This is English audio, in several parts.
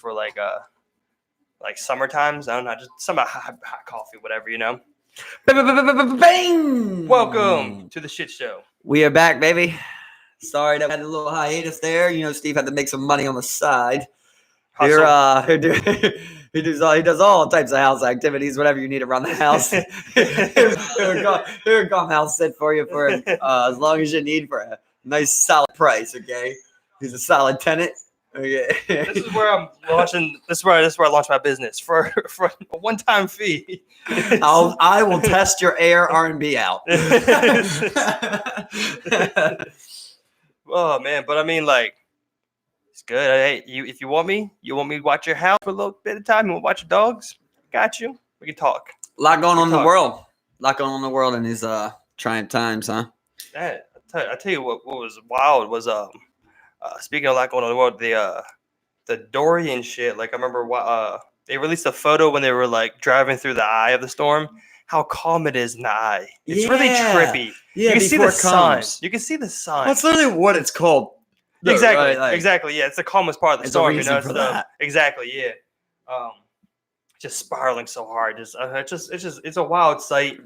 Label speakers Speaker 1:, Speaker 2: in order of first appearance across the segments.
Speaker 1: for like summer times. I don't know, just some hot coffee, whatever, you know.
Speaker 2: Bang!
Speaker 1: Welcome to the shit show.
Speaker 2: We are back, baby. Sorry that we had a little hiatus there. You know, Steve had to make some money on the side.
Speaker 1: Hustle.
Speaker 2: He does all types of house activities, whatever you need around the house. Here come house sit for you for as long as you need for a nice solid price. Okay, he's a solid tenant. Okay.
Speaker 1: This is where I'm launching. This is where I launch my business for a one-time fee.
Speaker 2: I will test your air R&B out.
Speaker 1: Oh man, but I mean, like, it's good. Hey, if you want me to watch your house for a little bit of time, you want to watch your dogs? Got you. We can talk.
Speaker 2: A lot going on in the world. A lot going on in the world in these trying times, huh?
Speaker 1: I tell you what was wild was speaking of a lot going on in the world, the Dorian shit. Like I remember they released a photo when they were like driving through the eye of the storm. How calm it is in the eye. It's really trippy.
Speaker 2: Yeah,
Speaker 1: you can see the sun. You can see the sun.
Speaker 2: That's literally what it's called.
Speaker 1: Exactly.
Speaker 2: Right, like,
Speaker 1: exactly. Yeah, it's the calmest part of the storm.
Speaker 2: You know,
Speaker 1: exactly. Yeah. Just spiraling so hard. It's a wild sight,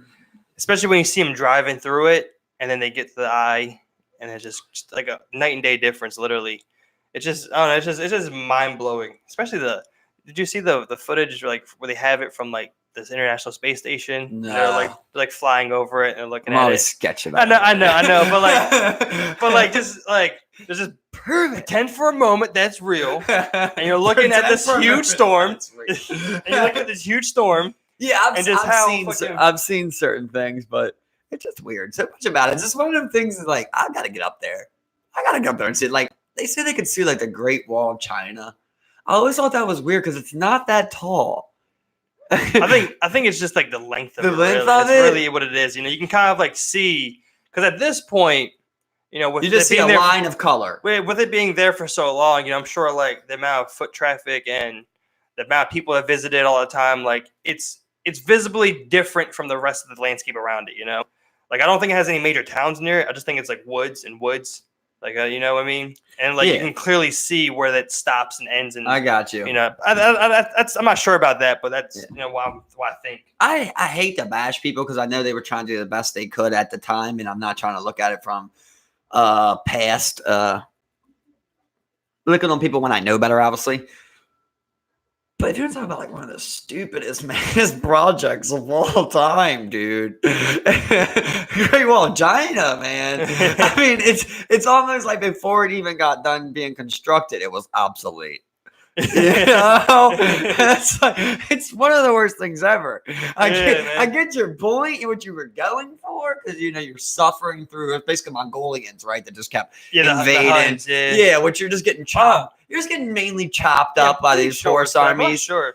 Speaker 1: especially when you see them driving through it, and then they get to the eye, and it's just like a night and day difference. Literally, it's just I don't know. It's just mind blowing. Especially did you see the footage like where they have it from like this International Space Station?
Speaker 2: No.
Speaker 1: They're like flying over it and looking
Speaker 2: I'm
Speaker 1: at
Speaker 2: always
Speaker 1: it.
Speaker 2: sketchy about
Speaker 1: I know, but just pretend for a moment that's real, and you're looking at this huge storm, and you're looking at this huge storm.
Speaker 2: Yeah, I've seen certain things, but it's just weird. So much about it. It's just one of them things. Is like I gotta get up there. And see. Like they say, they could see like the Great Wall of China. I always thought that was weird because it's not that tall.
Speaker 1: I think it's just like the length of it. It's really what it is. You know, you can kind of like see because at this point, you know,
Speaker 2: you just see a line of color.
Speaker 1: With it being there for so long, you know, I'm sure like the amount of foot traffic and the amount of people that visit it all the time, like it's visibly different from the rest of the landscape around it. You know, like I don't think it has any major towns near it. I just think it's like woods and woods. Like you know what I mean, and like you can clearly see where that stops and ends. And
Speaker 2: I got you.
Speaker 1: You know, I'm not sure about that, but that's you know why I think
Speaker 2: I hate to bash people because I know they were trying to do the best they could at the time, and I'm not trying to look at it from past looking on people when I know better, obviously. But if you're talking about like one of the stupidest projects of all time, dude, Great Wall of China, man. I mean, it's almost like before it even got done being constructed, it was obsolete. You know, it's one of the worst things ever. I get your point and what you were going for because you know you're suffering through basically Mongolians, right? That just kept invading. Which you're just getting chopped. You're just getting mainly chopped up by these force armies.
Speaker 1: Sure.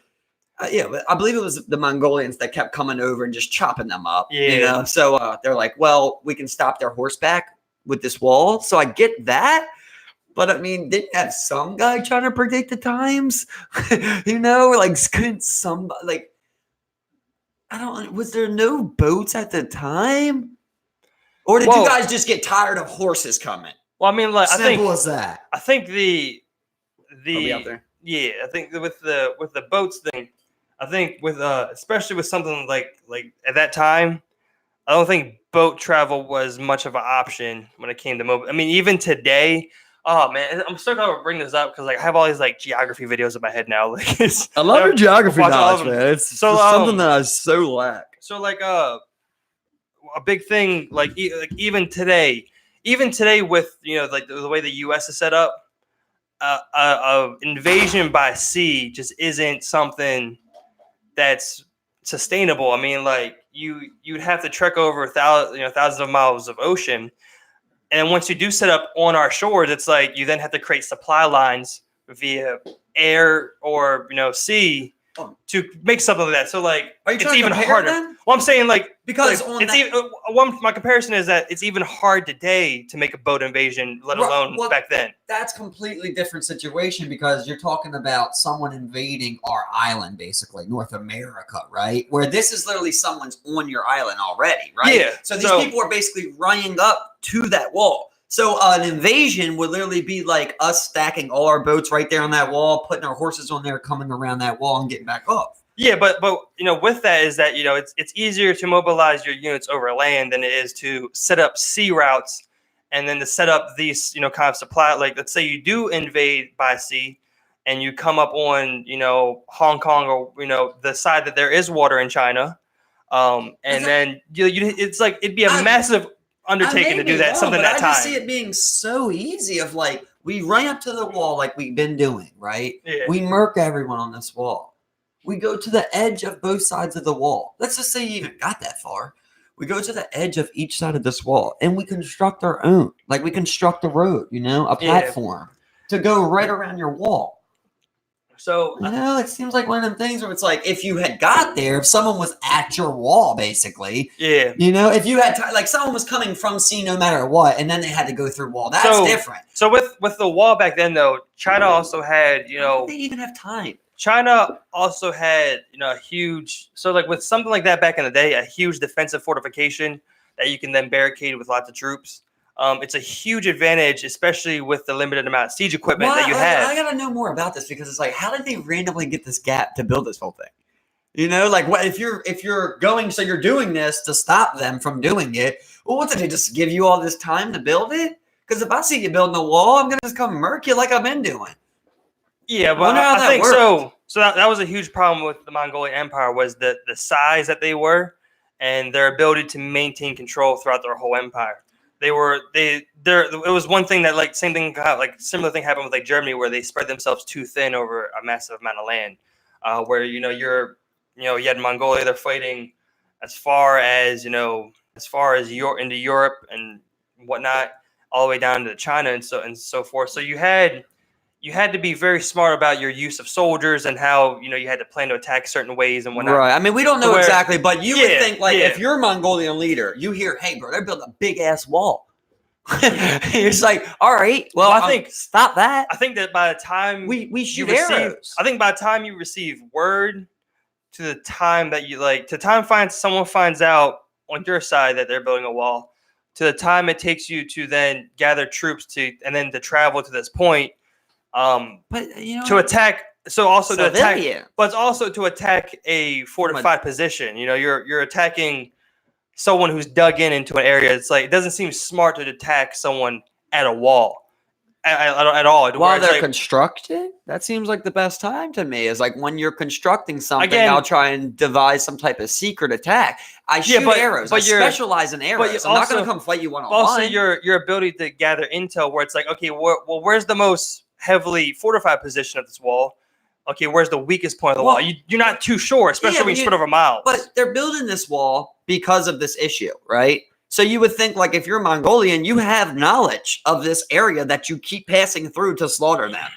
Speaker 2: But I believe it was the Mongolians that kept coming over and just chopping them up. Yeah. You know, so they're like, well, we can stop their horseback with this wall. So I get that. But I mean, didn't you have some guy trying to predict the times? You know, like couldn't somebody like I don't was there no boats at the time? Or did you guys just get tired of horses coming?
Speaker 1: Well, I mean, like
Speaker 2: simple as that.
Speaker 1: I think the
Speaker 2: out there.
Speaker 1: Yeah, I think with the boats thing, I think with especially with something like at that time, I don't think boat travel was much of an option when it came to mobile. I mean, even today. Oh man, I'm still gonna bring this up because like I have all these like geography videos in my head now. Like
Speaker 2: I love your geography knowledge, man. It's so something that I so lack.
Speaker 1: So like a big thing like even today with you know like the way the U.S. is set up, invasion by sea just isn't something that's sustainable. I mean, like you'd have to trek over thousands of miles of ocean. And once you do set up on our shores, it's like you then have to create supply lines via air or sea to make something like that. So like it's even harder. Well, I'm saying like because my comparison is that it's even hard today to make a boat invasion, let alone back then.
Speaker 2: That's completely different situation because you're talking about someone invading our island, basically North America, right? Where this is literally someone's on your island already, right?
Speaker 1: Yeah.
Speaker 2: So these people are basically running up to that wall. So an invasion would literally be like us stacking all our boats right there on that wall, putting our horses on there, coming around that wall, and getting back off.
Speaker 1: Yeah, but with that is that it's easier to mobilize your units over land than it is to set up sea routes, and then to set up these kind of supply. Like, let's say you do invade by sea, and you come up on Hong Kong, or the side that there is water in China, and then it's like it'd be a massive undertaking to do that. Something that time. I
Speaker 2: just see it being so easy. Of like, we run up to the wall like we've been doing, right?
Speaker 1: Yeah.
Speaker 2: We murk everyone on this wall. We go to the edge of both sides of the wall. Let's just say you even got that far. We go to the edge of each side of this wall, and we construct our own. Like, we construct a road, a platform to go right around your wall.
Speaker 1: So,
Speaker 2: it seems like one of them things where it's like, if you had got there, if someone was at your wall, basically.
Speaker 1: Yeah.
Speaker 2: If you had, like, someone was coming from sea no matter what, and then they had to go through wall. That's different.
Speaker 1: So, with the wall back then, though, China also had,
Speaker 2: How did they even have time?
Speaker 1: China also had, a huge, so like with something like that back in the day, a huge defensive fortification that you can then barricade with lots of troops. It's a huge advantage, especially with the limited amount of siege equipment that you have.
Speaker 2: I gotta know more about this, because it's like, how did they randomly get this gap to build this whole thing? Like, what if you're going, so you're doing this to stop them from doing it? Well, what did they just give you all this time to build it? Because if I see you building a wall, I'm gonna just come murk you like I've been doing.
Speaker 1: Yeah, but I think so. So that was a huge problem with the Mongolian Empire, was the size that they were, and their ability to maintain control throughout their whole empire. It was one thing that, like, similar thing happened with like Germany, where they spread themselves too thin over a massive amount of land. Where you had Mongolia, they're fighting as far as into Europe and whatnot, all the way down to China and so forth. So you had to be very smart about your use of soldiers and how, you had to plan to attack certain ways and whatnot.
Speaker 2: Right. I mean, we don't know exactly, but you would think, like, if you're a Mongolian leader, you hear, hey, bro, they're building a big-ass wall. You're just like, all right, well,
Speaker 1: I think
Speaker 2: stop that.
Speaker 1: I think that by the time
Speaker 2: we shoot arrows.
Speaker 1: I think by the time you receive word to the time that someone finds out on your side that they're building a wall, to the time it takes you to then gather troops and then to travel to this point, to attack. So also to attack, but it's also to attack a fortified position. You're attacking someone who's dug into an area. It's like, it doesn't seem smart to attack someone at a wall at all.
Speaker 2: While they're constructing, that seems like the best time to me. Is like when you're constructing something, again, I'll try and devise some type of secret attack. I shoot arrows. I specialize in arrows. I'm not going to come fight you one-on-one.
Speaker 1: Also, your ability to gather intel, where it's like, okay, where's the most heavily fortified position of this wall? Okay, where's the weakest point of the wall? You're not too sure, especially when you spread over miles.
Speaker 2: But they're building this wall because of this issue, right? So you would think, like, if you're Mongolian, you have knowledge of this area that you keep passing through to slaughter them.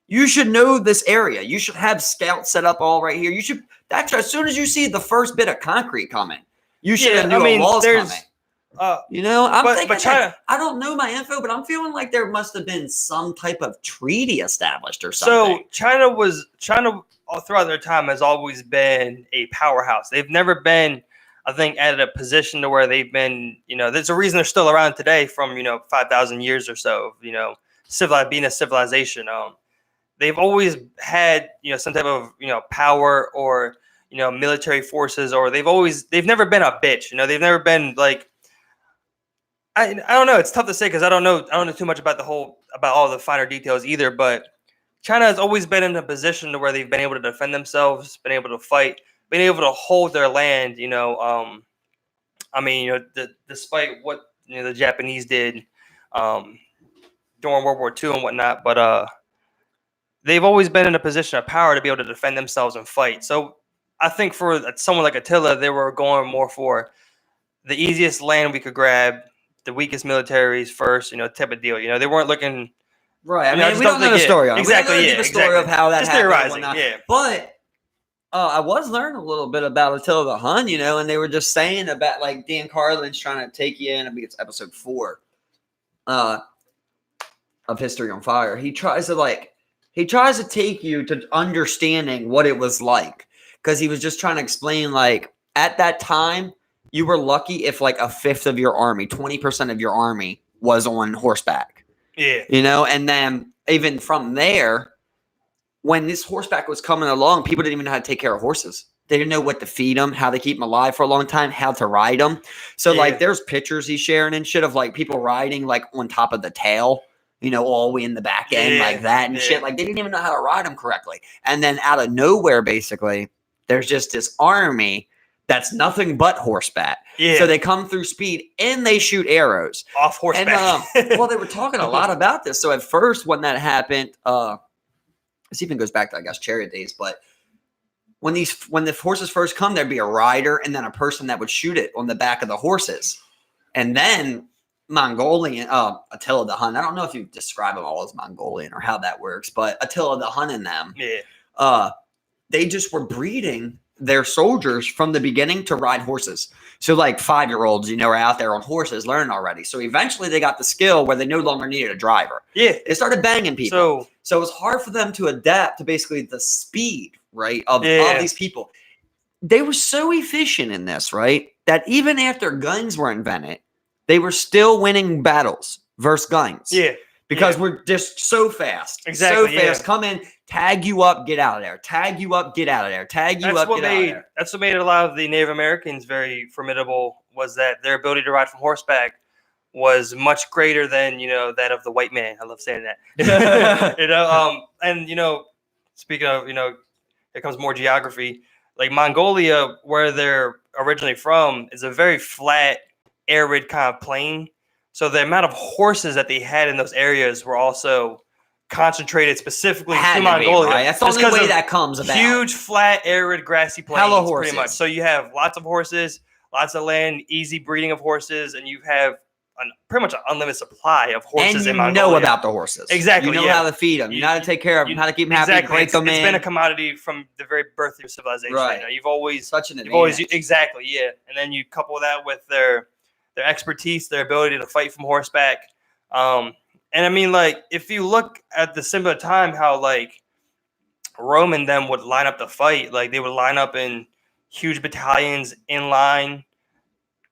Speaker 2: You should know this area. You should have scouts set up all right here. You should. That's as soon as you see the first bit of concrete coming, you should have knew a wall's coming. I'm thinking China, I don't know my info, but I'm feeling like there must have been some type of treaty established or something.
Speaker 1: So China all throughout their time has always been a powerhouse. They've never been, I think, at a position to where they've been, there's a reason they're still around today from, 5,000 years or so, being a civilization. They've always had, some type of, power or, military forces, or they've never been a bitch. They've never been like, I don't know. It's tough to say because I don't know too much about all the finer details either. But China has always been in a position to where they've been able to defend themselves, been able to fight, been able to hold their land. Despite what the Japanese did during World War II and whatnot, but they've always been in a position of power to be able to defend themselves and fight. So I think for someone like Attila, they were going more for the easiest land we could grab, the weakest militaries first, type of deal. They weren't looking
Speaker 2: right. I mean, we don't know the story on it.
Speaker 1: Exactly.
Speaker 2: We don't know the story of how that
Speaker 1: just
Speaker 2: happened.
Speaker 1: Theorizing, yeah.
Speaker 2: But I was learning a little bit about Attila the Hun, and they were just saying about, like, Dan Carlin's trying to take you in. I think it's episode 4 of History on Fire. He tries to take you to understanding what it was like, because he was just trying to explain, like, at that time, you were lucky if, like, a fifth of your army, 20% of your army was on horseback.
Speaker 1: Yeah.
Speaker 2: You know, and then even from there, when this horseback was coming along, people didn't even know how to take care of horses. They didn't know what to feed them, how to keep them alive for a long time, how to ride them. So, like, there's pictures he's sharing and shit of, like, people riding, like, on top of the tail, you know, all the way in the back end, like that and shit. Like, they didn't even know how to ride them correctly. And then out of nowhere, basically, there's just this army that's nothing but horseback.
Speaker 1: Yeah.
Speaker 2: So they come through speed and they shoot arrows.
Speaker 1: Off horseback.
Speaker 2: And, well, they were talking a lot about this. So at first, when that happened, this even goes back to, I guess, chariot days, but when the horses first come, there'd be a rider and then a person that would shoot it on the back of the horses. And then Mongolian, Attila the Hun, I don't know if you describe them all as Mongolian or how that works, but Attila the Hun and them, they just were breeding their soldiers from the beginning to ride horses. So like 5-year-olds, you know, are out there on horses learning already. So eventually they got the skill where they no longer needed a driver.
Speaker 1: Yeah.
Speaker 2: They started banging people. So it was hard for them to adapt to basically the speed, right, of these people. They were so efficient in this, right, that even after guns were invented, they were still winning battles versus guns.
Speaker 1: Yeah.
Speaker 2: Because we're just so fast.
Speaker 1: Exactly.
Speaker 2: So fast. Come in, tag you up, get out of there. Tag you up, get out of there. Tag you up, get out of there.
Speaker 1: That's what made a lot of the Native Americans very formidable, was that their ability to ride from horseback was much greater than, you know, that of the white man. I love saying that. You know, and, you know, speaking of, you know, it comes more geography. Like Mongolia, where they're originally from, is a very flat, arid kind of plain. So the amount of horses that they had in those areas were also concentrated specifically to Mongolia.
Speaker 2: Right? That's the only way that comes about.
Speaker 1: Huge, flat, arid, grassy plains.
Speaker 2: Hella horses.
Speaker 1: Pretty much. So you have lots of horses, lots of land, easy breeding of horses, and you have pretty much an unlimited supply of horses in Mongolia.
Speaker 2: And you know about the horses.
Speaker 1: Exactly.
Speaker 2: You know how to feed them. You know how to take care of them, how to keep them happy, break them in.
Speaker 1: It's been a commodity from the very birth of your civilization.
Speaker 2: Right.
Speaker 1: You know, you've always
Speaker 2: such an advantage.
Speaker 1: Exactly, yeah. And then you couple that with their expertise, their ability to fight from horseback. And I mean, like, if you look at the similar time, how like Rome and them would line up to fight, like they would line up in huge battalions in line,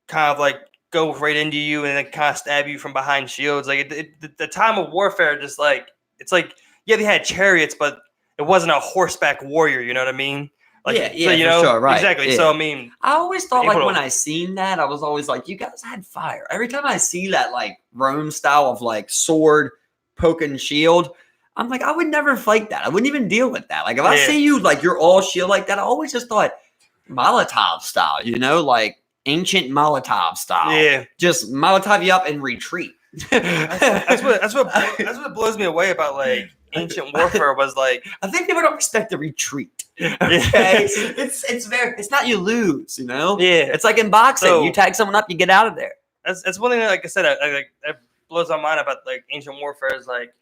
Speaker 1: kind of like go right into you and then kind of stab you from behind shields. Like the time of warfare, just like, it's like, yeah, they had chariots, but it wasn't a horseback warrior. You know what I mean? Like,
Speaker 2: yeah,
Speaker 1: so, you know,
Speaker 2: for sure, right.
Speaker 1: Exactly.
Speaker 2: Yeah.
Speaker 1: So, I mean,
Speaker 2: I always thought, like, when I seen that, I was always like, you guys had fire. Every time I see that, like, Rome style of, like, sword poking shield, I'm like, I would never fight that. I wouldn't even deal with that. Like, if I see you, like, you're all shield like that, I always just thought Molotov style, you know, like ancient Molotov style.
Speaker 1: Yeah.
Speaker 2: Just Molotov you up and retreat.
Speaker 1: that's what blows me away about, like, ancient warfare was like,
Speaker 2: I think people don't respect the retreat. Okay, it's not you lose, you know.
Speaker 1: Yeah,
Speaker 2: it's like in boxing, you tag someone up, you get out of there.
Speaker 1: That's one thing that, like I said, that blows my mind about like ancient warfare is like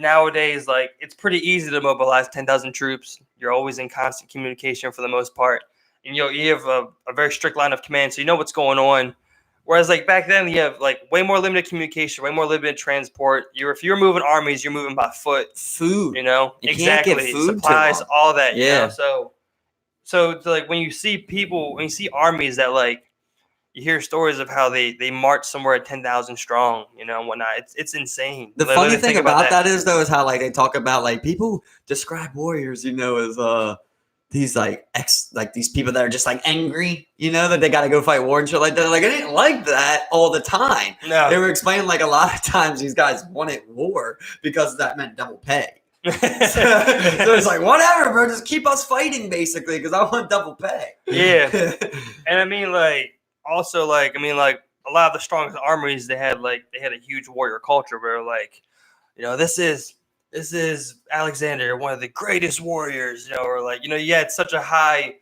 Speaker 1: nowadays, like it's pretty easy to mobilize 10,000 troops. You're always in constant communication for the most part, and you have a very strict line of command, so you know what's going on. Whereas, like, back then, you have, like, way more limited communication, way more limited transport. If you're moving armies, you're moving by foot.
Speaker 2: Food.
Speaker 1: You know?
Speaker 2: You
Speaker 1: exactly.
Speaker 2: Can't get food
Speaker 1: supplies, all that.
Speaker 2: Yeah.
Speaker 1: You know? So, like, when you see armies that, like, you hear stories of how they march somewhere at 10,000 strong, you know, and whatnot. It's insane.
Speaker 2: The funny thing about that is, though, is how, like, they talk about, like, people describe warriors, you know, as, these these people that are just like angry, you know, that they got to go fight war and shit like that. Like, I didn't like that all the time.
Speaker 1: No.
Speaker 2: They were explaining like a lot of times these guys wanted war because that meant double pay. so it's like, whatever, bro, just keep us fighting basically because I want double pay.
Speaker 1: Yeah. And I mean, like, also, like, I mean, like, a lot of the strongest armies, they had a huge warrior culture where, like, you know, this is Alexander, one of the greatest warriors, you know, or like, you know, you had such a high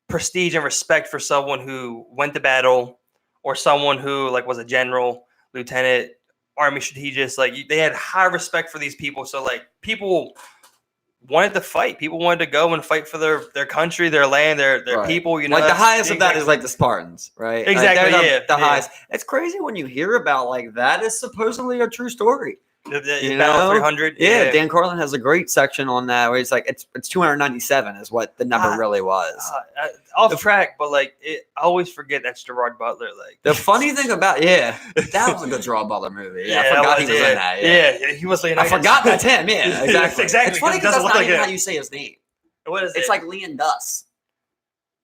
Speaker 1: prestige and respect for someone who went to battle or someone who like was a general, lieutenant, army strategist. Like they had high respect for these people. So like people wanted to fight. People wanted to go and fight for their country, their land, their
Speaker 2: right.
Speaker 1: people, you know.
Speaker 2: Like the highest of that is like the Spartans, right?
Speaker 1: Exactly,
Speaker 2: like the highest. It's crazy when you hear about like that is supposedly a true story.
Speaker 1: The Battle 300.
Speaker 2: Yeah, Dan Carlin has a great section on that where he's like, it's 297 is what the number really was.
Speaker 1: Off track, but like I always forget that's Gerard Butler. Like
Speaker 2: the funny thing about that was a good Gerard Butler movie. Yeah, I forgot he was in that.
Speaker 1: Yeah, he was Leonidas.
Speaker 2: I forgot that's him. Yeah, exactly.
Speaker 1: Exactly.
Speaker 2: It's funny because that's not
Speaker 1: like
Speaker 2: even how you say his name.
Speaker 1: What is it?
Speaker 2: It's like Leon Duss,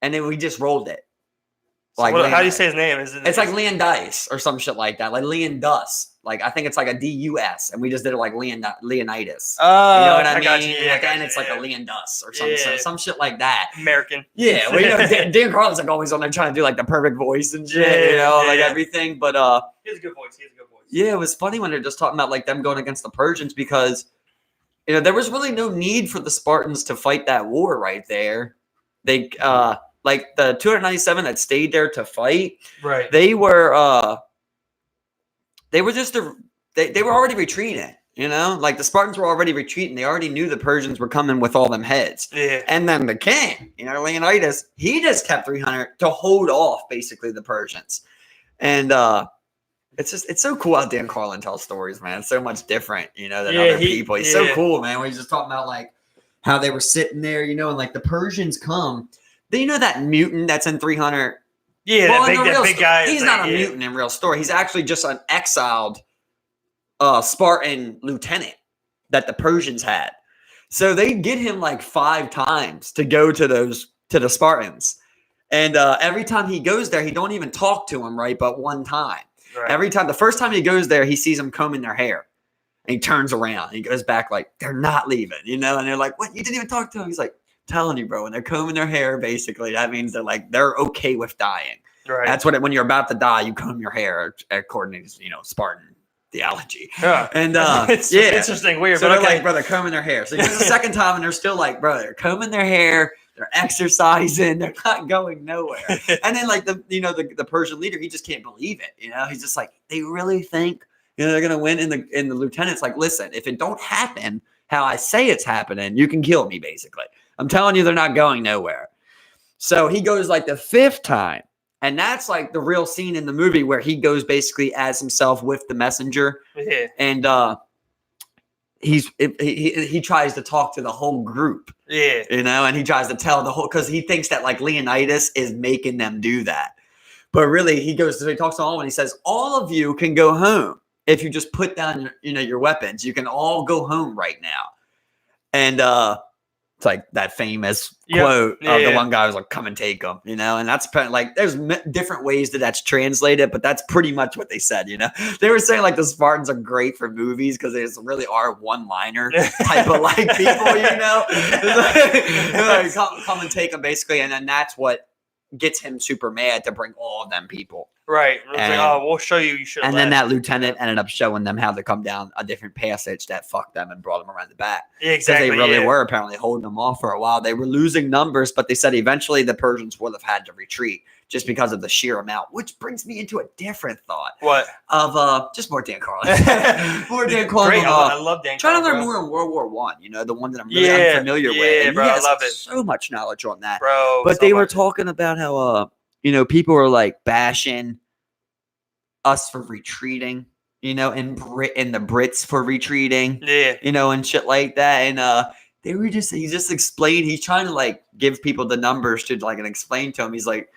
Speaker 2: and then we just rolled it.
Speaker 1: So
Speaker 2: Like
Speaker 1: how do you say his name?
Speaker 2: It's like Leon Dice or some shit like that. Like Leon Duss. Like I think it's like a D-U-S, and we just did it like Leonidas.
Speaker 1: Oh,
Speaker 2: you know what I mean?
Speaker 1: got you. Yeah,
Speaker 2: and it's like a Leon Duss or some shit like that.
Speaker 1: American.
Speaker 2: Yeah, well, you know, Dan Carlin's like always on there trying to do like the perfect voice and shit, everything. But
Speaker 1: he has a good voice.
Speaker 2: Yeah, it was funny when they're just talking about like them going against the Persians because there was really no need for the Spartans to fight that war right there. They like the 297 that stayed there to fight.
Speaker 1: Right.
Speaker 2: They were just they were already retreating. Like the Spartans were already retreating. They already knew the Persians were coming with all them heads.
Speaker 1: Yeah.
Speaker 2: And then the king, Leonidas, he just kept 300 to hold off basically the Persians. And it's so cool how Dan Carlin tells stories, man. It's so much different, than other people. He's so cool, man. When he's just talking about like how they were sitting there, and like the Persians come. Do you know that mutant that's in 300?
Speaker 1: Yeah, that big guy.
Speaker 2: He's not a mutant in real story. He's actually just an exiled Spartan lieutenant that the Persians had. So they get him like 5 times to go to the Spartans. And every time he goes there, he don't even talk to him, right? But one time. Right. Every time, the first time he goes there, he sees them combing their hair. And he turns around. And he goes back like, they're not leaving, And they're like, what? You didn't even talk to him? He's like, telling you, bro, when they're combing their hair, basically, that means they're okay with dying.
Speaker 1: Right.
Speaker 2: That's what when you're about to die, you comb your hair according to Spartan theology.
Speaker 1: Yeah.
Speaker 2: And
Speaker 1: it's interesting, weird.
Speaker 2: So
Speaker 1: but
Speaker 2: they're
Speaker 1: okay.
Speaker 2: like, bro, they're combing their hair. So he goes the second time, and they're still like, bro, they're combing their hair, they're exercising, they're not going nowhere. And then like the Persian leader, he just can't believe it. He's just like, they really think they're gonna win. And the lieutenant's like, listen, if it don't happen how I say it's happening, you can kill me, basically. I'm telling you, they're not going nowhere. So he goes like the 5th time. And that's like the real scene in the movie where he goes basically as himself with the messenger.
Speaker 1: Yeah.
Speaker 2: And he tries to talk to the whole group.
Speaker 1: Yeah.
Speaker 2: And he tries to tell the whole, because he thinks that like Leonidas is making them do that. But really, he talks to all of them and he says, all of you can go home if you just put down your weapons. You can all go home right now. And it's like that famous quote of the one guy was like, come and take them, and that's like, there's different ways that's translated, but that's pretty much what they said, They were saying like the Spartans are great for movies because they just really are one-liner type of like people, like, come and take them basically. And then that's what gets him super mad to bring all of them people.
Speaker 1: Right. And, like, oh, we'll show you. You should.
Speaker 2: And then that lieutenant ended up showing them how to come down a different passage that fucked them and brought them around the back.
Speaker 1: Yeah, exactly.
Speaker 2: They really were apparently holding them off for a while. They were losing numbers, but they said eventually the Persians would have had to retreat just because of the sheer amount. Which brings me into a different thought.
Speaker 1: What?
Speaker 2: Of just more Dan Carlin. More Dan Carlin.
Speaker 1: Great. I love Dan Carlin.
Speaker 2: Trying to learn more in World War I. The one that I'm really unfamiliar with.
Speaker 1: Yeah, bro. I love it.
Speaker 2: So much knowledge on that,
Speaker 1: bro.
Speaker 2: But they were talking about how people were like bashing us for retreating, and the Brits for retreating, and shit like that. And he just explained, he's trying to like give people the numbers to like and explain to him. He's like,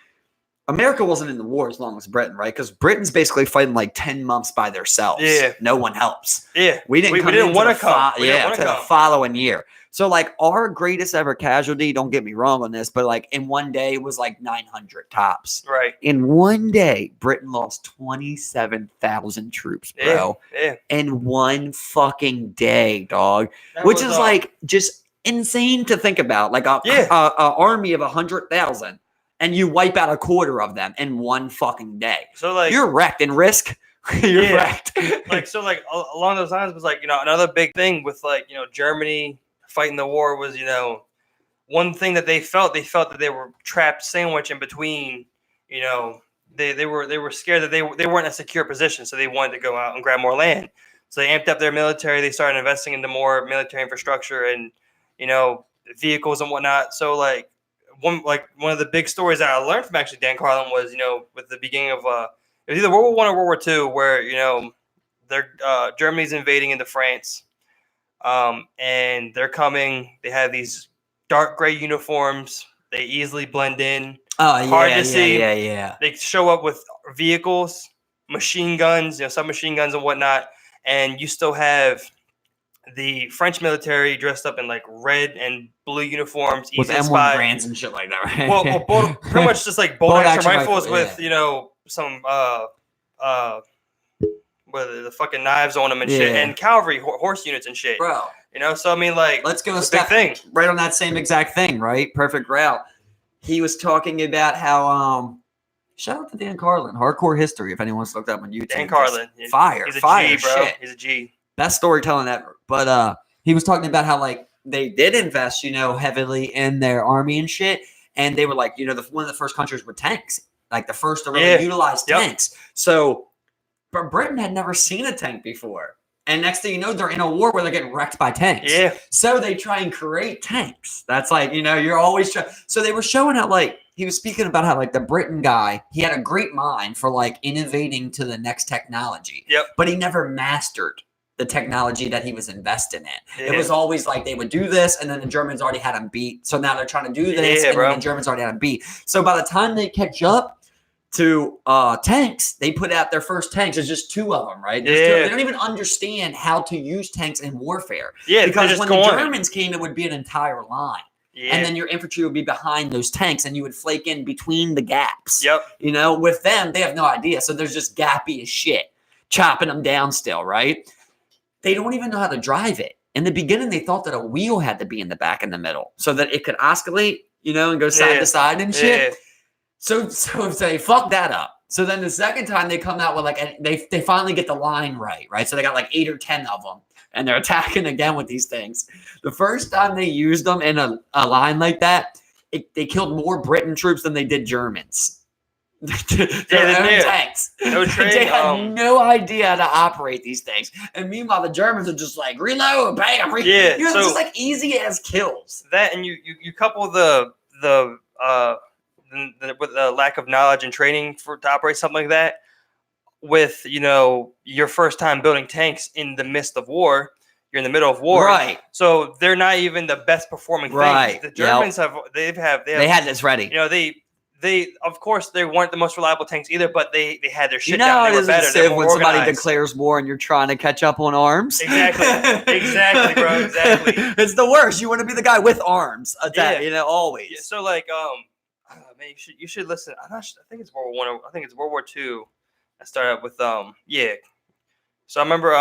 Speaker 2: America wasn't in the war as long as Britain, right? Because Britain's basically fighting like 10 months by themselves.
Speaker 1: Yeah.
Speaker 2: No one helps.
Speaker 1: Yeah.
Speaker 2: We didn't want to come.
Speaker 1: To
Speaker 2: the following year. So like our greatest ever casualty, don't get me wrong on this, but like in one day it was like 900 tops.
Speaker 1: Right.
Speaker 2: In one day, Britain lost 27,000 troops, bro.
Speaker 1: Yeah.
Speaker 2: In one fucking day, dog. Which is like just insane to think about. Like a army of 100,000 and you wipe out a quarter of them in one fucking day. So like you're wrecked in risk. You're wrecked.
Speaker 1: like along those lines was like, another big thing with like, Germany fighting the war was, one thing that they felt that they were trapped sandwiched in between, they were scared that they weren't in a secure position. So they wanted to go out and grab more land. So they amped up their military. They started investing into more military infrastructure and, vehicles and whatnot. So like one of the big stories that I learned from actually Dan Carlin was, with the beginning of, it was either World War I or World War II where, Germany's invading into France, and they're coming. They have these dark gray uniforms. They easily blend in.
Speaker 2: Oh,
Speaker 1: Hard to see.
Speaker 2: Yeah.
Speaker 1: They show up with vehicles, machine guns, submachine guns and whatnot, and you still have the French military dressed up in like red and blue uniforms,
Speaker 2: With
Speaker 1: easy to
Speaker 2: M1
Speaker 1: spot.
Speaker 2: brands and shit like that, right?
Speaker 1: Well, pretty much just like bolt action rifles with some with the fucking knives on them and shit, and cavalry horse units and shit.
Speaker 2: Bro.
Speaker 1: So I mean, like,
Speaker 2: let's go a
Speaker 1: big
Speaker 2: step
Speaker 1: thing.
Speaker 2: right on that same exact thing, right? Perfect route. He was talking about how shout out to Dan Carlin, Hardcore History, if anyone wants to look that up on YouTube.
Speaker 1: Dan Carlin,
Speaker 2: fire,
Speaker 1: he's a
Speaker 2: fire,
Speaker 1: G, bro.
Speaker 2: shit.
Speaker 1: He's a G.
Speaker 2: Best storytelling ever. But he was talking about how like they did invest, heavily in their army and shit, and they were like, one of the first countries with tanks, like the first to really utilize tanks. So, but Britain had never seen a tank before. And next thing you know, they're in a war where they're getting wrecked by tanks.
Speaker 1: Yeah.
Speaker 2: So they try and create tanks. That's like, you're always trying. So they were showing how, like, he was speaking about how, like, the Britain guy, he had a great mind for, like, innovating to the next technology.
Speaker 1: Yep.
Speaker 2: But he never mastered the technology that he was investing in.
Speaker 1: Yeah.
Speaker 2: It was always like they would do this, and then the Germans already had him beat. So now they're trying to do this, and then the Germans already had him beat. So by the time they catch up to tanks, they put out their first tanks. There's just two of them, right? They don't even understand how to use tanks in warfare. Yeah, because when the Germans came, it would be an entire line. Yeah. And then your infantry would be behind those tanks, and you would flake in between the gaps.
Speaker 1: Yep.
Speaker 2: With them, they have no idea. So there's just gappy as shit, chopping them down still, right? They don't even know how to drive it. In the beginning, they thought that a wheel had to be in the back and the middle so that it could oscillate, and go side to side and shit. Yeah. So they fucked that up. So then the second time they come out with like they finally get the line right? So they got like 8 or 10 of them, and they're attacking again with these things. The first time they used them in a line like that, they killed more Britain troops than they did Germans. Their own tanks.
Speaker 1: No trade.
Speaker 2: They had no idea how to operate these things, and meanwhile the Germans are just like reload, bam,
Speaker 1: yeah.
Speaker 2: So just like easy as kills.
Speaker 1: That, and you couple with the lack of knowledge and training to operate something like that with, your first time building tanks in the midst of war. You're in the middle of war.
Speaker 2: Right.
Speaker 1: So they're not even the best performing thing.
Speaker 2: Right.
Speaker 1: The Germans they
Speaker 2: had this ready.
Speaker 1: They of course they weren't the most reliable tanks either, but they had their shit
Speaker 2: down.
Speaker 1: They were better.
Speaker 2: They're more when organized. Somebody declares war and you're trying to catch up on arms.
Speaker 1: Exactly, bro. Exactly.
Speaker 2: It's the worst. You want to be the guy with arms. Always.
Speaker 1: Yeah, so like man, you should listen. I think it's World War I think it's World War II. I started with So I remember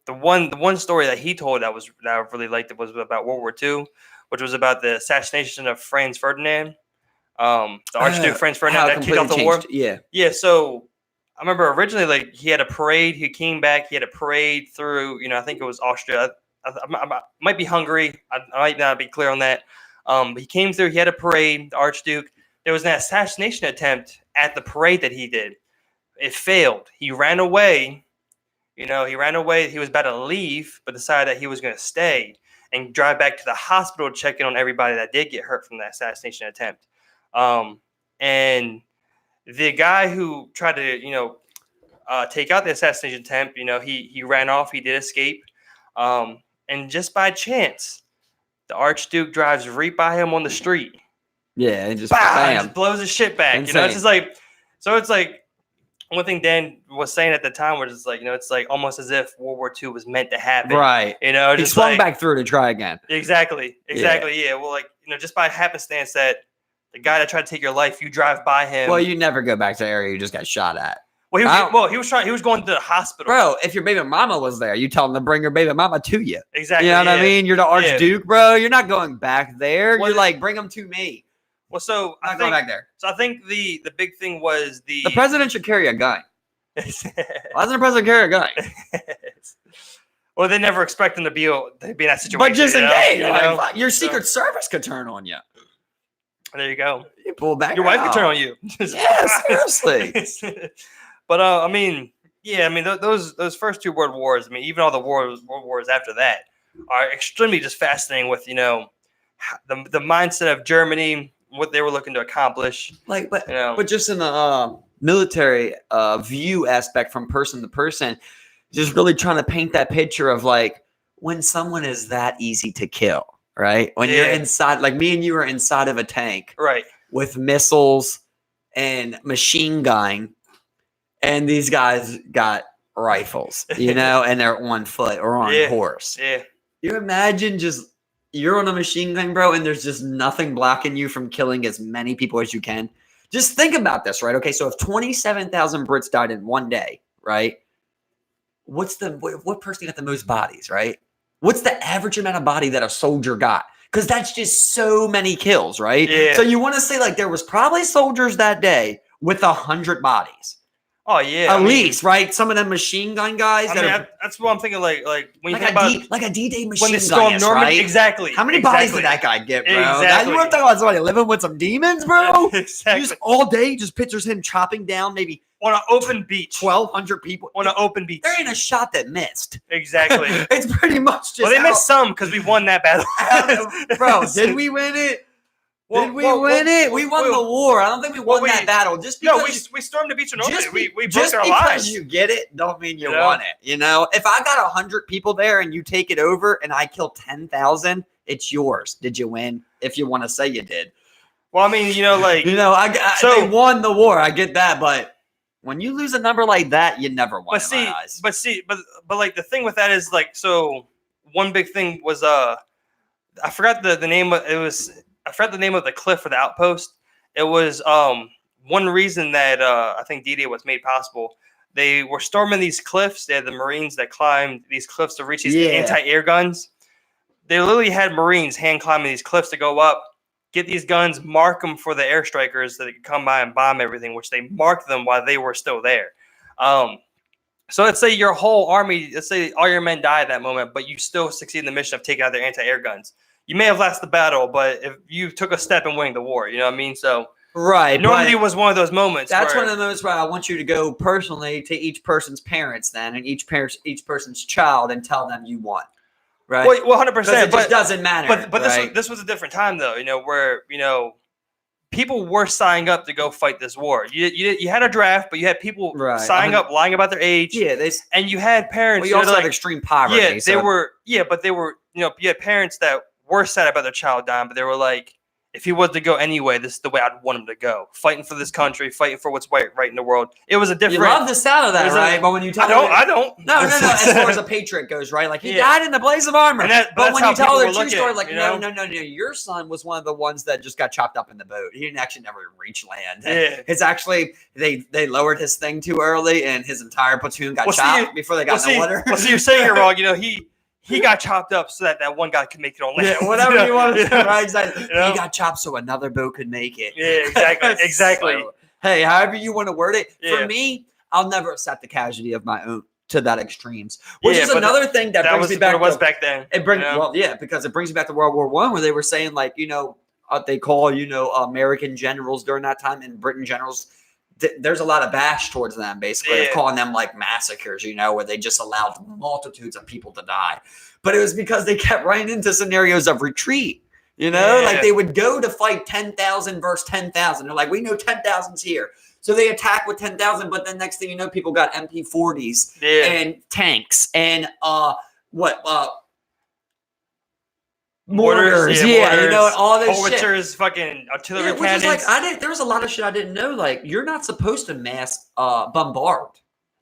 Speaker 1: the one story that he told that I really liked was about World War II, which was about the assassination of Franz Ferdinand, the Archduke Franz Ferdinand that kicked off the war. Yeah. So I remember originally, like, he had a parade. He came back. He had a parade through. I think it was Austria. I might be Hungary. I might not be clear on that. But he came through. He had a parade. The Archduke. There was an assassination attempt at the parade that he did. It failed. He ran away. He ran away. He was about to leave, but decided that he was going to stay and drive back to the hospital to check in on everybody that did get hurt from the assassination attempt. And the guy who tried to, take out the assassination attempt, he ran off. He did escape. And just by chance, the Archduke drives right by him on the street.
Speaker 2: Yeah, and just
Speaker 1: just blows his shit back.
Speaker 2: Insane.
Speaker 1: It's just like, so it's like one thing Dan was saying at the time was just like, it's like almost as if World War II was meant to happen.
Speaker 2: Right.
Speaker 1: Just
Speaker 2: he swung back through to try again.
Speaker 1: Exactly. Yeah. Well, like, just by happenstance that the guy that tried to take your life, you drive by him.
Speaker 2: Well, you never go back to the area you just got shot at.
Speaker 1: Well, he was going to the hospital.
Speaker 2: Bro, if your baby mama was there, you tell him to bring your baby mama to you.
Speaker 1: Exactly.
Speaker 2: You know what I mean? You're the Archduke, bro. You're not going back there.
Speaker 1: Well,
Speaker 2: you're like, bring them to me.
Speaker 1: Well, so
Speaker 2: I'm not going back there.
Speaker 1: So I think the big thing was the
Speaker 2: president should carry a gun. Why doesn't the president carry a gun?
Speaker 1: Well, they never expect them to be in that situation.
Speaker 2: But just in case, your Secret Service could turn on you.
Speaker 1: There you go.
Speaker 2: You pull back.
Speaker 1: Your wife could turn on you.
Speaker 2: Yeah, seriously.
Speaker 1: But those first two world wars. I mean, even all the world wars after that are extremely just fascinating. With the mindset of Germany, what they were looking to accomplish.
Speaker 2: But just in the military view aspect from person to person, just really trying to paint that picture of like when someone is that easy to kill, right? When you're inside, like me and you are inside of a tank,
Speaker 1: right,
Speaker 2: with missiles and machine gun, and these guys got rifles, and they're on foot or on horse.
Speaker 1: Yeah.
Speaker 2: You imagine just you're on a machine gun, bro, and there's just nothing blocking you from killing as many people as you can. Just think about this, right? Okay, so if 27,000 Brits died in one day, right? What person got the most bodies, right? What's the average amount of body that a soldier got? Because that's just so many kills, right?
Speaker 1: Yeah.
Speaker 2: So you want to say like there was probably soldiers that day with 100 bodies.
Speaker 1: Oh yeah,
Speaker 2: at least, right? Some of them machine gun guys.
Speaker 1: That's what I'm thinking. Like when you think
Speaker 2: about a D-Day machine gun,
Speaker 1: when they stormed Normandy, right? Exactly.
Speaker 2: How many bodies did that guy get, bro?
Speaker 1: Exactly.
Speaker 2: Now you want to talk about somebody living with some demons, bro?
Speaker 1: Exactly.
Speaker 2: Just all day, just pictures him chopping down maybe
Speaker 1: on an open beach,
Speaker 2: 1,200 people
Speaker 1: on an open beach.
Speaker 2: There ain't a shot that missed.
Speaker 1: Exactly.
Speaker 2: It's pretty much just.
Speaker 1: Well, they missed some because we won that battle,
Speaker 2: bro. Did we win it? Did we win it? We won the war. I don't think we won that battle. Just because
Speaker 1: we stormed the beach in Normandy. We
Speaker 2: broke
Speaker 1: our lives.
Speaker 2: Just because you get it, don't mean you won it. If I got 100 people there and you take it over and I kill 10,000, it's yours. Did you win? If you want to say you did.
Speaker 1: Well, I mean,
Speaker 2: they won the war. I get that, but when you lose a number like that, you never won.
Speaker 1: But like the thing with that is like, so one big thing was I forgot the name of it was. I forgot the name of the cliff or the outpost. It was one reason that I think D-Day was made possible. They were storming these cliffs. They had the Marines that climbed these cliffs to reach these anti-air guns. They literally had Marines hand climbing these cliffs to go up, get these guns, mark them for the air strikers that could come by and bomb everything, which they marked them while they were still there. So let's say your whole army, let's say all your men die at that moment, but you still succeed in the mission of taking out their anti-air guns. You may have lost the battle, but if you took a step in winning the war, you know what I mean? So
Speaker 2: right,
Speaker 1: Normandy was one of those moments.
Speaker 2: That's one of those where I want you to go personally to each person's parents, then, and each person's child, and tell them you won. Right.
Speaker 1: Well, 100%.
Speaker 2: It just doesn't matter.
Speaker 1: But this was a different time, though. Where people were signing up to go fight this war. You had a draft, but you had people signing up, lying about their age.
Speaker 2: Yeah,
Speaker 1: and you had parents.
Speaker 2: We also had extreme poverty.
Speaker 1: Yeah, they were. Yeah, but they were. You had parents that were sad about their child dying, but they were like, if he was to go anyway, this is the way I'd want him to go. Fighting for this country, fighting for what's right in the world. It was a different.
Speaker 2: You love the sound of that, right? But when you tell
Speaker 1: I don't.
Speaker 2: No. As far as a patriot goes, right? Like he died in the blaze of armor. But when you tell their true story, like no. Your son was one of the ones that just got chopped up in the boat. He didn't actually never reach land.
Speaker 1: Yeah.
Speaker 2: It's actually they lowered his thing too early, and his entire platoon got chopped before they got in the water.
Speaker 1: Well, see, you're saying it wrong. He got chopped up so that one guy could make it on land.
Speaker 2: Yeah, whatever you want to say, right? Exactly. He got chopped so another boat could make it.
Speaker 1: Yeah, exactly.
Speaker 2: So, hey, however you want to word it.
Speaker 1: Yeah.
Speaker 2: For me, I'll never accept the casualty of my own to that extremes. Which is another thing that brings me back.
Speaker 1: It was back then.
Speaker 2: Because it brings me back to World War I, where they were saying like, they call American generals during that time and Britain generals. There's a lot of bash towards them, basically, of calling them like massacres, where they just allowed multitudes of people to die. But it was because they kept running into scenarios of retreat, like they would go to fight 10,000 versus 10,000. They're like, we know 10,000's here. So they attack with 10,000, but then next thing you know, people got MP40s and tanks and mortars,
Speaker 1: mortars,
Speaker 2: all this
Speaker 1: howitzers, fucking artillery cannons.
Speaker 2: Which is like, there was a lot of shit I didn't know. Like, you're not supposed to mass bombard,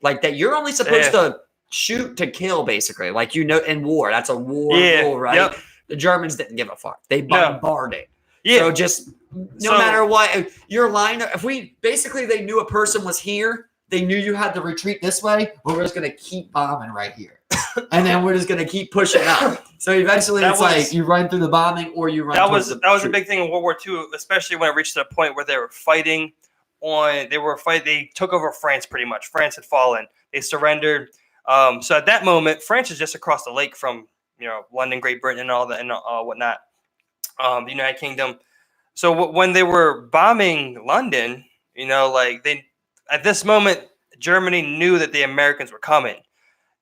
Speaker 2: like that. You're only supposed to shoot to kill, basically. Like in war, that's a war rule, right?
Speaker 1: Yep.
Speaker 2: The Germans didn't give a fuck. They bombarded.
Speaker 1: Yeah.
Speaker 2: So just no matter what, your line. If they knew a person was here, they knew you had to retreat this way. Well, we're just gonna keep bombing right here. And then we're just going to keep pushing up. So eventually like you run through the bombing or you run. That was
Speaker 1: a big thing in World War II, especially when it reached a point where they were fighting they took over France pretty much. France had fallen. They surrendered. So at that moment, France is just across the lake from, London, Great Britain and all that and whatnot. The United Kingdom. So when they were bombing London, at this moment, Germany knew that the Americans were coming.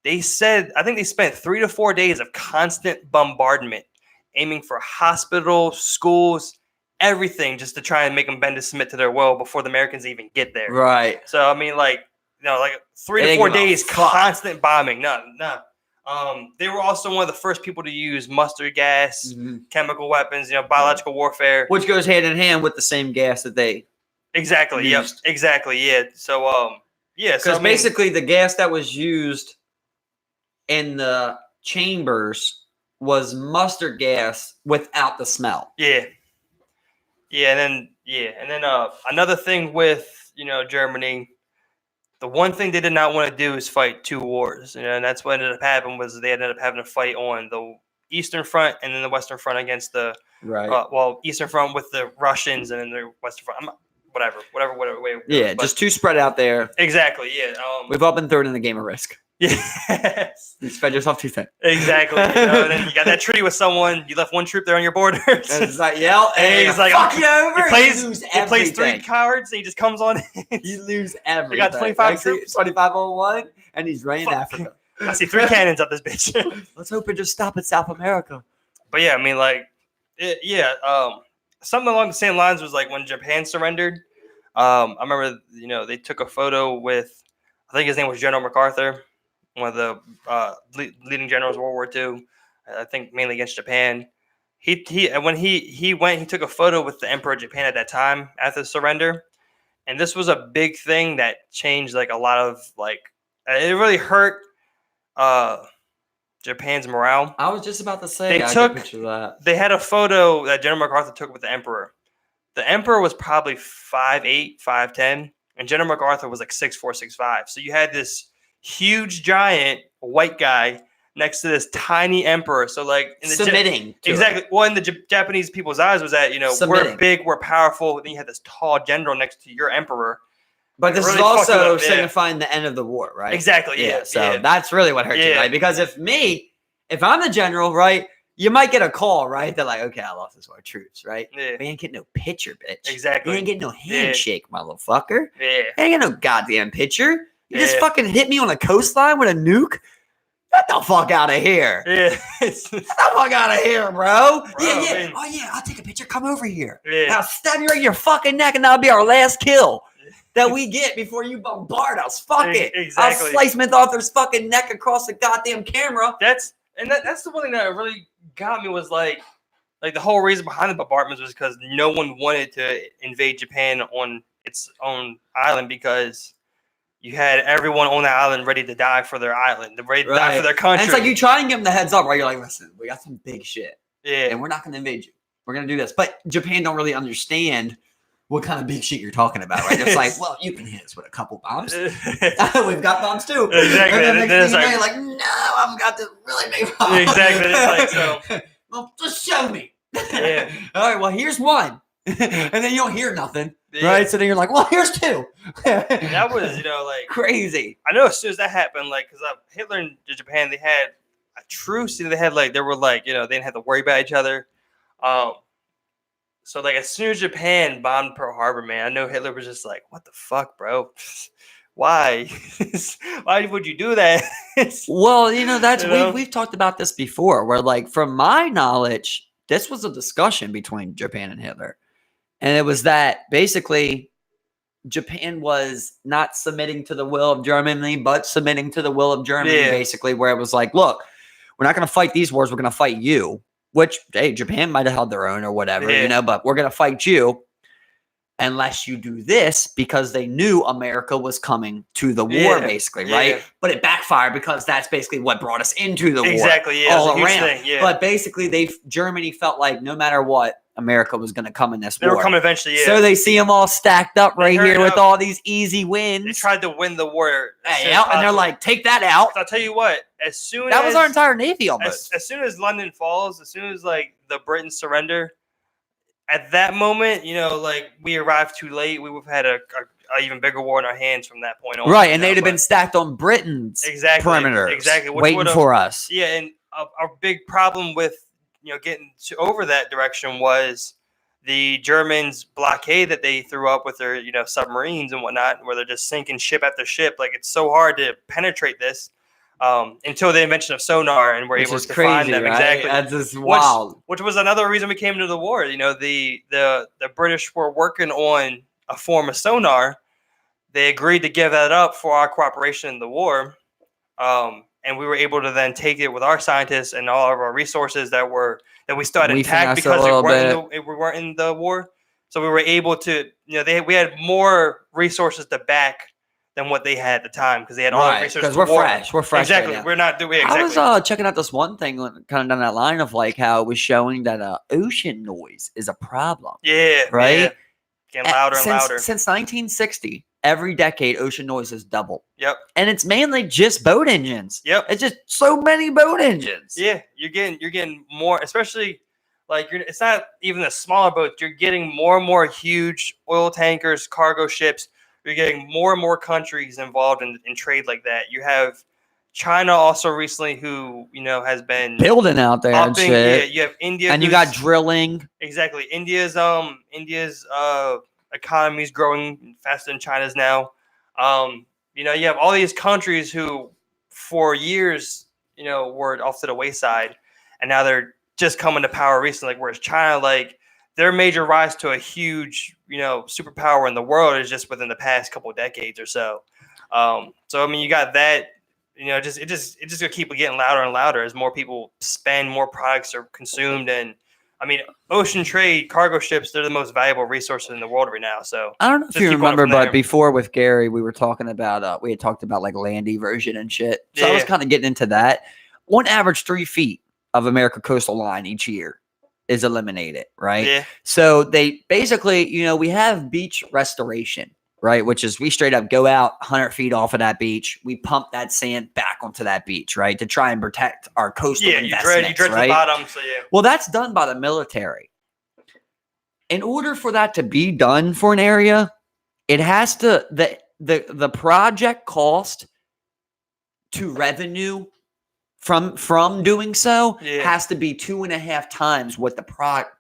Speaker 1: They said, I think they spent 3 to 4 days of constant bombardment, aiming for hospitals, schools, everything, just to try and make them bend to submit to their will before the Americans even get there.
Speaker 2: Right.
Speaker 1: So, I mean, like, like 3
Speaker 2: They
Speaker 1: to
Speaker 2: didn't
Speaker 1: 4
Speaker 2: give a
Speaker 1: days,
Speaker 2: fuck.
Speaker 1: constant bombing. No. They were also one of the first people to use mustard gas, chemical weapons, biological warfare.
Speaker 2: Which goes hand in hand with the same gas that they
Speaker 1: Exactly.
Speaker 2: used.
Speaker 1: Yep. Exactly. Yeah. So
Speaker 2: Because basically the gas that was used in the chambers was mustard gas without the smell.
Speaker 1: Yeah. And then another thing with Germany, the one thing they did not want to do is fight two wars, and that's what ended up happening was they ended up having to fight on the Eastern Front and then the Western Front against the Eastern Front with the Russians and then the Western Front. Whatever way.
Speaker 2: Yeah, just too spread out there.
Speaker 1: Exactly. Yeah.
Speaker 2: We've all been thrown in the game of Risk.
Speaker 1: Yes.
Speaker 2: You spread yourself too thin.
Speaker 1: Exactly. And then you got that treaty with someone. You left one troop there on your borders.
Speaker 2: And it's like, and
Speaker 1: he's like,
Speaker 2: fuck you over.
Speaker 1: He plays 3 cards and he just comes on in.
Speaker 2: You lose everything.
Speaker 1: We got 25 troops.
Speaker 2: 25 on one, and he's right in Africa.
Speaker 1: I see 3 cannons up this bitch.
Speaker 2: Let's hope it just stop at South America.
Speaker 1: But yeah, I mean, something along the same lines was like when Japan surrendered. I remember, they took a photo with, I think his name was General MacArthur, one of the leading generals of World War II. I think mainly against Japan. When he went, he took a photo with the Emperor of Japan at that time after the surrender, and this was a big thing that changed like a lot of it really hurt Japan's morale.
Speaker 2: I was just about to say
Speaker 1: they had a photo that General MacArthur took with the Emperor. The Emperor was probably 5'8", 5'10", and General MacArthur was like 6'4", 6'5". So you had this huge giant white guy next to this tiny emperor. So like in the
Speaker 2: submitting
Speaker 1: exactly. Well, in the Japanese people's eyes was that we're big, we're powerful. Then you had this tall general next to your emperor.
Speaker 2: But this is also signifying the end of the war, right?
Speaker 1: Exactly. Yeah.
Speaker 2: So that's really what hurt you, right? Because if I'm the general, right? You might get a call, right? They're like, okay, I lost this war troops, right?
Speaker 1: Yeah.
Speaker 2: We ain't getting no picture, bitch.
Speaker 1: Exactly.
Speaker 2: You ain't getting no handshake, motherfucker.
Speaker 1: Yeah.
Speaker 2: You ain't getting no goddamn picture. You just fucking hit me on a coastline with a nuke? Get the fuck out of here.
Speaker 1: Yeah.
Speaker 2: Get the fuck out of here, bro. Yeah.
Speaker 1: Man.
Speaker 2: Oh, yeah, I'll take a picture. Come over here.
Speaker 1: Yeah.
Speaker 2: Now stab you right in your fucking neck, and that'll be our last kill that we get before you bombard us. Fuck it.
Speaker 1: Exactly.
Speaker 2: I'll slice MacArthur's fucking neck across the goddamn camera.
Speaker 1: That's the one thing that really got me was like the whole reason behind the bombardments was because no one wanted to invade Japan on its own island because you had everyone on that island ready to die for their island, ready to die for their country.
Speaker 2: And it's like you try and give them the heads up, right? You're like, listen, we got some big shit.
Speaker 1: Yeah.
Speaker 2: And we're not going to invade you. We're going to do this. But Japan don't really understand what kind of big shit you're talking about, right? It's like, well, you can hit us with a couple bombs. We've got bombs too.
Speaker 1: Exactly.
Speaker 2: And then you're like, no, I've got this really big bomb.
Speaker 1: Exactly. It's like, so.
Speaker 2: Well, just show me.
Speaker 1: Yeah.
Speaker 2: All right, well, here's one. And then you don't hear nothing. Yeah. Right? So then you're like, well, here's 2.
Speaker 1: That was,
Speaker 2: crazy.
Speaker 1: I know as soon as that happened, because Hitler and Japan, they had a truce. They had, they didn't have to worry about each other. So, as soon as Japan bombed Pearl Harbor, man, I know Hitler was just like, what the fuck, bro? Why? Why would you do that?
Speaker 2: Well, that's we've talked about this before where, from my knowledge, this was a discussion between Japan and Hitler. And it was that basically Japan was not submitting to the will of Germany, but submitting to the will of Germany, basically, where it was like, look, we're not going to fight these wars. We're going to fight you. Which, hey, Japan might have held their own or whatever, but we're going to fight you unless you do this because they knew America was coming to the war, basically, right? But it backfired because that's basically what brought us into the war.
Speaker 1: Exactly,
Speaker 2: all around. But basically, Germany felt like no matter what, America was going to come in this war.
Speaker 1: They were coming eventually,
Speaker 2: So they see them all stacked up right here with all these easy wins.
Speaker 1: They tried to win the war.
Speaker 2: And they're like, take that out.
Speaker 1: I'll tell you what,
Speaker 2: that was our entire Navy almost.
Speaker 1: As soon as London falls, as soon as the Britons surrender, at that moment, we arrived too late. We would have had a even bigger war in our hands from that point on.
Speaker 2: Right, and they'd have been stacked on Britain's perimeters.
Speaker 1: Exactly.
Speaker 2: Waiting for us.
Speaker 1: Yeah, and our big problem with getting over that direction was the Germans' blockade that they threw up with their submarines and whatnot, where they're just sinking ship after ship. It's so hard to penetrate this until the invention of sonar, and we're able to find them.
Speaker 2: Right?
Speaker 1: Exactly.
Speaker 2: That's just wild.
Speaker 1: Which was another reason we came into the war. The British were working on a form of sonar they agreed to give that up for our cooperation in the war. And we were able to then take it with our scientists and all of our resources that we still had
Speaker 2: We
Speaker 1: intact
Speaker 2: finessed a
Speaker 1: because
Speaker 2: little
Speaker 1: we weren't in the war. So we were able to, we had more resources to back than what they had at the time because they had all the
Speaker 2: Right,
Speaker 1: resources.
Speaker 2: because we're fresh. We're fresh.
Speaker 1: Exactly.
Speaker 2: Right now.
Speaker 1: We're not doing exactly.
Speaker 2: I was checking out this one thing kind of down that line of like how it was showing that ocean noise is a problem.
Speaker 1: Yeah.
Speaker 2: Right.
Speaker 1: Yeah. Getting louder and louder.
Speaker 2: Since 1960, every decade ocean noise has doubled.
Speaker 1: Yep.
Speaker 2: And it's mainly just boat engines.
Speaker 1: Yep.
Speaker 2: It's just so many boat engines.
Speaker 1: Yeah, you're getting more, especially like it's not even the smaller boats. You're getting more and more huge oil tankers, cargo ships. You're getting more and more countries involved in trade like that. You have China also recently, who has been
Speaker 2: building out there and shit.
Speaker 1: Yeah, you have India,
Speaker 2: and you got drilling.
Speaker 1: Exactly, India's economy is growing faster than China's now. You have all these countries who, for years, were off to the wayside, and now they're just coming to power recently. Like, whereas China, like, their major rise to a huge, superpower in the world is just within the past couple of decades or so. So I mean, you got that. It just gonna keep getting louder and louder as more people spend, more products are consumed, and I mean, ocean trade, cargo ships, they're the most valuable resources in the world right now. So
Speaker 2: I don't know if you remember, but before with Gary, we were talking about, we had talked about like land erosion and shit. So I was kind of getting into that. On average, 3 feet of America coastal line each year is eliminated, right?
Speaker 1: Yeah.
Speaker 2: So they basically, we have beach restoration, right? Which is we straight up go out 100 feet off of that beach. We pump that sand back onto that beach, right? To try and protect our coastal investments,
Speaker 1: you dredge
Speaker 2: right?
Speaker 1: the bottom, so yeah.
Speaker 2: Well, that's done by the military. In order for that to be done for an area, it has to, the project cost to revenue from doing so has to be 2.5 times what the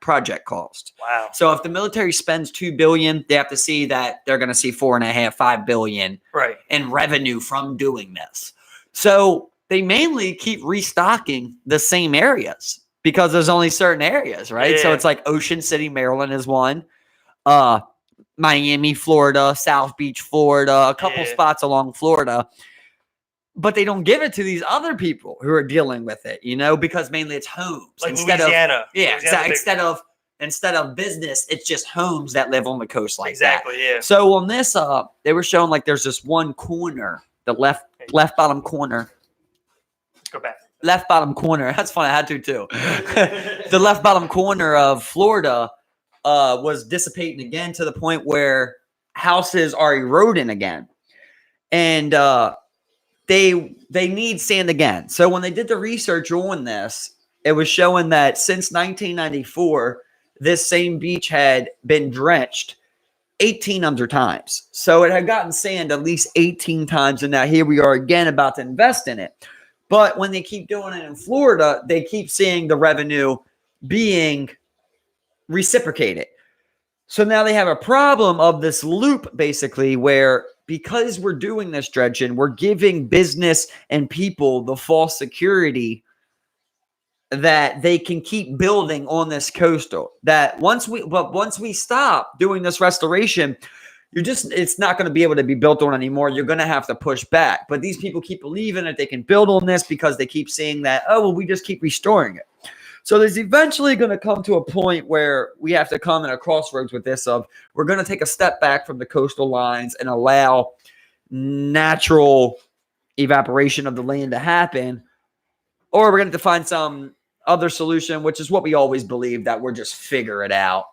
Speaker 2: project cost.
Speaker 1: Wow.
Speaker 2: So if the military spends $2 billion, they have to see that they're going to see $4.5-5 billion in revenue from doing this. So they mainly keep restocking the same areas because there's only certain areas, right?
Speaker 1: Yeah.
Speaker 2: So it's like Ocean City, Maryland is one. Miami, Florida, South Beach, Florida, a couple spots along Florida. But they don't give it to these other people who are dealing with it, because mainly it's homes.
Speaker 1: Like Louisiana.
Speaker 2: Instead of business, it's just homes that live on the coast like that.
Speaker 1: Exactly, yeah.
Speaker 2: So on this, they were showing like there's this one corner, the left bottom corner.
Speaker 1: Let's go back.
Speaker 2: Left bottom corner. That's funny. I had to too. The left bottom corner of Florida was dissipating again to the point where houses are eroding again. And they need sand again. So when they did the research on this, it was showing that since 1994, this same beach had been drenched 1,800 times. So it had gotten sand at least 18 times. And now here we are again about to invest in it. But when they keep doing it in Florida, they keep seeing the revenue being reciprocated. So now they have a problem of this loop, basically, where because we're doing this dredging, we're giving business and people the false security that they can keep building on this coastal. That once we stop doing this restoration, it's not going to be able to be built on anymore. You're going to have to push back. But these people keep believing that they can build on this because they keep seeing that, we just keep restoring it. So there's eventually going to come to a point where we have to come in a crossroads with this of we're going to take a step back from the coastal lines and allow natural evaporation of the land to happen, or we're going to find some other solution, which is what we always believe, that we're just figure it out.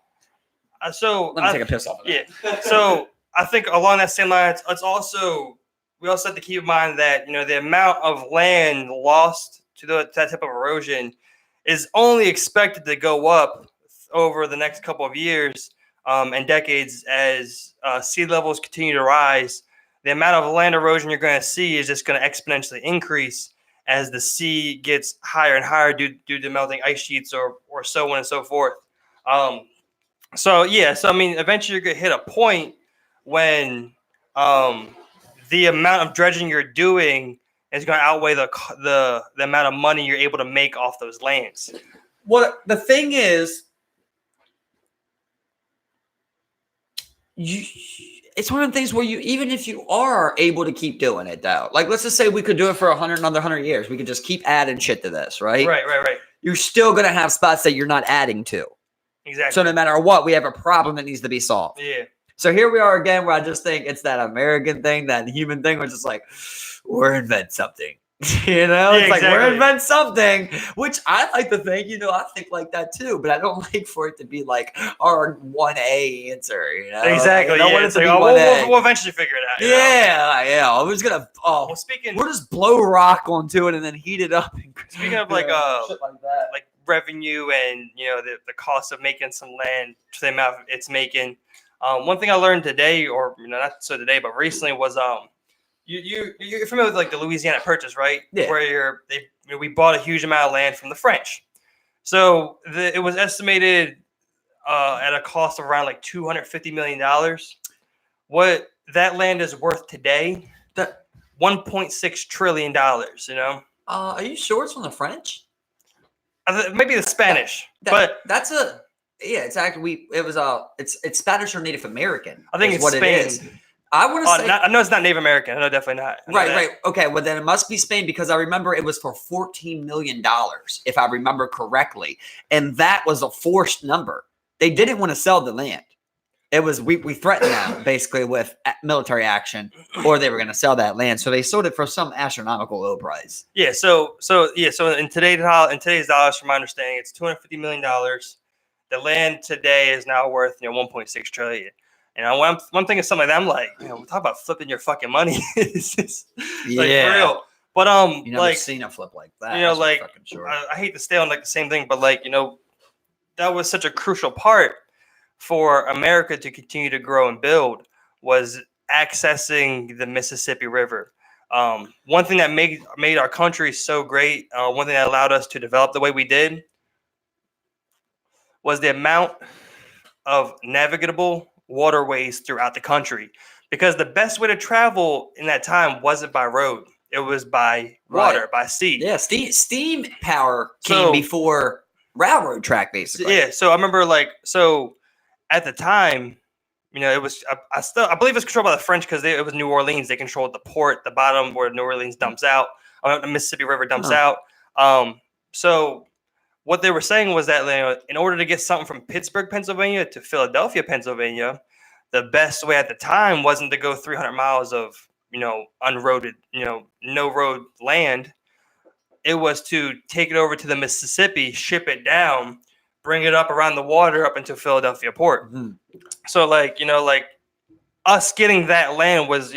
Speaker 1: So
Speaker 2: let me take a piss off of that.
Speaker 1: Yeah. So I think along that same line, we also have to keep in mind that the amount of land lost to that type of erosion is only expected to go up over the next couple of years and decades as sea levels continue to rise. The amount of land erosion you're going to see is just going to exponentially increase as the sea gets higher and higher due to melting ice sheets or so on and so forth. So I mean, eventually you're going to hit a point when the amount of dredging you're doing is going to outweigh the amount of money you're able to make off those lands.
Speaker 2: Well, the thing is, it's one of the things where even if you are able to keep doing it though, like let's just say we could do it for another 100 years, we could just keep adding shit to this, right?
Speaker 1: Right.
Speaker 2: You're still gonna have spots that you're not adding to.
Speaker 1: Exactly.
Speaker 2: So no matter what, we have a problem that needs to be solved.
Speaker 1: Yeah.
Speaker 2: So here we are again, where I just think it's that American thing, that human thing, which is like, we're invent something. It's like we're invent something, which I like to think, I think like that too, but I don't like for it to be like our 1A answer,
Speaker 1: Exactly.
Speaker 2: I want it to be 1A.
Speaker 1: We'll eventually figure it out.
Speaker 2: Yeah. I was gonna.
Speaker 1: Well,
Speaker 2: we'll just blow rock onto it and then heat it up.
Speaker 1: Speaking of
Speaker 2: shit like that,
Speaker 1: like revenue and the cost of making some land to the amount it's making. One thing I learned today, or not so today, but recently was you're familiar with like the Louisiana Purchase, right?
Speaker 2: Yeah.
Speaker 1: Where we bought a huge amount of land from the French. So it was estimated at a cost of around like $250 million. What that land is worth today, $1.6 trillion.
Speaker 2: Are you sure it's from the French?
Speaker 1: Maybe the Spanish, but
Speaker 2: that's it's actually it's Spanish or Native American.
Speaker 1: I think it's
Speaker 2: what
Speaker 1: Spain.
Speaker 2: It is. I want to say
Speaker 1: I know it's not Native American. I know definitely not.
Speaker 2: Right. Okay, well then it must be Spain, because I remember it was for $14 million, if I remember correctly, and that was a forced number. They didn't want to sell the land. It was we threatened them basically with military action, or they were going to sell that land. So they sold it for some astronomical low price.
Speaker 1: Yeah. So in today's dollars, from my understanding, it's $250 million. The land today is now worth $1.6 trillion. And one thing is something like that, I'm like, we talk about flipping your fucking money. It's just, like, for real. But
Speaker 2: you never seen a flip like that.
Speaker 1: I hate to stay on like the same thing, but that was such a crucial part for America to continue to grow and build, was accessing the Mississippi River. One thing that made our country so great, one thing that allowed us to develop the way we did, was the amount of navigable waterways throughout the country. Because the best way to travel in that time wasn't by road. It was by water, by sea.
Speaker 2: Yeah, steam power came before railroad track, basically.
Speaker 1: Yeah, so I remember at the time, it was I believe it was controlled by the French, because it was New Orleans. They controlled the port, the bottom where New Orleans dumps out, the Mississippi River dumps out. So what they were saying was that in order to get something from Pittsburgh, Pennsylvania to Philadelphia, Pennsylvania, the best way at the time wasn't to go 300 miles of unroaded, no road land. It was to take it over to the Mississippi, ship it down, bring it up around the water up into Philadelphia port. Mm-hmm. So us getting that land was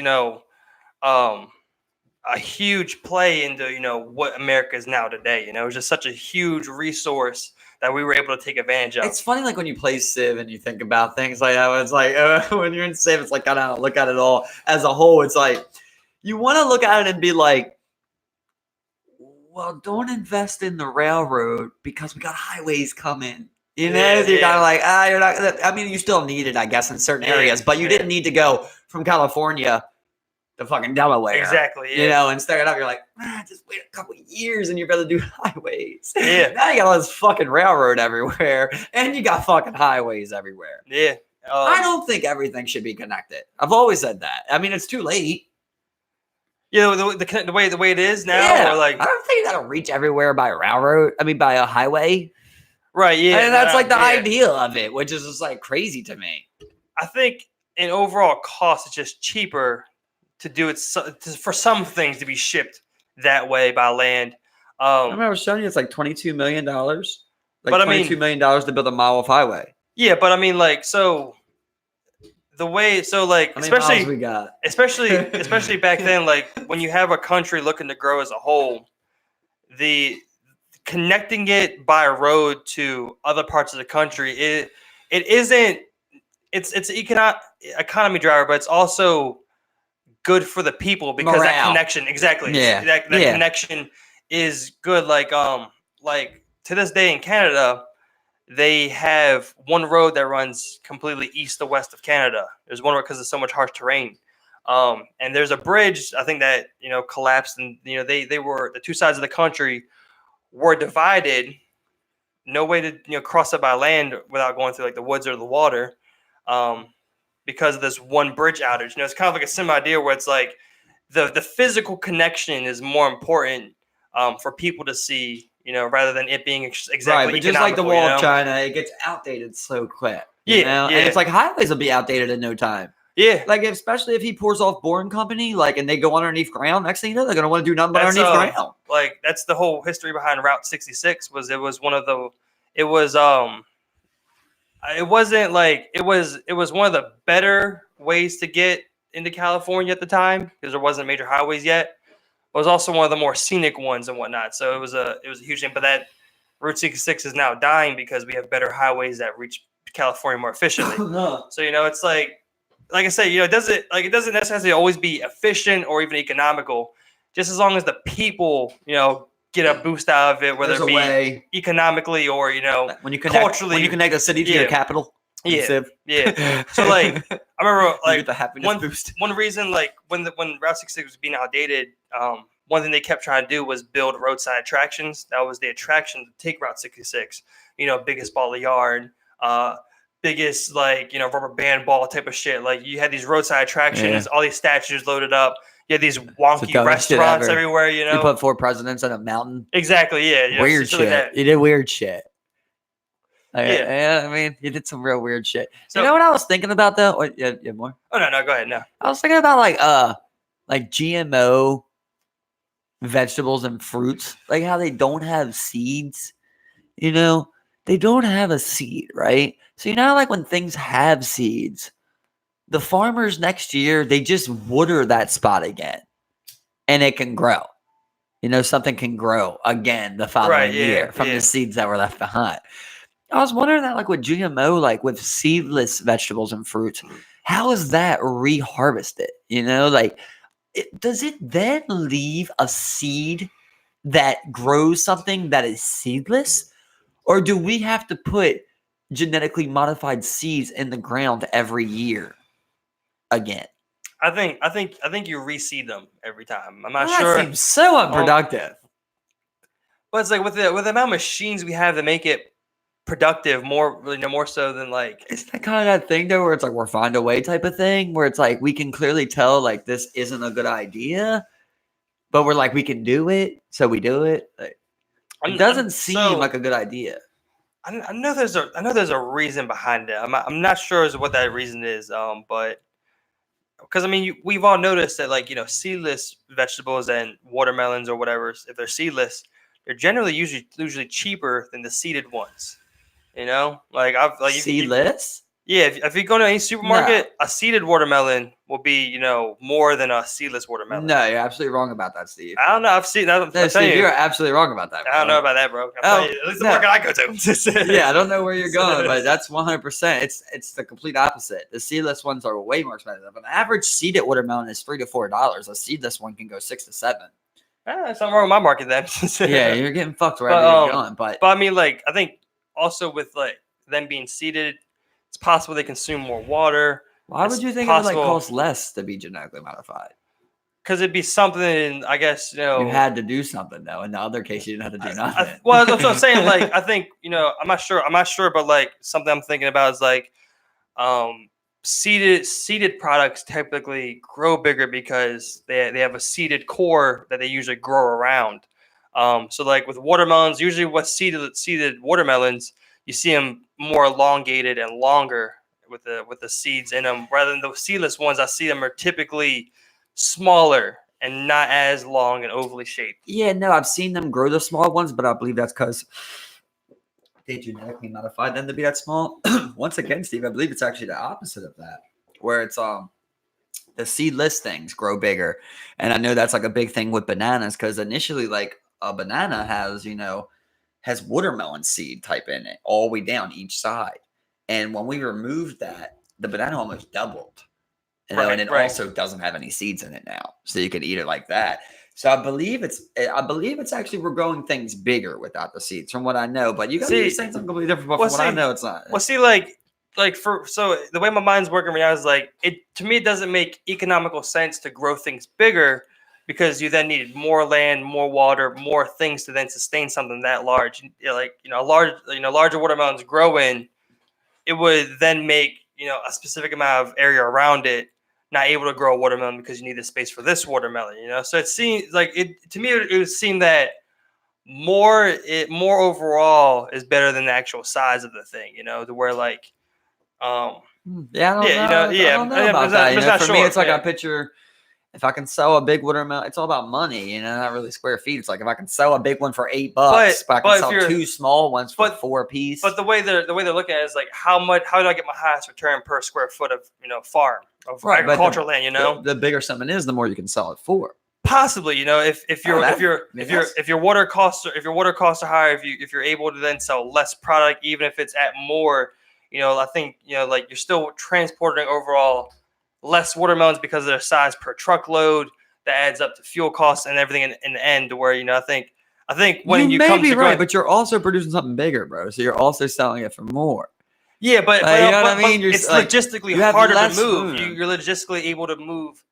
Speaker 1: a huge play into what America is now today. It was just such a huge resource that we were able to take advantage of.
Speaker 2: It's funny, when you play Civ and you think about things like that. It's like when you're in Civ, it's like gotta look at it all as a whole. It's like you want to look at it and be like, well, don't invest in the railroad because we got highways coming. So you're kind of like, you're not. I mean, you still need it, I guess, in certain areas, but you didn't need to go from California to fucking Delaware.
Speaker 1: Exactly.
Speaker 2: And start it up. You're like, just wait a couple of years and you're better do highways.
Speaker 1: Yeah.
Speaker 2: Now you got all this fucking railroad everywhere and you got fucking highways everywhere.
Speaker 1: Yeah.
Speaker 2: I don't think everything should be connected. I've always said that. I mean, it's too late.
Speaker 1: The way it is now.
Speaker 2: Yeah. I don't think you got to reach everywhere by railroad. I mean, by a highway.
Speaker 1: Right. Yeah.
Speaker 2: And that's the idea of it, which is just crazy to me.
Speaker 1: I think in overall cost, it's just cheaper to do it for some things to be shipped that way by land.
Speaker 2: I remember I was showing you it's like $22 million. $22 million to build a mile of highway.
Speaker 1: Yeah, but I mean, so the way, especially
Speaker 2: we got,
Speaker 1: especially back then, when you have a country looking to grow as a whole, the connecting it by road to other parts of the country, it's an economy driver, but it's also good for the people because morale. That connection, exactly. Yeah. That connection is good. To this day in Canada, they have one road that runs completely east to west of Canada. There's one road because there's so much harsh terrain. And there's a bridge, I think, that, collapsed, and, they were, the two sides of the country were divided. No way to, cross it by land without going through the woods or the water. because of this one bridge outage. It's kind of like a similar idea where it's like the physical connection is more important for people to see, rather than it being exactly
Speaker 2: right. But just like the Wall
Speaker 1: economical,
Speaker 2: of China, it gets outdated so quick.
Speaker 1: Yeah.
Speaker 2: And it's like highways will be outdated in no time.
Speaker 1: Yeah.
Speaker 2: Like especially if he pours off Boring Company, and they go underneath ground. Next thing you know, they're gonna want to do nothing but underneath ground.
Speaker 1: Like that's the whole history behind Route 66. It was one of the better ways to get into California at the time because there wasn't major highways yet. It was also one of the more scenic ones and whatnot. So it was a huge thing. But that Route 66 is now dying because we have better highways that reach California more efficiently. So it's like I said, it doesn't necessarily always be efficient or even economical. Just as long as the people, get a boost out of it, whether it be economically or
Speaker 2: when you connect,
Speaker 1: culturally,
Speaker 2: when you connect a city to your capital.
Speaker 1: Yeah. So I remember
Speaker 2: get the happiness boost.
Speaker 1: One reason when Route 66 was being outdated, one thing they kept trying to do was build roadside attractions. That was the attraction to take Route 66. Biggest ball of yarn, biggest rubber band ball type of shit. Like you had these roadside attractions, all these statues loaded up. You had these wonky restaurants everywhere.
Speaker 2: You put 4 presidents on a mountain.
Speaker 1: Exactly. Yeah.
Speaker 2: Weird shit. You did weird shit. I mean, you did some real weird shit. So, you know what I was thinking about though? What, you have more?
Speaker 1: Oh no, go ahead. No,
Speaker 2: I was thinking about like GMO vegetables and fruits, like how they don't have seeds. They don't have a seed, right? So like when things have seeds, the farmers next year they just water that spot again, and it can grow. Something can grow again the following year from the seeds that were left behind. I was wondering that, with GMO, with seedless vegetables and fruits, how is that reharvested? Does it then leave a seed that grows something that is seedless? Or do we have to put genetically modified seeds in the ground every year again?
Speaker 1: I think you reseed them every time. I'm not
Speaker 2: sure. That seems so unproductive.
Speaker 1: But it's like with the amount of machines we have to make it productive more so than
Speaker 2: it's that kind of that thing though where it's we're find a way type of thing where it's we can clearly tell this isn't a good idea, but we're we can do it, so we do it. It doesn't seem like a good idea.
Speaker 1: I know there's a reason behind it. I'm not sure as what that reason is, but because we've all noticed that seedless vegetables and watermelons or whatever, if they're seedless, they're generally usually cheaper than the seeded ones.
Speaker 2: Seedless?
Speaker 1: If you go to any supermarket, a seeded watermelon will be, more than a seedless watermelon.
Speaker 2: No, you're absolutely wrong about that, Steve.
Speaker 1: I don't know. I've seen that.
Speaker 2: No, Steve, you're absolutely wrong about that, bro.
Speaker 1: I don't know about that, bro. At least the market I go to.
Speaker 2: Yeah, I don't know where you're going, but that's 100%. It's the complete opposite. The seedless ones are way more expensive. An average seeded watermelon is $3 to $4. A seedless one can go $6 to $7.
Speaker 1: That's not wrong with my market then.
Speaker 2: Yeah, you're getting fucked wherever you're going. But
Speaker 1: I think also with them being seeded, it's possible they consume more water.
Speaker 2: Why would you think it would cost less to be genetically modified?
Speaker 1: Because it'd be something, I guess,
Speaker 2: You had to do something though. In the other case, you didn't have to do nothing.
Speaker 1: Well, that's what I'm saying. I think, I'm not sure, but something I'm thinking about is seeded products typically grow bigger because they have a seeded core that they usually grow around. So with watermelons, usually with seeded watermelons, you see them more elongated and longer with the seeds in them, rather than the seedless ones. I see them are typically smaller and not as long and ovally shaped.
Speaker 2: Yeah, no, I've seen them grow the small ones, but I believe that's because they genetically modified them to be that small. Once again, Steve, I believe it's actually the opposite of that, where it's the seedless things grow bigger. And I know that's a big thing with bananas, because initially a banana has watermelon seed type in it all the way down each side. And when we removed that, the banana almost doubled. And it also doesn't have any seeds in it now. So you can eat it like that. So I believe it's actually we're growing things bigger without the seeds, from what I know. But you guys are saying something completely different. But from what I know, it's not.
Speaker 1: Well, see, so the way my mind's working right now is to me it doesn't make economical sense to grow things bigger, because you then need more land, more water, more things to then sustain something that large. Larger watermelons growing, it would then make a specific amount of area around it, not able to grow a watermelon because you need the space for this watermelon. So it seems like to me. It would seem that more overall is better than the actual size of the thing. To where like,
Speaker 2: yeah, I don't know. I don't know about that. For me, it's like I picture. If I can sell a big watermelon, it's all about money, not really square feet. It's like if I can sell a big one for $8, but I can sell 2 small ones for $4 a piece.
Speaker 1: But the way they're looking at it is like how do I get my highest return per square foot of farm of agricultural land?
Speaker 2: The bigger something is, the more you can sell it for.
Speaker 1: Possibly, if your water costs are higher, if you're able to then sell less product, even if it's at more, I think like you're still transporting overall less watermelons because of their size per truckload. That adds up to fuel costs and everything in the end. To where I think when you come to
Speaker 2: right, but you're also producing something bigger, bro. So you're also selling it for more.
Speaker 1: Yeah, but
Speaker 2: you know what I mean.
Speaker 1: It's logistically harder to move. You're logistically able to move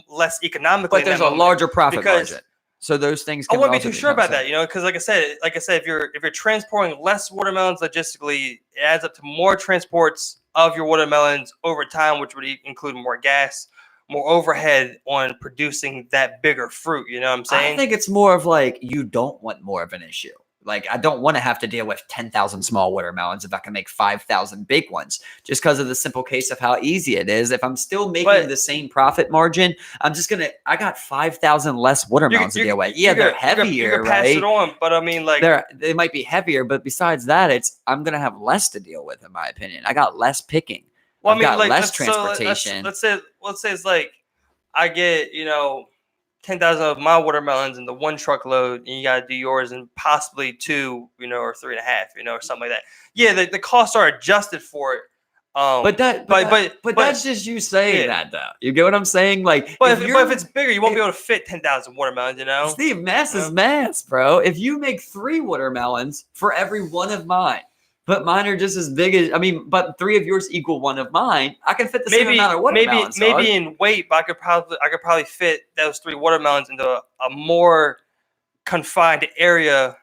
Speaker 1: less economically.
Speaker 2: But there's a larger profit margin. So those things.
Speaker 1: I wouldn't be too sure about that, because like I said, if you're transporting less watermelons logistically, it adds up to more transports of your watermelons over time, which would include more gas, more overhead on producing that bigger fruit. You know what I'm saying?
Speaker 2: I think it's more of like you don't want more of an issue. Like, I don't want to have to deal with 10,000 small watermelons if I can make 5,000 big ones, just because of the simple case of how easy it is. If I'm still making the same profit margin, I got 5,000 less watermelons to deal with. Yeah, they're heavier,
Speaker 1: you can pass it on, but I mean, like,
Speaker 2: they might be heavier, but besides that, I'm going to have less to deal with, in my opinion. I got less picking.
Speaker 1: Well,
Speaker 2: I've got less transportation.
Speaker 1: Let's say it's like I get, 10,000 of my watermelons in the 1 truckload, and you got to do yours in possibly 2, or 3.5, or something like that. Yeah, the costs are adjusted for it.
Speaker 2: But that's just you saying that, though. You get what I'm saying? Like,
Speaker 1: but if it's bigger, you won't be able to fit 10,000 watermelons.
Speaker 2: Steve, mass is mass, bro. If you make 3 watermelons for every one of mine, but mine are just as big as, but 3 of yours equal 1 of mine, I can fit the same amount of watermelons.
Speaker 1: Maybe in weight, but I could probably fit those 3 watermelons into a more confined area,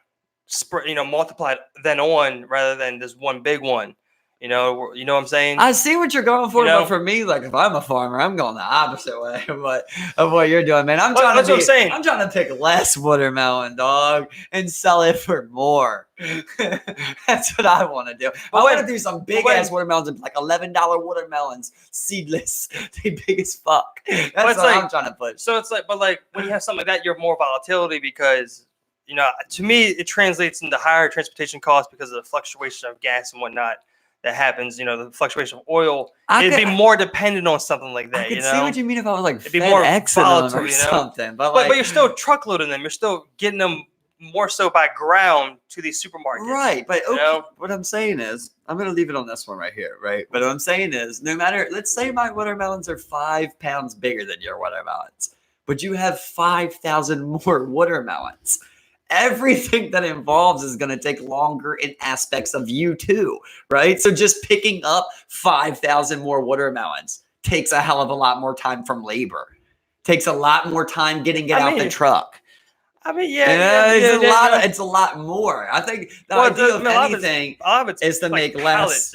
Speaker 1: multiplied rather than just one big one. You know what I'm saying?
Speaker 2: I see what you're going for, but for me, like, if I'm a farmer, I'm going the opposite way of what you're doing, man. I'm trying to pick less watermelon, dog, and sell it for more. That's what I want to do. I want to do some big ass watermelons, like $11 watermelons, seedless. They big as fuck. That's what I'm trying to put.
Speaker 1: So it's like, but like when you have something like that, you have more volatility because, to me, it translates into higher transportation costs because of the fluctuation of gas and whatnot that happens. The fluctuation of oil. It'd be more dependent on something like that.
Speaker 2: I can see what you mean if I was like
Speaker 1: it'd be more volatile
Speaker 2: or something.
Speaker 1: But you're still truckloading them. You're still getting them more so by ground to these supermarkets.
Speaker 2: Right. But what I'm saying is, I'm going to leave it on this one right here, right? But what I'm saying is, no matter, let's say my watermelons are 5 pounds bigger than your watermelons, but you have 5,000 more watermelons. Everything that involves is going to take longer in aspects of you too, right? So just picking up 5,000 more watermelons takes a hell of a lot more time from labor. Takes a lot more time getting it out the truck. It's a lot more. I think the idea of anything is to make less,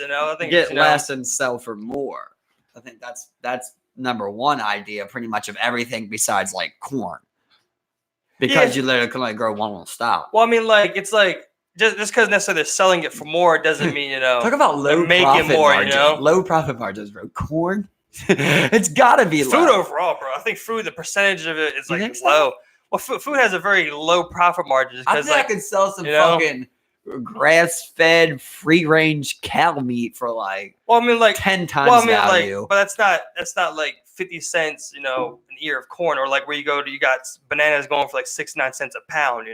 Speaker 2: get less and sell for more. I think that's number one idea pretty much of everything besides like corn. Because you literally can only grow one little style.
Speaker 1: Well, it's like just because necessarily they're selling it for more doesn't mean
Speaker 2: talk about low profit margin. Low profit margins, bro. Corn, it's got to be
Speaker 1: food low. Overall, bro. I think food, the percentage of it is like low. Well, food has a very low profit margin.
Speaker 2: I think I could sell some fucking grass-fed, free-range cow meat for 10 times value.
Speaker 1: But that's not like 50 cents, an ear of corn, or like where you got bananas going for like 69 cents a pound,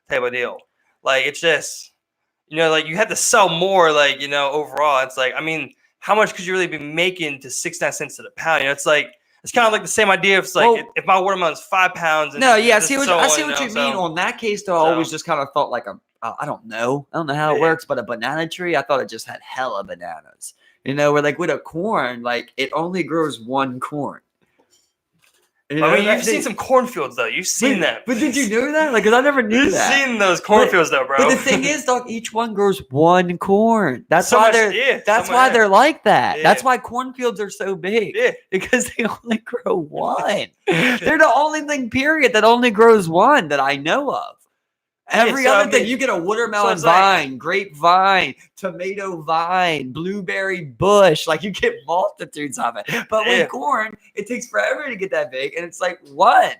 Speaker 1: type of deal. Like, it's just, like you have to sell more, like, overall. It's like, how much could you really be making to 69 cents to the pound? It's like, it's kind of like the same idea. It's like if my watermelon's 5 pounds.
Speaker 2: I see what you mean. On that case, though, I always just kind of thought like I don't know how it works, but a banana tree, I thought it just had hella bananas. Where like with a corn, like it only grows 1 corn. You
Speaker 1: I
Speaker 2: know,
Speaker 1: mean, you've seen some cornfields though. You've seen them.
Speaker 2: But did you know that? Like, because I never knew
Speaker 1: You've
Speaker 2: that.
Speaker 1: seen those cornfields though, bro.
Speaker 2: But the thing is, dog, each one grows one corn. That's
Speaker 1: So
Speaker 2: why
Speaker 1: much-
Speaker 2: they're
Speaker 1: yeah,
Speaker 2: that's
Speaker 1: so
Speaker 2: why
Speaker 1: much-
Speaker 2: they're like that.
Speaker 1: Yeah.
Speaker 2: That's why cornfields are so big.
Speaker 1: Yeah.
Speaker 2: Because they only grow one. They're the only thing, period, that only grows one that I know of. Every
Speaker 1: so,
Speaker 2: other
Speaker 1: I
Speaker 2: thing,
Speaker 1: mean,
Speaker 2: you get a watermelon
Speaker 1: it's like-
Speaker 2: vine, grapevine, tomato vine, blueberry bush. Like, you get multitudes of it. But
Speaker 1: Yeah.
Speaker 2: with corn, it takes forever to get that big, and it's like one.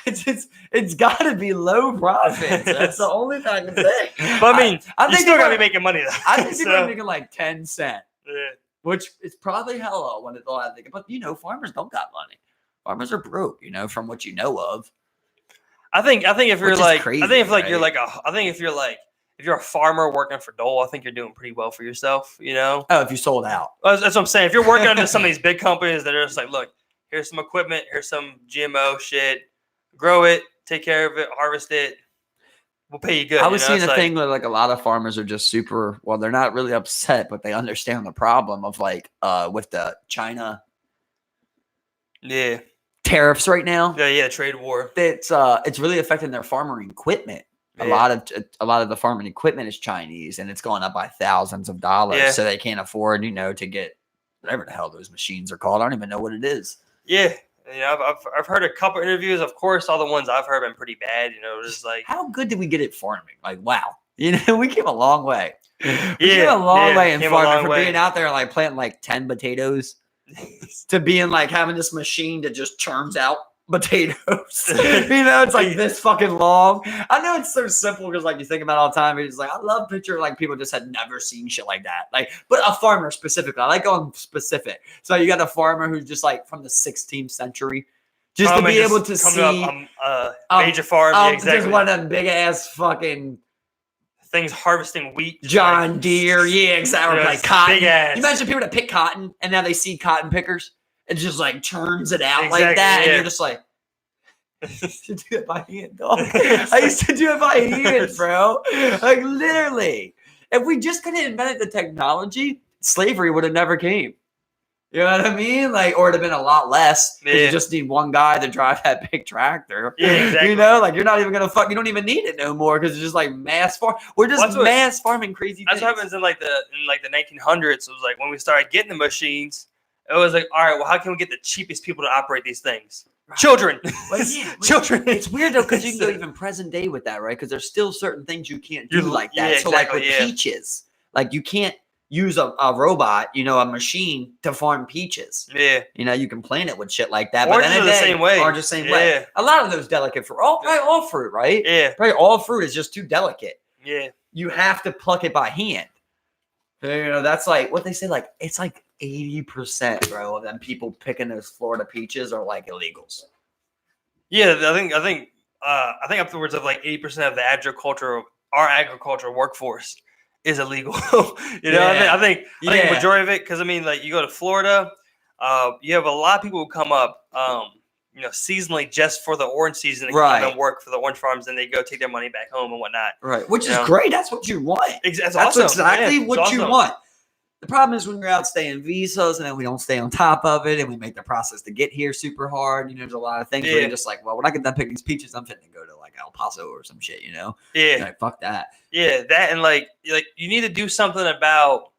Speaker 2: It's got to be low profits. That's the only thing I can say.
Speaker 1: But I mean,
Speaker 2: I
Speaker 1: you
Speaker 2: think
Speaker 1: still
Speaker 2: people
Speaker 1: gotta
Speaker 2: are-
Speaker 1: be making money though.
Speaker 2: I think people
Speaker 1: So,
Speaker 2: are making like 10 cents,
Speaker 1: yeah.
Speaker 2: which is probably hella when it's all I think. But farmers don't got money. Farmers are broke. From what you know of.
Speaker 1: I think if you're
Speaker 2: Which is
Speaker 1: like,
Speaker 2: crazy,
Speaker 1: I think if like you're
Speaker 2: right?
Speaker 1: like I think if you're a farmer working for Dole, I think you're doing pretty well for yourself.
Speaker 2: Oh, if you sold out.
Speaker 1: That's what I'm saying. If you're working under some of these big companies that are just like, look, here's some equipment, here's some GMO shit, grow it, take care of it, harvest it, we'll pay you good.
Speaker 2: I was seeing
Speaker 1: It's
Speaker 2: a
Speaker 1: like,
Speaker 2: thing where like a lot of farmers are just super. Well, they're not really upset, but they understand the problem of like with the China
Speaker 1: Yeah,
Speaker 2: tariffs right now.
Speaker 1: yeah, trade war.
Speaker 2: It's really affecting their farming equipment. A
Speaker 1: Yeah.
Speaker 2: lot of the farming equipment is Chinese, and it's going up by thousands of dollars.
Speaker 1: Yeah.
Speaker 2: So they can't afford, to get whatever the hell those machines are called. I don't even know what it is.
Speaker 1: Yeah, I've heard a couple interviews. Of course, all the ones I've heard have been pretty bad. Just like
Speaker 2: How good did we get at farming? Like, wow, we came a long way. We came
Speaker 1: Yeah,
Speaker 2: a long
Speaker 1: yeah,
Speaker 2: way in
Speaker 1: came a
Speaker 2: farming
Speaker 1: long
Speaker 2: from
Speaker 1: way.
Speaker 2: being out there like planting like 10 potatoes to being like having this machine that just churns out potatoes. It's like this fucking long. I know it's so simple because like you think about it all the time. It's like I love picture like people just had never seen shit like that. Like, but a farmer specifically. I like going specific. So you got a farmer who's just like from the 16th century, just to be able to
Speaker 1: come
Speaker 2: see
Speaker 1: to a major farm. Yeah, exactly.
Speaker 2: just one of them big ass fucking
Speaker 1: Things harvesting wheat. just
Speaker 2: John
Speaker 1: like-
Speaker 2: Deere, yeah, exactly.
Speaker 1: Yeah,
Speaker 2: Like
Speaker 1: it's
Speaker 2: cotton.
Speaker 1: big ass.
Speaker 2: You imagine people that pick cotton and now they see cotton pickers. It just like turns it out like
Speaker 1: Exactly,
Speaker 2: that, and
Speaker 1: yeah.
Speaker 2: you're just like, I used to do it by hand, dog. I used to do it by hand, bro. Like literally, if we just could have invented the technology, slavery would have never came. You know what I mean? Like, or it'd have been a lot less. 'Cause
Speaker 1: Yeah.
Speaker 2: You just need one guy to drive that big tractor.
Speaker 1: Yeah, exactly.
Speaker 2: Like you're not even gonna fuck. You don't even need it no more because it's just like mass farm. We're just
Speaker 1: That's what-
Speaker 2: mass farming crazy
Speaker 1: That's
Speaker 2: things.
Speaker 1: what happens in like the 1900s. It was like when we started getting the machines. It was like, all right, well, how can we get the cheapest people to operate these things?
Speaker 2: Right.
Speaker 1: Children.
Speaker 2: Like, yeah,
Speaker 1: Children.
Speaker 2: It's weird though because you can go even present day with that, right? Because there's still certain things you can't do
Speaker 1: You-
Speaker 2: like that.
Speaker 1: yeah,
Speaker 2: So like
Speaker 1: exactly,
Speaker 2: with
Speaker 1: yeah.
Speaker 2: peaches, like you can't use a robot, a machine to farm peaches.
Speaker 1: Yeah.
Speaker 2: You can plant it with shit like that.
Speaker 1: Oranges
Speaker 2: but then
Speaker 1: are the same way.
Speaker 2: Oranges the same way.
Speaker 1: Yeah.
Speaker 2: A lot of those delicate fruit, probably all fruit, right?
Speaker 1: Yeah.
Speaker 2: Probably all fruit is just too delicate.
Speaker 1: Yeah.
Speaker 2: You have to pluck it by hand. That's like what they say. Like it's like 80%, bro, of them people picking those Florida peaches are like illegals.
Speaker 1: Yeah. I think upwards of like 80% of our agricultural workforce is illegal.
Speaker 2: Yeah.
Speaker 1: I think
Speaker 2: Yeah.
Speaker 1: a majority of it, because I mean, like you go to Florida, you have a lot of people who come up, seasonally just for the orange season and
Speaker 2: Right.
Speaker 1: come and work for the orange farms, and they go take their money back home and whatnot.
Speaker 2: Right, which is
Speaker 1: You know?
Speaker 2: great. That's what you want.
Speaker 1: That's
Speaker 2: That's
Speaker 1: awesome.
Speaker 2: exactly
Speaker 1: Yeah,
Speaker 2: what
Speaker 1: it's
Speaker 2: you
Speaker 1: awesome.
Speaker 2: want. The problem is when you're out staying visas and then we don't stay on top of it and we make the process to get here super hard. There's a lot of things where
Speaker 1: Yeah.
Speaker 2: you're just like, well, when I get done picking these peaches, I'm fitting to go to like El Paso or some shit,
Speaker 1: Yeah.
Speaker 2: You're like, fuck that.
Speaker 1: Yeah, that and like you need to do something about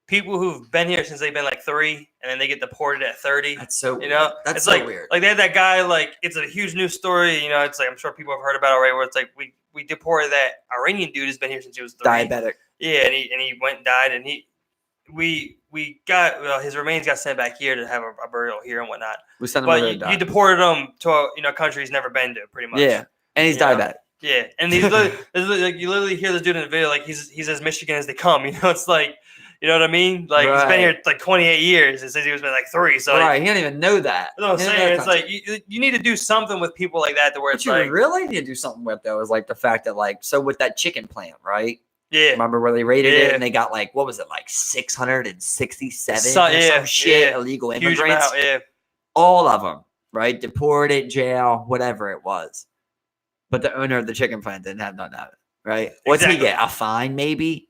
Speaker 1: people who've been here since they've been like 3 and then they get deported at 30.
Speaker 2: That's so weird. That's
Speaker 1: it's
Speaker 2: so
Speaker 1: like
Speaker 2: weird.
Speaker 1: Like they had that guy, like it's a huge news story. It's like I'm sure people have heard about it already. Where it's like we deported that Iranian dude who's been here since he was 3.
Speaker 2: Diabetic.
Speaker 1: Yeah, and he went and died, and we got his remains got sent back here to have a burial here and whatnot.
Speaker 2: We sent him over
Speaker 1: But
Speaker 2: to
Speaker 1: you
Speaker 2: die.
Speaker 1: deported him to a country he's never been to, pretty much.
Speaker 2: Yeah, and he's
Speaker 1: Yeah.
Speaker 2: diabetic.
Speaker 1: Yeah, and he's literally, like you literally hear this dude in the video like he's as Michigan as they come. It's like, you know what I mean? Like he's been
Speaker 2: Right.
Speaker 1: here like 28 years. It says he was been like 3. So
Speaker 2: Right, he didn't even know that.
Speaker 1: you know what I'm
Speaker 2: He didn't
Speaker 1: saying?
Speaker 2: know
Speaker 1: It's
Speaker 2: that
Speaker 1: like you need to do something with people like that to where
Speaker 2: What
Speaker 1: it's
Speaker 2: you
Speaker 1: like,
Speaker 2: really need to do something with though is like the fact that like so with that chicken plant, right?
Speaker 1: yeah,
Speaker 2: Remember where they raided it
Speaker 1: Yeah.
Speaker 2: and they got like what was it like 667
Speaker 1: So-
Speaker 2: or
Speaker 1: yeah,
Speaker 2: some shit
Speaker 1: yeah.
Speaker 2: illegal
Speaker 1: huge
Speaker 2: immigrants,
Speaker 1: amount. Yeah,
Speaker 2: all of them, right? Deported, jail, whatever it was. But the owner of the chicken plant didn't have none of it, right? What's he
Speaker 1: Exactly.
Speaker 2: get? A fine, maybe.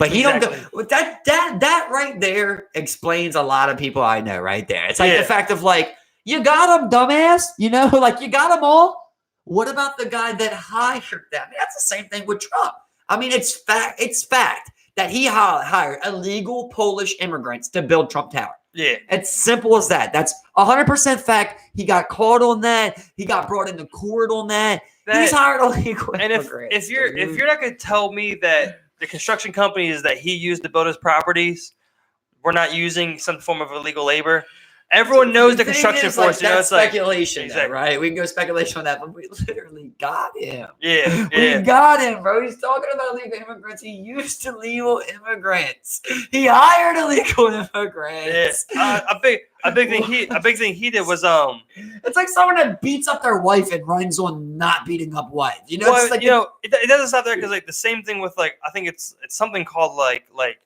Speaker 2: But he don't go that right there explains a lot of people I know right there. It's like the fact of like, you got him, dumbass. You know, like you got them all. What about the guy that hired them? That's the same thing with Trump. I mean, it's fact that he hired illegal Polish immigrants to build Trump Tower.
Speaker 1: Yeah.
Speaker 2: It's simple as that. That's 100% fact. He got caught on that. He got brought into court on that. He's hired illegal immigrants.
Speaker 1: If you're not going to tell me that the construction companies that he used to build his properties were not using some form of illegal labor, everyone knows the construction force.
Speaker 2: Like, that's speculation,
Speaker 1: exactly.
Speaker 2: though, right? We can go speculation on that, but we literally got him.
Speaker 1: Yeah,
Speaker 2: we got him, bro. He's talking about illegal immigrants. He used illegal immigrants. He hired illegal immigrants.
Speaker 1: Yeah. A big thing he did was
Speaker 2: It's like someone that beats up their wife and runs on not beating up wife. You know,
Speaker 1: well,
Speaker 2: it's like
Speaker 1: it doesn't stop there because like the same thing with like I think it's something called like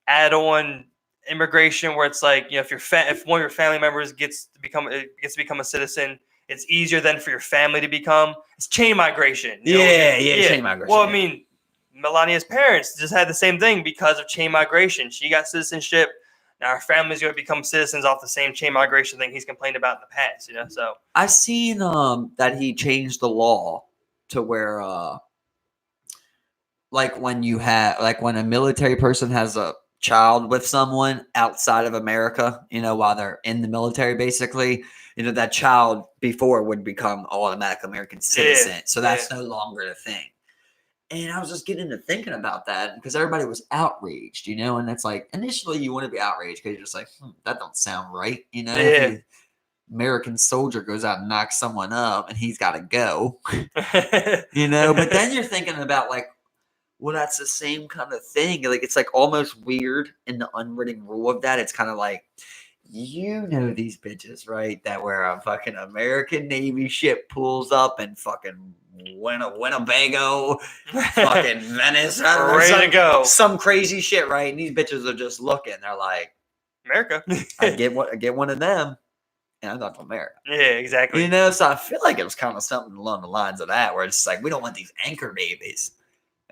Speaker 1: add-on immigration, where it's like, you know, if one of your family members gets to become a citizen, it's easier then for your family to become. It's chain migration.
Speaker 2: Chain migration.
Speaker 1: Well, I mean, Melania's parents just had the same thing because of chain migration. She got citizenship. Now our family's going to become citizens off the same chain migration thing he's complained about in the past. You know, so
Speaker 2: I've seen that he changed the law to where like when a military person has a child with someone outside of America, you know, while they're in the military, basically, you know, that child before would become automatic American citizen. So that's no longer a thing. And I was just getting to thinking about that because everybody was outraged, you know, and it's like initially you want to be outraged because you're just like, that don't sound right, you know.
Speaker 1: Yeah.
Speaker 2: American soldier goes out and knocks someone up and he's got to go, you know. But then you're thinking about like, well, that's the same kind of thing. Like, it's like almost weird in the unwritten rule of that. It's kind of like, you know, these bitches, right? That where a fucking American Navy ship pulls up and fucking Winnebago, fucking Venice,
Speaker 1: ready to go.
Speaker 2: Some crazy shit, right? And these bitches are just looking. They're like,
Speaker 1: America.
Speaker 2: I get one of them, and I'm not from America.
Speaker 1: Yeah, exactly.
Speaker 2: You know, so I feel like it was kind of something along the lines of that, where it's like, we don't want these anchor babies.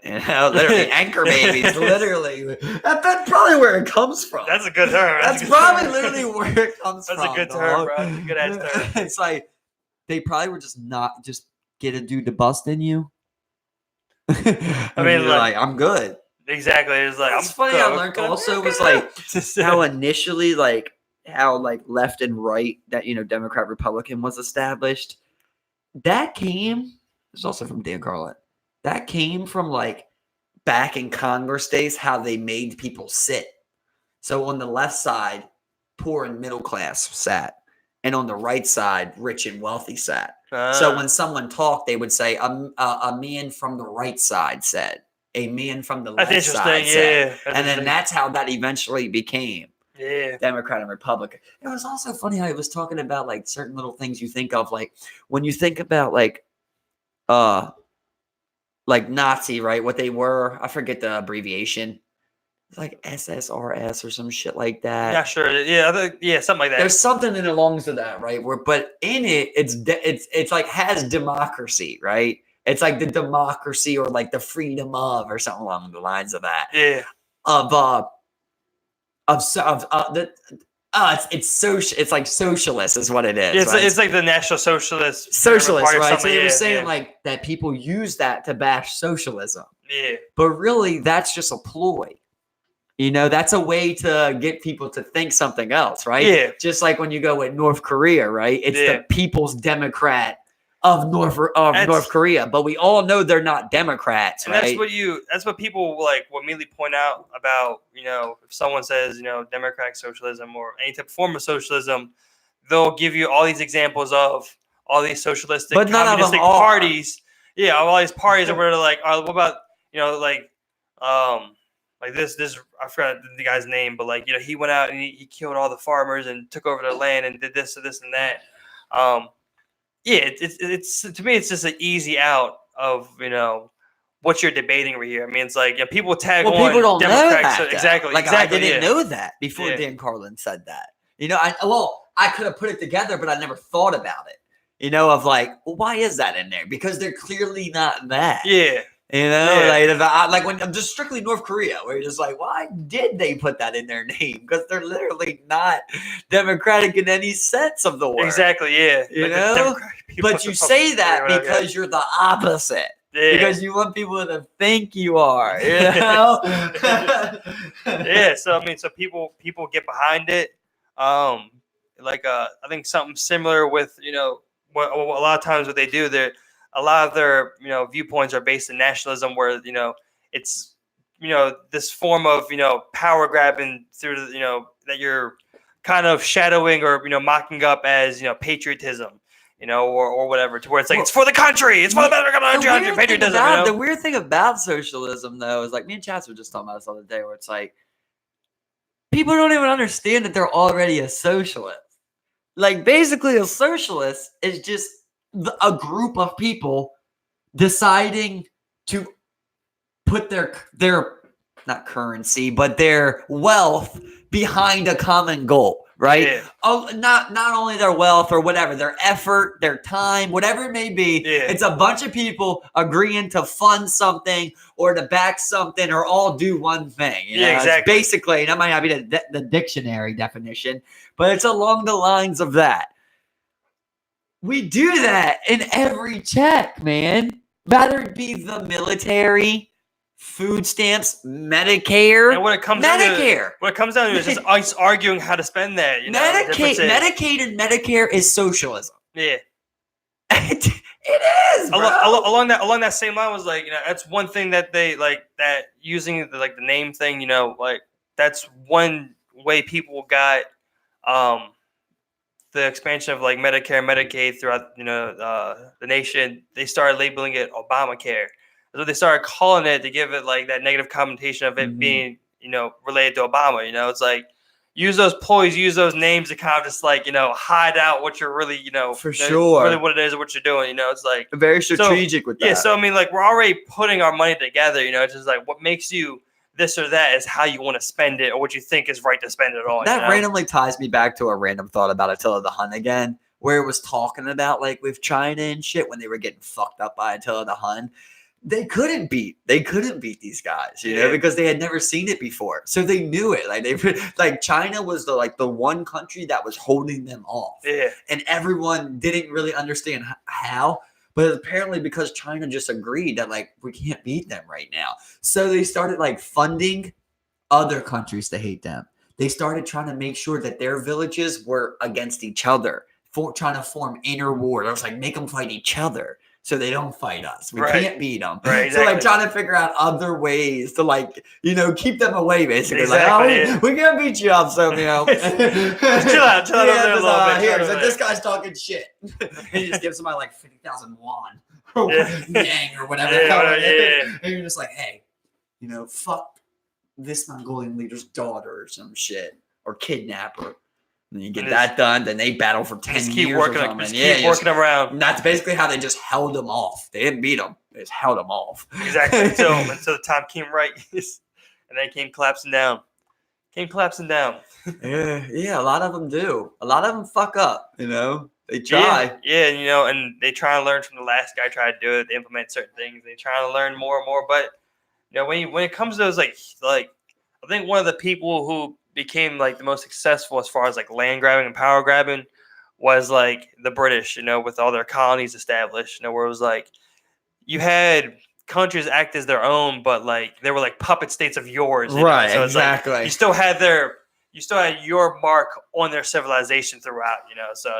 Speaker 2: You know, literally anchor babies, literally. That's probably where it comes from.
Speaker 1: That's a good term.
Speaker 2: That's probably literally where it comes from.
Speaker 1: That's a good term, bro. That's a good ass term.
Speaker 2: It's like they probably were just get a dude to bust in you.
Speaker 1: I mean,
Speaker 2: like I'm good.
Speaker 1: Exactly. It's like
Speaker 2: it's funny. I learned also was like how initially how left and right that, you know, Democrat Republican was established. That came. It's also from Dan Carlin. That came from like back in Congress days, how they made people sit. So on the left side, poor and middle class sat. And on the right side, rich and wealthy sat. So when someone talked, they would say, a man from the right side said. A man from the left side said. And then that's how that eventually became Democrat and Republican. It was also funny how he was talking about like certain little things you think of. Like when you think about like Nazi, right? What they were, I forget the abbreviation. It's like SSRS or some shit like that.
Speaker 1: Yeah, sure. Yeah, something like that.
Speaker 2: There's something in the lungs of that, right? But in it, it's like has democracy, right? It's like the democracy or like the freedom of or something along the lines of that.
Speaker 1: Yeah.
Speaker 2: It's social. It's like socialist is what it is.
Speaker 1: Yeah,
Speaker 2: right?
Speaker 1: It's like the National Socialist,
Speaker 2: right? So they were saying like that people use that to bash socialism.
Speaker 1: Yeah.
Speaker 2: But really, that's just a ploy. You know, that's a way to get people to think something else, right?
Speaker 1: Yeah.
Speaker 2: Just like when you go with North Korea, right? It's the People's Democrat of North Korea, but we all know they're not Democrats,
Speaker 1: and
Speaker 2: right?
Speaker 1: That's what people like will immediately point out about, you know, if someone says, you know, democratic socialism or any type of form of socialism, they'll give you all these examples of all these socialistic,
Speaker 2: but none
Speaker 1: communistic
Speaker 2: of them
Speaker 1: parties. Yeah, all these parties are where they're like, what about, you know, like this I forgot the guy's name, but like, you know, he went out and he killed all the farmers and took over their land and did this and this and that. It's to me, it's just an easy out of, you know, what you're debating over here. I mean, it's like, you know, people tag on
Speaker 2: people don't
Speaker 1: Democrats.
Speaker 2: know that,
Speaker 1: exactly.
Speaker 2: I didn't know that before Dan Carlin said that. You know, I could have put it together, but I never thought about it. You know, of like, well, why is that in there? Because they're clearly not that.
Speaker 1: Yeah.
Speaker 2: You know,
Speaker 1: Yeah.
Speaker 2: like when I'm just strictly North Korea, where you're just like, why did they put that in their name? Because they're literally not democratic in any sense of the word.
Speaker 1: Exactly. Yeah.
Speaker 2: You
Speaker 1: Like the
Speaker 2: know,
Speaker 1: Democratic People's
Speaker 2: but you
Speaker 1: Republic
Speaker 2: say
Speaker 1: or
Speaker 2: that
Speaker 1: whatever, yeah.
Speaker 2: because you're the opposite.
Speaker 1: Yeah.
Speaker 2: Because you want people to think you are. You know.
Speaker 1: Yeah. So I mean, so people get behind it. Like I think something similar with what a lot of times what they do, they a lot of their viewpoints are based in nationalism, where it's this form of power grabbing through that you're kind of shadowing or mocking up as patriotism, or whatever, to where it's like it's for the country, it's for the better country, patriotism.
Speaker 2: The weird thing about socialism, though, is like me and Chats were just talking about this the other day, where it's like people don't even understand that they're already a socialist. Like, basically, a socialist is just a group of people deciding to put their not currency, but their wealth behind a common goal, right?
Speaker 1: Yeah.
Speaker 2: Oh, not only their wealth or whatever, their effort, their time, whatever it may be.
Speaker 1: Yeah.
Speaker 2: It's a bunch of people agreeing to fund something or to back something or all do one thing. You know?
Speaker 1: Exactly.
Speaker 2: It's basically, that might not be the dictionary definition, but it's along the lines of that. We do that in every check, man. Whether it be the military, food stamps, Medicare,
Speaker 1: And what it comes down to is just us arguing how to spend that.
Speaker 2: Medicaid and Medicare is socialism.
Speaker 1: Yeah,
Speaker 2: it is, bro.
Speaker 1: Along that same line was like that's one thing that they like, that using the name thing. Like that's one way people got the expansion of like Medicare, Medicaid throughout the nation. They started labeling it Obamacare. So they started calling it to give it like that negative connotation of it being related to Obama. It's like use those ploys, use those names to kind of just like hide out what you're really
Speaker 2: for sure,
Speaker 1: really what it is or what you're doing. It's like
Speaker 2: very strategic with that.
Speaker 1: Yeah, so I mean, like we're already putting our money together. It's just like what makes you this or that is how you want to spend it or what you think is right to spend it on.
Speaker 2: That randomly ties me back to a random thought about Attila the Hun again, where it was talking about like with China and shit when they were getting fucked up by Attila the Hun. They couldn't beat these guys, you know, because they had never seen it before. So they knew it. Like China was the one country that was holding them off.
Speaker 1: Yeah.
Speaker 2: And everyone didn't really understand how. But apparently because China just agreed that like we can't beat them right now. So they started like funding other countries to hate them. They started trying to make sure that their villages were against each other, trying to form inner war. I was like, make them fight each other so they don't fight us. We can't beat them.
Speaker 1: Right, exactly.
Speaker 2: So like trying to figure out other ways to like, keep them away basically.
Speaker 1: Exactly,
Speaker 2: like, we can't beat you up. So,
Speaker 1: chill out.
Speaker 2: Here, so this guy's talking shit. And you just give somebody like 50,000 won or yang or whatever. And you're just like, hey, fuck this Mongolian leader's daughter or some shit, or kidnap her. And you get that done, then they battle for 10
Speaker 1: just
Speaker 2: years
Speaker 1: keep working,
Speaker 2: or something.
Speaker 1: keep working them around.
Speaker 2: That's basically how they just held them off. They didn't beat them. They just held them off.
Speaker 1: Exactly. Until the time came right. And they came collapsing down.
Speaker 2: Yeah, a lot of them do. A lot of them fuck up, They try.
Speaker 1: Yeah, and they try to learn from the last guy tried to do it. They implement certain things. They try to learn more and more. But, when it comes to those, like I think one of the people who became like the most successful as far as like land grabbing and power grabbing was like the British, with all their colonies established, where it was like you had countries act as their own, but like they were like puppet states of yours,
Speaker 2: right?
Speaker 1: So
Speaker 2: exactly.
Speaker 1: Like, you still had your mark on their civilization throughout, So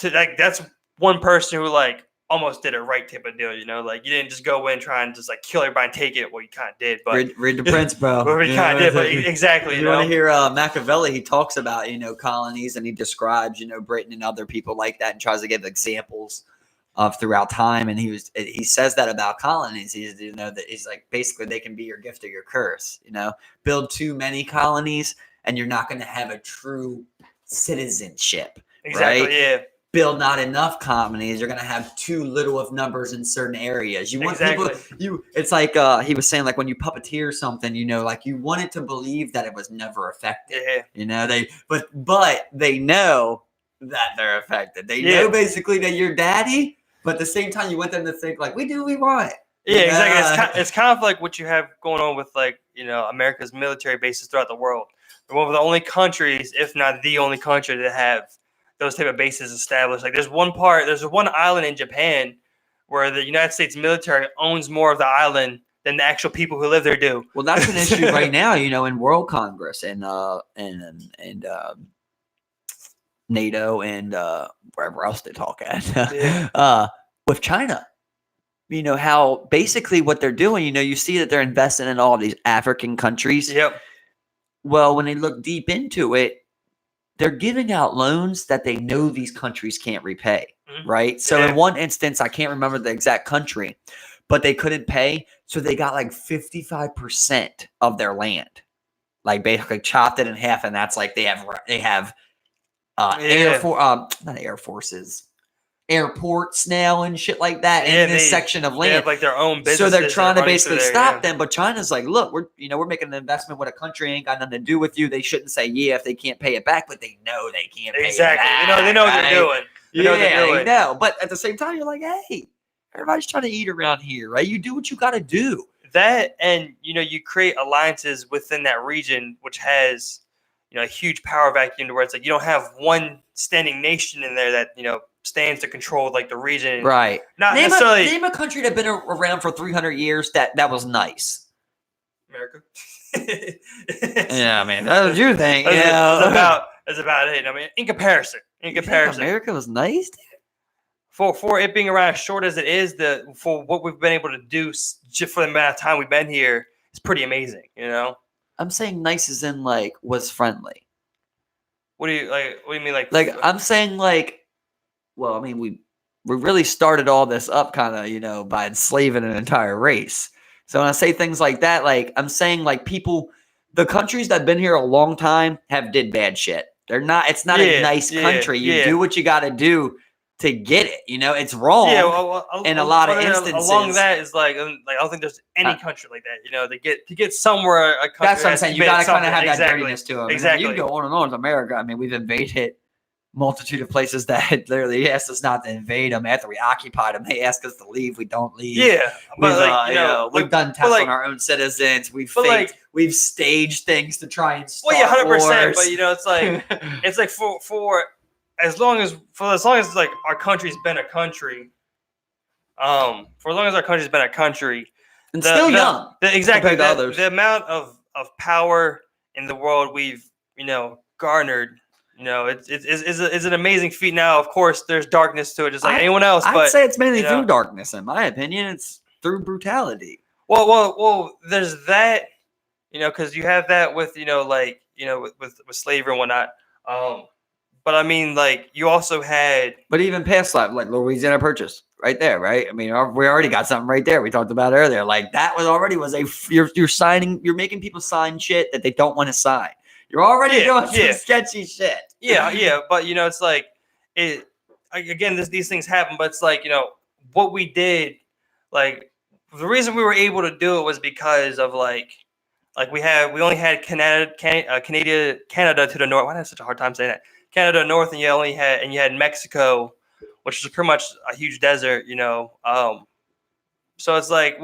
Speaker 1: like that's one person who like almost did it right type of deal, Like you didn't just go in and try and just like kill everybody and take it. Well, you kind of did, but
Speaker 2: read the Prince, bro.
Speaker 1: Well, we kind of did, but exactly.
Speaker 2: You want to hear Machiavelli? He talks about colonies, and he describes Britain and other people like that, and tries to give examples of throughout time. And he says that about colonies. He's that he's like basically they can be your gift or your curse. Build too many colonies, and you're not going to have a true citizenship.
Speaker 1: Exactly.
Speaker 2: Right?
Speaker 1: Yeah.
Speaker 2: Build not enough colonies, you're going to have too little of numbers in certain areas. You want people, it's like he was saying, like when you puppeteer something, like you want it to believe that it was never affected.
Speaker 1: Yeah.
Speaker 2: But they know that they're affected. They know basically that you're daddy, but at the same time, you want them to think like, we do what we want.
Speaker 1: Yeah, exactly. It's kind of like what you have going on with like America's military bases throughout the world. We're one of the only countries, if not the only country, that have those type of bases established. Like there's one island in Japan where the United States military owns more of the island than the actual people who live there do.
Speaker 2: Well, that's an issue right now, in World Congress and NATO and wherever else they talk at with China. How basically what they're doing, you see that they're investing in all these African countries.
Speaker 1: Yep.
Speaker 2: Well, when they look deep into it, they're giving out loans that they know these countries can't repay, right? So in one instance, I can't remember the exact country, but they couldn't pay. So they got like 55% of their land, like basically chopped it in half. And that's like they have not Air Forces, airports now and shit like that in this section of land.
Speaker 1: They have like their own business.
Speaker 2: So they're trying to basically stop them. But China's like, look, we're making an investment with a country ain't got nothing to do with you. They shouldn't say if they can't pay it back, but they know they can't pay it back.
Speaker 1: They know what they're doing.
Speaker 2: They know. But at the same time, you're like, hey, everybody's trying to eat around here, right? You do what you got to do.
Speaker 1: That and you create alliances within that region, which has a huge power vacuum to where it's like you don't have one standing nation in there that stands to control like the region,
Speaker 2: right?
Speaker 1: Not necessarily
Speaker 2: name a country that's been around for 300 years that was nice.
Speaker 1: America.
Speaker 2: Yeah, man, that's what you think.
Speaker 1: That's about it. I mean, in comparison,
Speaker 2: America was nice.
Speaker 1: For it being around as short as it is, for what we've been able to do just for the amount of time we've been here, it's pretty amazing.
Speaker 2: I'm saying nice as in like was friendly.
Speaker 1: What do you mean like?
Speaker 2: Like I'm saying like. Well, I mean, we really started all this up kind of, by enslaving an entire race. So when I say things like that, like I'm saying like the countries that have been here a long time have did bad shit. It's not a nice country. You do what you got to do to get it. It's wrong in a lot of instances.
Speaker 1: Along that is like I don't think there's any country like that. To get somewhere a country.
Speaker 2: That's what I'm saying. You got to kind of have that dirtiness to them.
Speaker 1: Exactly.
Speaker 2: You can go on and on with America. I mean, we've invaded multitude of places that literally asked us not to invade them after we occupied them. They ask us to leave. We don't leave.
Speaker 1: Yeah, but
Speaker 2: we've done tests on our own citizens. We've staged things to try and start
Speaker 1: 100%.
Speaker 2: wars.
Speaker 1: But it's like for as long as like our country's been a country, for as long as our country's been a country,
Speaker 2: and still young,
Speaker 1: exactly the amount of power in the world we've garnered. It's an amazing feat. Now, of course, there's darkness to it, just like anyone else.
Speaker 2: I'd say it's mainly through darkness, in my opinion. It's through brutality.
Speaker 1: Well, there's that, because you have that with, with slavery and whatnot. But I mean, like you also had,
Speaker 2: but even past that, like Louisiana Purchase, right there, right? I mean, we already got something right there. We talked about earlier, like that you're signing, you're making people sign shit that they don't want to sign. You're already doing some sketchy shit.
Speaker 1: Yeah. But it's like again, these things happen. But it's like what we did. Like the reason we were able to do it was because of like we only had Canada to the north. Why did I have such a hard time saying that? Canada north, and you had Mexico, which is pretty much a huge desert. So it's like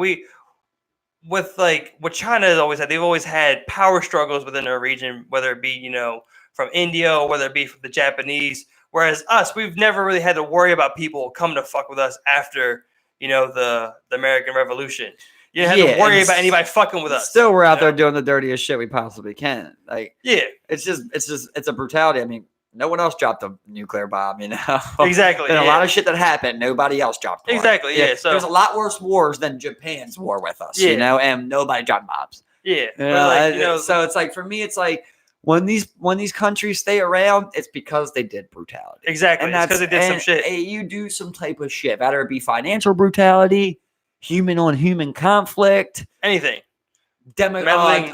Speaker 1: with what China has always had, they've always had power struggles within their region, whether it be, from India or whether it be from the Japanese. Whereas us, we've never really had to worry about people coming to fuck with us after, the American Revolution. You didn't have to worry about anybody fucking with us.
Speaker 2: Still, we're out there doing the dirtiest shit we possibly can. Like, it's a brutality. I mean, no one else dropped a nuclear bomb,
Speaker 1: Exactly.
Speaker 2: And a lot of shit that happened, nobody else dropped one.
Speaker 1: Exactly, yeah. So
Speaker 2: there's a lot worse wars than Japan's war with us, and nobody dropped bombs.
Speaker 1: Yeah.
Speaker 2: So it's like, for me, it's like when these countries stay around, it's because they did brutality.
Speaker 1: Exactly. And that's because they did some shit.
Speaker 2: You do some type of shit, whether it be financial brutality, human on human conflict,
Speaker 1: anything.
Speaker 2: Meddling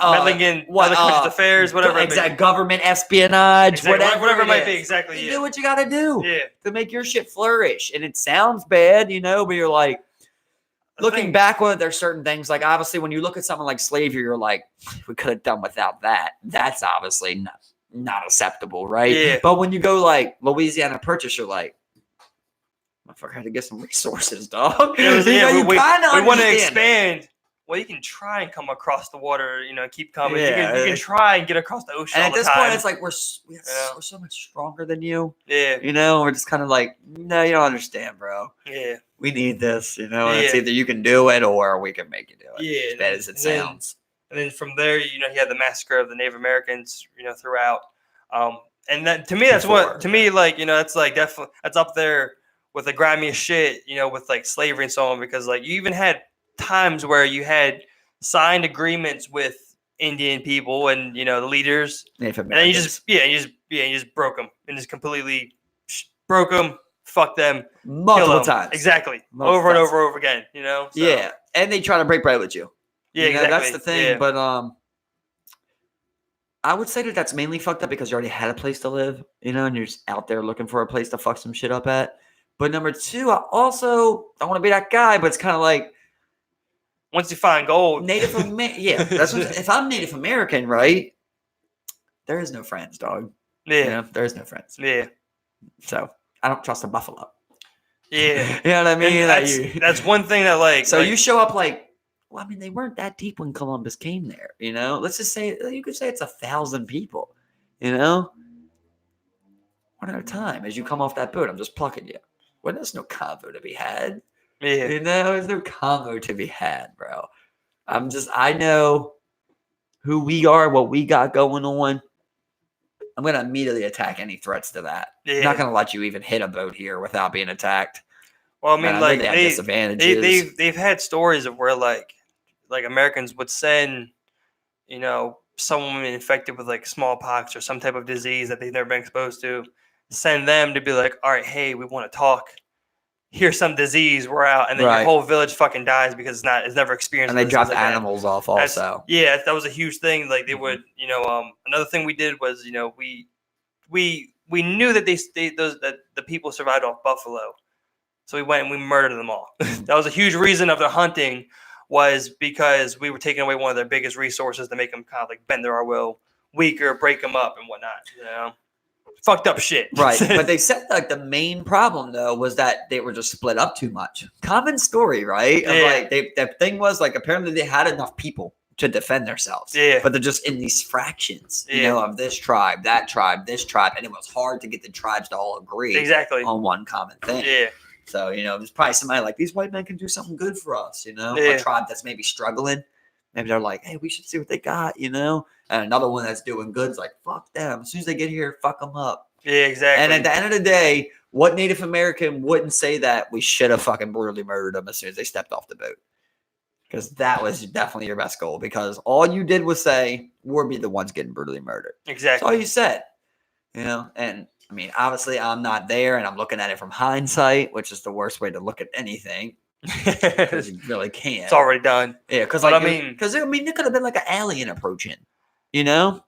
Speaker 1: in other countries' affairs, whatever.
Speaker 2: Exactly. Government espionage,
Speaker 1: whatever it might be. Exactly.
Speaker 2: You do what you got to do to make your shit flourish. And it sounds bad, but you're like, looking backward, there's certain things, like obviously when you look at something like slavery, you're like, we could have done without that. That's obviously not acceptable, right?
Speaker 1: Yeah.
Speaker 2: But when you go like Louisiana Purchase, you're like, forgot to get some resources, dog.
Speaker 1: It was,
Speaker 2: You know,
Speaker 1: yeah,
Speaker 2: you
Speaker 1: we
Speaker 2: kinda
Speaker 1: want to
Speaker 2: understand it.
Speaker 1: expand. Well, you can try and come across the water, keep coming.
Speaker 2: Yeah,
Speaker 1: You can try and get across the ocean
Speaker 2: and
Speaker 1: all
Speaker 2: at
Speaker 1: the
Speaker 2: this
Speaker 1: time.
Speaker 2: point, it's like we're
Speaker 1: You know?
Speaker 2: so much stronger than you.
Speaker 1: Yeah,
Speaker 2: You know, we're just kind of like, no, you don't understand, bro.
Speaker 1: yeah,
Speaker 2: We need this, you know, and it's
Speaker 1: Yeah.
Speaker 2: either you can do it or we can make you do it.
Speaker 1: Yeah,
Speaker 2: As bad as it
Speaker 1: and then-
Speaker 2: sounds.
Speaker 1: and then from there, you had the massacre of the Native Americans, throughout. And that to me, that's
Speaker 2: Before,
Speaker 1: what to me, like, that's like definitely that's up there with the grimiest shit, with like slavery and so on, because like you even had times where you had signed agreements with Indian people and the leaders,
Speaker 2: Native
Speaker 1: and then you
Speaker 2: Americans.
Speaker 1: just broke them and just completely broke them, fuck them,
Speaker 2: Multiple
Speaker 1: kill 'em.
Speaker 2: times.
Speaker 1: Exactly,
Speaker 2: Multiple
Speaker 1: over and
Speaker 2: times.
Speaker 1: over and over again. So,
Speaker 2: Yeah, and they try to break bread with you.
Speaker 1: yeah,
Speaker 2: You know,
Speaker 1: exactly.
Speaker 2: that's the thing.
Speaker 1: Yeah.
Speaker 2: But I would say that's mainly fucked up because you already had a place to live, and you're just out there looking for a place to fuck some shit up at. But number two, I also don't want to be that guy, but it's kind of like
Speaker 1: Once you find gold,
Speaker 2: yeah, that's if I'm Native American, right? There is no friends, dog.
Speaker 1: yeah,
Speaker 2: There is no friends.
Speaker 1: yeah,
Speaker 2: So I don't trust a buffalo.
Speaker 1: yeah.
Speaker 2: You know what I mean?
Speaker 1: And that's one thing that like.
Speaker 2: So
Speaker 1: like,
Speaker 2: you show up like, well, I mean, they weren't that deep when Columbus came there. Let's just say you could say it's 1,000 people. One at a time. As you come off that boat, I'm just plucking you. Well, there's no convo to be had.
Speaker 1: yeah,
Speaker 2: There's no convo to be had, bro. I know who we are, what we got going on. I'm gonna immediately attack any threats to that.
Speaker 1: yeah.
Speaker 2: I'm not gonna let you even hit a boat here without being attacked.
Speaker 1: Well, I mean,
Speaker 2: Man, I know
Speaker 1: like
Speaker 2: they have disadvantages.
Speaker 1: they've had stories of where like Americans would send, someone infected with like smallpox or some type of disease that they've never been exposed to, send them to be like, all right, hey, we want to talk. Here's some disease, we're out, and then
Speaker 2: Right.
Speaker 1: your whole village fucking dies because it's never experienced.
Speaker 2: And they
Speaker 1: this,
Speaker 2: dropped
Speaker 1: like that.
Speaker 2: animals off
Speaker 1: That's-
Speaker 2: also.
Speaker 1: Yeah, that was a huge thing. Like they would, another thing we did was, we knew that that the people survived off buffalo, so we went and we murdered them all. That was a huge reason of the hunting, was because we were taking away one of their biggest resources to make them kind of like bend their will, weaker, break them up and whatnot. Fucked up shit.
Speaker 2: Right. But they said like the main problem though was that they were just split up too much. Common story, right? Of,
Speaker 1: Yeah.
Speaker 2: like the thing was like apparently they had enough people to defend themselves.
Speaker 1: Yeah.
Speaker 2: But they're just in these fractions,
Speaker 1: Yeah.
Speaker 2: of this tribe, that tribe, this tribe. And it was hard to get the tribes to all agree
Speaker 1: Exactly.
Speaker 2: on one common thing.
Speaker 1: Yeah.
Speaker 2: So, there's probably somebody like these white men can do something good for us,
Speaker 1: Yeah.
Speaker 2: A tribe that's maybe struggling. Maybe they're like, hey, we should see what they got, And another one that's doing good is like, fuck them. As soon as they get here, fuck them up.
Speaker 1: Yeah, exactly.
Speaker 2: And at the end of the day, what Native American wouldn't say that we should have fucking brutally murdered them as soon as they stepped off the boat? Because that was definitely your best goal. Because all you did was say, we'll be the ones getting brutally murdered. That's
Speaker 1: exactly.
Speaker 2: all you said. And I mean, obviously I'm not there and I'm looking at it from hindsight, which is the worst way to look at anything. Because you really can't.
Speaker 1: It's already done.
Speaker 2: Yeah, because
Speaker 1: But
Speaker 2: like,
Speaker 1: I mean-
Speaker 2: because there could have been like an alien approaching, like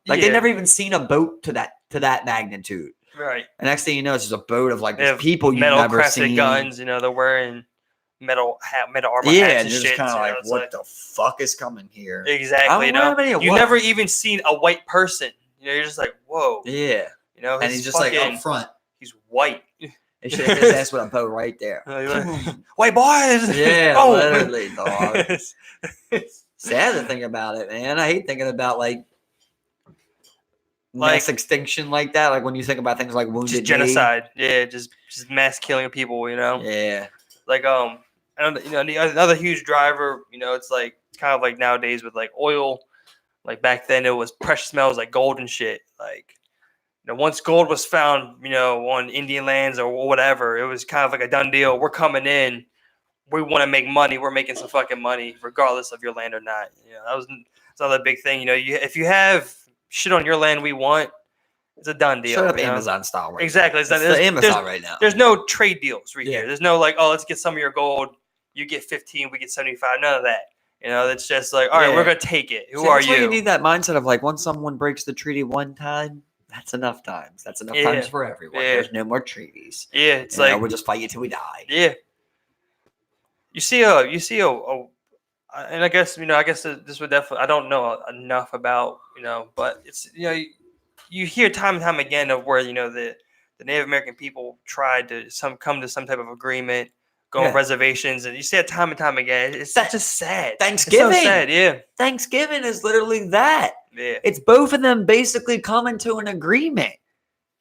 Speaker 2: they
Speaker 1: Yeah.
Speaker 2: never even seen a boat to that magnitude.
Speaker 1: Right.
Speaker 2: And next thing you know, it's just a boat of like
Speaker 1: They
Speaker 2: these
Speaker 1: have
Speaker 2: people you've
Speaker 1: metal
Speaker 2: never
Speaker 1: crafted
Speaker 2: seen.
Speaker 1: guns, they're wearing metal armor
Speaker 2: Yeah,
Speaker 1: hats
Speaker 2: and
Speaker 1: and
Speaker 2: you're
Speaker 1: shit.
Speaker 2: just kind of like,
Speaker 1: it's
Speaker 2: what the fuck is coming here?
Speaker 1: Exactly. You've
Speaker 2: what?
Speaker 1: never even seen a white person. You're just like, whoa.
Speaker 2: Yeah, and he's just like up front.
Speaker 1: He's white.
Speaker 2: They should have his ass with a boat right there.
Speaker 1: White boys.
Speaker 2: Yeah,
Speaker 1: Boom.
Speaker 2: literally, dog. Sad to think about it, man. I hate thinking about like mass extinction like that. Like when you think about things like Wounded
Speaker 1: Just
Speaker 2: Knee.
Speaker 1: genocide. Yeah, just mass killing of people.
Speaker 2: Yeah,
Speaker 1: Like and another huge driver. It's like kind of like nowadays with like oil. Like back then, it was precious metals like gold and shit. Like once gold was found, on Indian lands or whatever, it was kind of like a done deal. We're coming in. We want to make money. We're making some fucking money, regardless of your land or not. That's another big thing. If you have shit on your land, we want. It's a done deal.
Speaker 2: Straight up Amazon style, right?
Speaker 1: Exactly.
Speaker 2: It's the Amazon right now.
Speaker 1: There's no trade deals right
Speaker 2: Yeah.
Speaker 1: here. There's no like, oh, let's get some of your gold. You get 15, we get 75. None of that. It's just like, all right, we're gonna take it. Who are
Speaker 2: That's why
Speaker 1: you?
Speaker 2: You need that mindset of like, once someone breaks the treaty one time, that's enough times. That's enough
Speaker 1: Yeah.
Speaker 2: times for everyone.
Speaker 1: Yeah.
Speaker 2: There's no more treaties.
Speaker 1: Yeah, it's like
Speaker 2: we'll just fight you till we die.
Speaker 1: yeah. You see a, and I guess this would definitely. I don't know enough about but it's you hear time and time again of where the the Native American people tried to come to some type of agreement, go on
Speaker 2: Yeah.
Speaker 1: reservations, and you see it time and time again. It's just sad.
Speaker 2: Thanksgiving.
Speaker 1: It's so sad, yeah.
Speaker 2: Thanksgiving is literally that.
Speaker 1: Yeah.
Speaker 2: It's both of them basically coming to an agreement.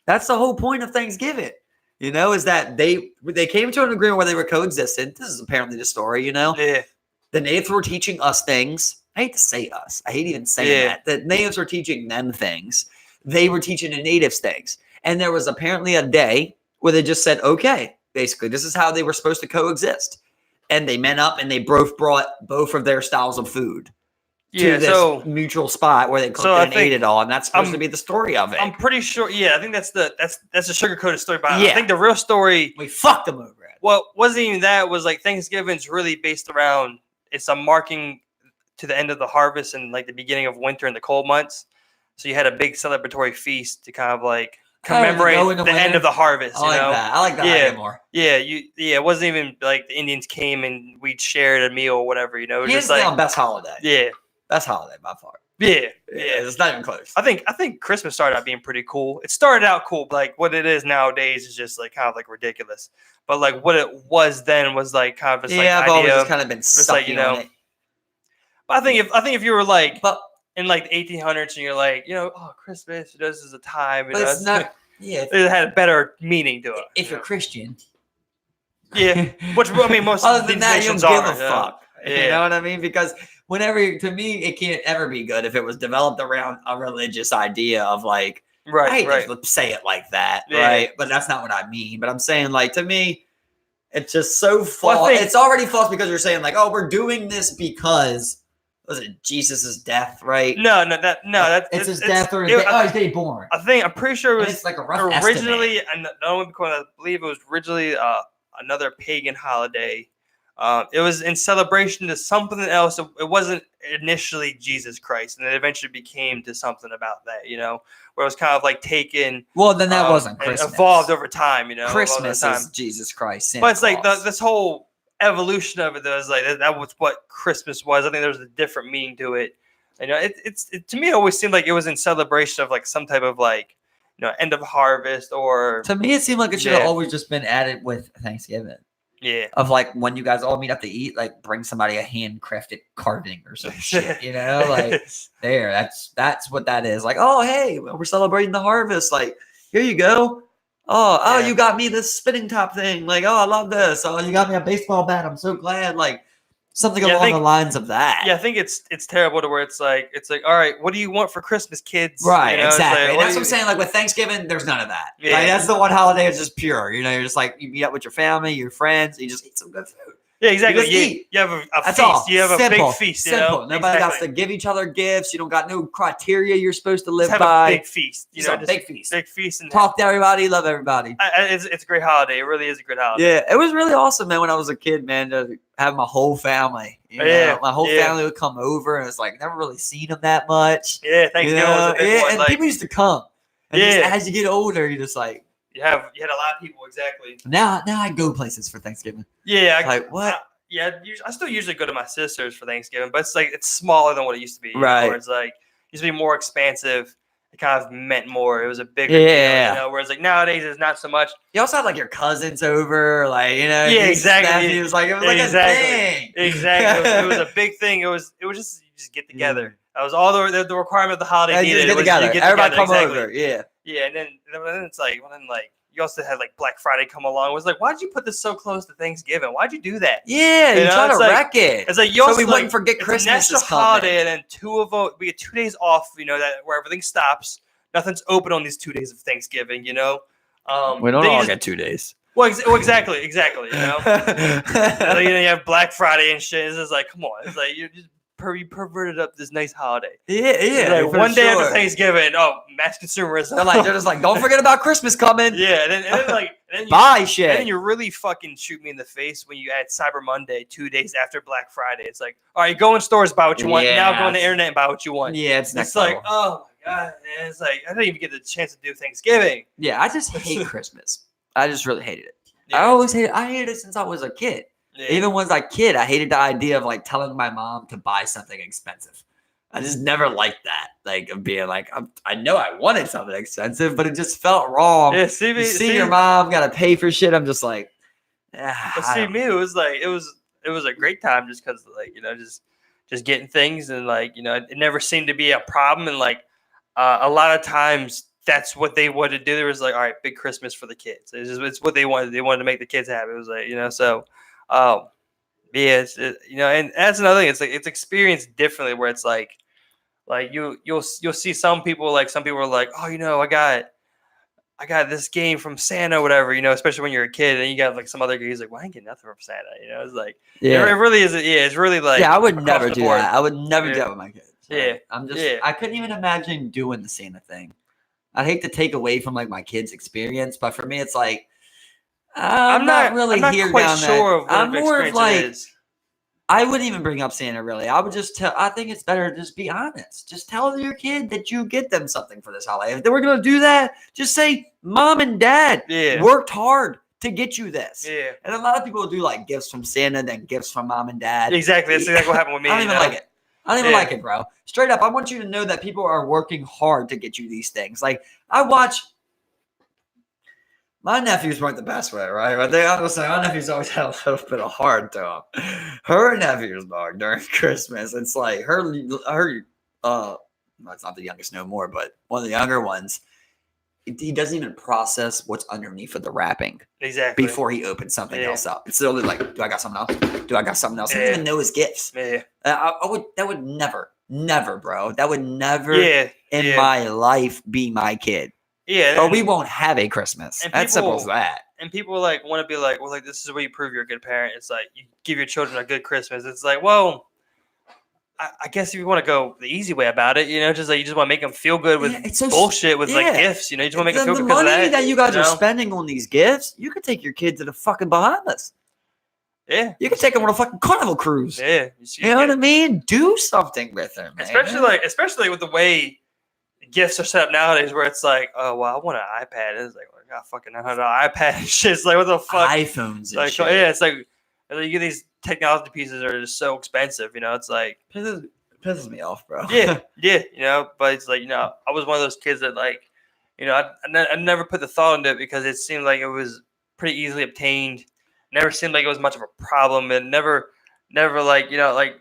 Speaker 2: That's the whole point of Thanksgiving. Is that they came to an agreement where they were coexisted. This is apparently the story.
Speaker 1: Yeah.
Speaker 2: The natives were teaching us things. I hate to say us. I hate even saying that. The natives were teaching them things. They were teaching the natives things. And there was apparently a day where they just said, okay, basically, this is how they were supposed to coexist. And they met up and they both brought both of their styles of food to this mutual spot where they cooked and ate it all. And that's supposed to be the story of it.
Speaker 1: I'm pretty sure. Yeah, I think that's a sugar-coated story. But I think the real story.
Speaker 2: We fucked them over it.
Speaker 1: Well, wasn't even that. It was like Thanksgiving's really based around, it's a marking to the end of the harvest and like the beginning of winter in the cold months. So you had a big celebratory feast to kind of like commemorate the end of the harvest.
Speaker 2: I like that idea more.
Speaker 1: Yeah, it wasn't even like the Indians came and we shared a meal or whatever. It was just like
Speaker 2: best holiday.
Speaker 1: Yeah,
Speaker 2: best holiday by far.
Speaker 1: Yeah,
Speaker 2: it's not even close.
Speaker 1: I think Christmas started out being pretty cool. It started out cool, but like what it is nowadays is just like kind of like ridiculous. But like what it was then was like kind of just like
Speaker 2: I've
Speaker 1: idea.
Speaker 2: always just kind of been stuck on it.
Speaker 1: But I think if you were like in like the 1800s and you're like, Christmas, this is a time.
Speaker 2: But it's not. Yeah,
Speaker 1: it had a better meaning to it.
Speaker 2: If you're Christian.
Speaker 1: Yeah, which I mean, most
Speaker 2: other
Speaker 1: of
Speaker 2: than
Speaker 1: these
Speaker 2: that, you don't
Speaker 1: nations
Speaker 2: give
Speaker 1: are.
Speaker 2: a fuck.
Speaker 1: Yeah.
Speaker 2: You know what I mean? Because to me, it can't ever be good if it was developed around a religious idea of like,
Speaker 1: right.
Speaker 2: Let's say it like that,
Speaker 1: Yeah.
Speaker 2: right? But that's not what I mean. But I'm saying, like, to me, it's just so false.
Speaker 1: Well,
Speaker 2: It's already false because you're saying like, oh, we're doing this because was it Jesus's death, right?
Speaker 1: No,
Speaker 2: it's his death or his his day born.
Speaker 1: I'm pretty sure it was
Speaker 2: it's like a rough
Speaker 1: originally,
Speaker 2: estimate.
Speaker 1: I believe it was originally another pagan holiday. It was in celebration to something else. It wasn't initially Jesus Christ, and it eventually became to something about that, where it was kind of like taken.
Speaker 2: Well, then that wasn't Christmas.
Speaker 1: It evolved over time,
Speaker 2: Christmas is Jesus Christ. Santa
Speaker 1: but it's like
Speaker 2: Claus.
Speaker 1: this whole evolution of it. That was like that was what Christmas was. I think there was a different meaning to it. It to me it always seemed like it was in celebration of like some type of like end of harvest or.
Speaker 2: To me, it seemed like it should have always just been added with Thanksgiving.
Speaker 1: Yeah.
Speaker 2: Of like when you guys all meet up to eat, like bring somebody a handcrafted carving or some shit, like there. That's what that is. Like, oh hey, we're celebrating the harvest. Like, here you go. Oh, you got me this spinning top thing. Like, oh, I love this. Oh, you got me a baseball bat. I'm so glad. Like something along the lines of that.
Speaker 1: Yeah, I think it's terrible to where it's like, all right, what do you want for Christmas, kids?
Speaker 2: Right, exactly.
Speaker 1: Like,
Speaker 2: that's what I'm saying. Like with Thanksgiving, there's none of that.
Speaker 1: Yeah.
Speaker 2: Like, that's the one holiday that's just pure. You're just like you meet up with your family, your friends, you just eat some good food.
Speaker 1: Yeah, exactly.
Speaker 2: You
Speaker 1: have a
Speaker 2: that's
Speaker 1: feast.
Speaker 2: all.
Speaker 1: You have
Speaker 2: Simple.
Speaker 1: a big feast.
Speaker 2: Simple. Nobody got to give each other gifts. You don't got no criteria you're supposed to live by.
Speaker 1: A big feast.
Speaker 2: Just big feast.
Speaker 1: Big feast. And
Speaker 2: talk to everybody. Love everybody.
Speaker 1: It's a great holiday. It really is a great holiday.
Speaker 2: Yeah, it was really awesome, man. When I was a kid, man, to have my whole family. My whole family would come over, and it's like never really seen them that much.
Speaker 1: Yeah, Thanksgiving was a big one.
Speaker 2: And people used to come. And just as you get older, you just like.
Speaker 1: You had a lot of people, exactly.
Speaker 2: Now I go places for Thanksgiving.
Speaker 1: Yeah.
Speaker 2: Like what?
Speaker 1: I still usually go to my sister's for Thanksgiving, but it's smaller than what it used to be.
Speaker 2: Right.
Speaker 1: Where it's like it used to be more expansive. It kind of meant more. It was a bigger
Speaker 2: deal,
Speaker 1: whereas like nowadays it's not so much.
Speaker 2: You also had like your cousins over, like
Speaker 1: exactly.
Speaker 2: It was like a thing.
Speaker 1: Exactly. It was a big thing. It was just you just get together. That was all the requirement of the holiday needed.
Speaker 2: Get together. Everybody come over. Yeah.
Speaker 1: Yeah, and then it's like you also had like Black Friday come along. It was like, why'd you put this so close to Thanksgiving? Why'd you do that?
Speaker 2: Yeah, you try to wreck it.
Speaker 1: It's like you also
Speaker 2: we wouldn't forget Christmas
Speaker 1: is coming. Holiday, and then we get 2 days off. That where everything stops. Nothing's open on these 2 days of Thanksgiving.
Speaker 2: We don't all get 2 days.
Speaker 1: Well, exactly. You have Black Friday and shit. It's just like, come on. It's like you perverted up this nice holiday.
Speaker 2: Yeah.
Speaker 1: Like one day after Thanksgiving, mass consumerism.
Speaker 2: They're just like, don't forget about Christmas coming.
Speaker 1: Yeah, and then
Speaker 2: buy shit.
Speaker 1: And then you really fucking shoot me in the face when you add Cyber Monday 2 days after Black Friday. It's like, all right, go in stores, buy what you want. Now go on the internet and buy what you want.
Speaker 2: Yeah, it's next
Speaker 1: like, oh my god, man. It's like I didn't even get the chance to do Thanksgiving.
Speaker 2: Yeah, I just hate Christmas. I just really hated it.
Speaker 1: Yeah.
Speaker 2: I always hated it. I hated it since I was a kid. Yeah. Even when I was a kid, I hated the idea of like telling my mom to buy something expensive. I just never liked that. Like of being like, I know I wanted something expensive, but it just felt wrong.
Speaker 1: Yeah,
Speaker 2: You see your mom got to pay for shit. I'm just like,
Speaker 1: but see, me, it was like it was a great time just because like just getting things and like it never seemed to be a problem and like a lot of times that's what they wanted to do. There was like, all right, big Christmas for the kids. It's what they wanted. They wanted to make the kids happy. It was like so. Yeah, and that's another thing. It's like it's experienced differently where it's like you'll see some people are like, oh, I got this game from Santa, or whatever, especially when you're a kid and you got like some other guys like, well, I ain't getting nothing from Santa, it's like, it really is. Yeah, it's really like,
Speaker 2: I would never do that. I would never do that with my kids.
Speaker 1: Yeah.
Speaker 2: I'm just, I couldn't even imagine doing the Santa thing. I'd hate to take away from like my kids' experience, but for me, it's like, I'm not really here
Speaker 1: quite
Speaker 2: down
Speaker 1: sure
Speaker 2: that. I'm more of like,
Speaker 1: is.
Speaker 2: I wouldn't even bring up Santa really. I would just I think it's better to just be honest. Just tell your kid that you get them something for this holiday. If they were going to do that, just say, Mom and Dad worked hard to get you this.
Speaker 1: Yeah.
Speaker 2: And a lot of people do like gifts from Santa, then gifts from Mom and Dad.
Speaker 1: Exactly. That's exactly what happened with me.
Speaker 2: I don't even like it. I don't even like it, bro. Straight up, I want you to know that people are working hard to get you these things. Like, I watch... My nephews weren't the best way, right? But my nephews always had a little bit of heart to them. Her nephews, dog, during Christmas, it's like her well, it's not the youngest no more, but one of the younger ones, he doesn't even process what's underneath of the wrapping.
Speaker 1: Exactly.
Speaker 2: Before he opens something else up. It's literally like, do I got something else? Do I got something else? He doesn't even know his gifts.
Speaker 1: Yeah.
Speaker 2: That would never, bro. That would never in my life be my kid.
Speaker 1: Yeah,
Speaker 2: or we won't have a Christmas. That's simple as that.
Speaker 1: And people like want to be like, well, like this is where you prove you're a good parent. It's like you give your children a good Christmas. It's like, well, I guess if you want to go the easy way about it, just like you just want to make them feel good with bullshit with like gifts. You just want to make them feel good because of that.
Speaker 2: The money that you guys are spending on these gifts, you could take your kid to the fucking Bahamas.
Speaker 1: Yeah,
Speaker 2: you could take them on a fucking Carnival cruise.
Speaker 1: Yeah,
Speaker 2: you know what I mean? Do something with them, man.
Speaker 1: Especially with the way gifts are set up nowadays, where it's like, oh well, I want an iPad. It's like, well, I got fucking $900 iPad and shit. It's like, what the fuck?
Speaker 2: iPhones and
Speaker 1: like,
Speaker 2: shit.
Speaker 1: Yeah, it's like you get these technology pieces that are just so expensive. It's like
Speaker 2: pisses me off, bro.
Speaker 1: Yeah. But it's like I was one of those kids that like, I never put the thought into it because it seemed like it was pretty easily obtained. Never seemed like it was much of a problem, and never like like.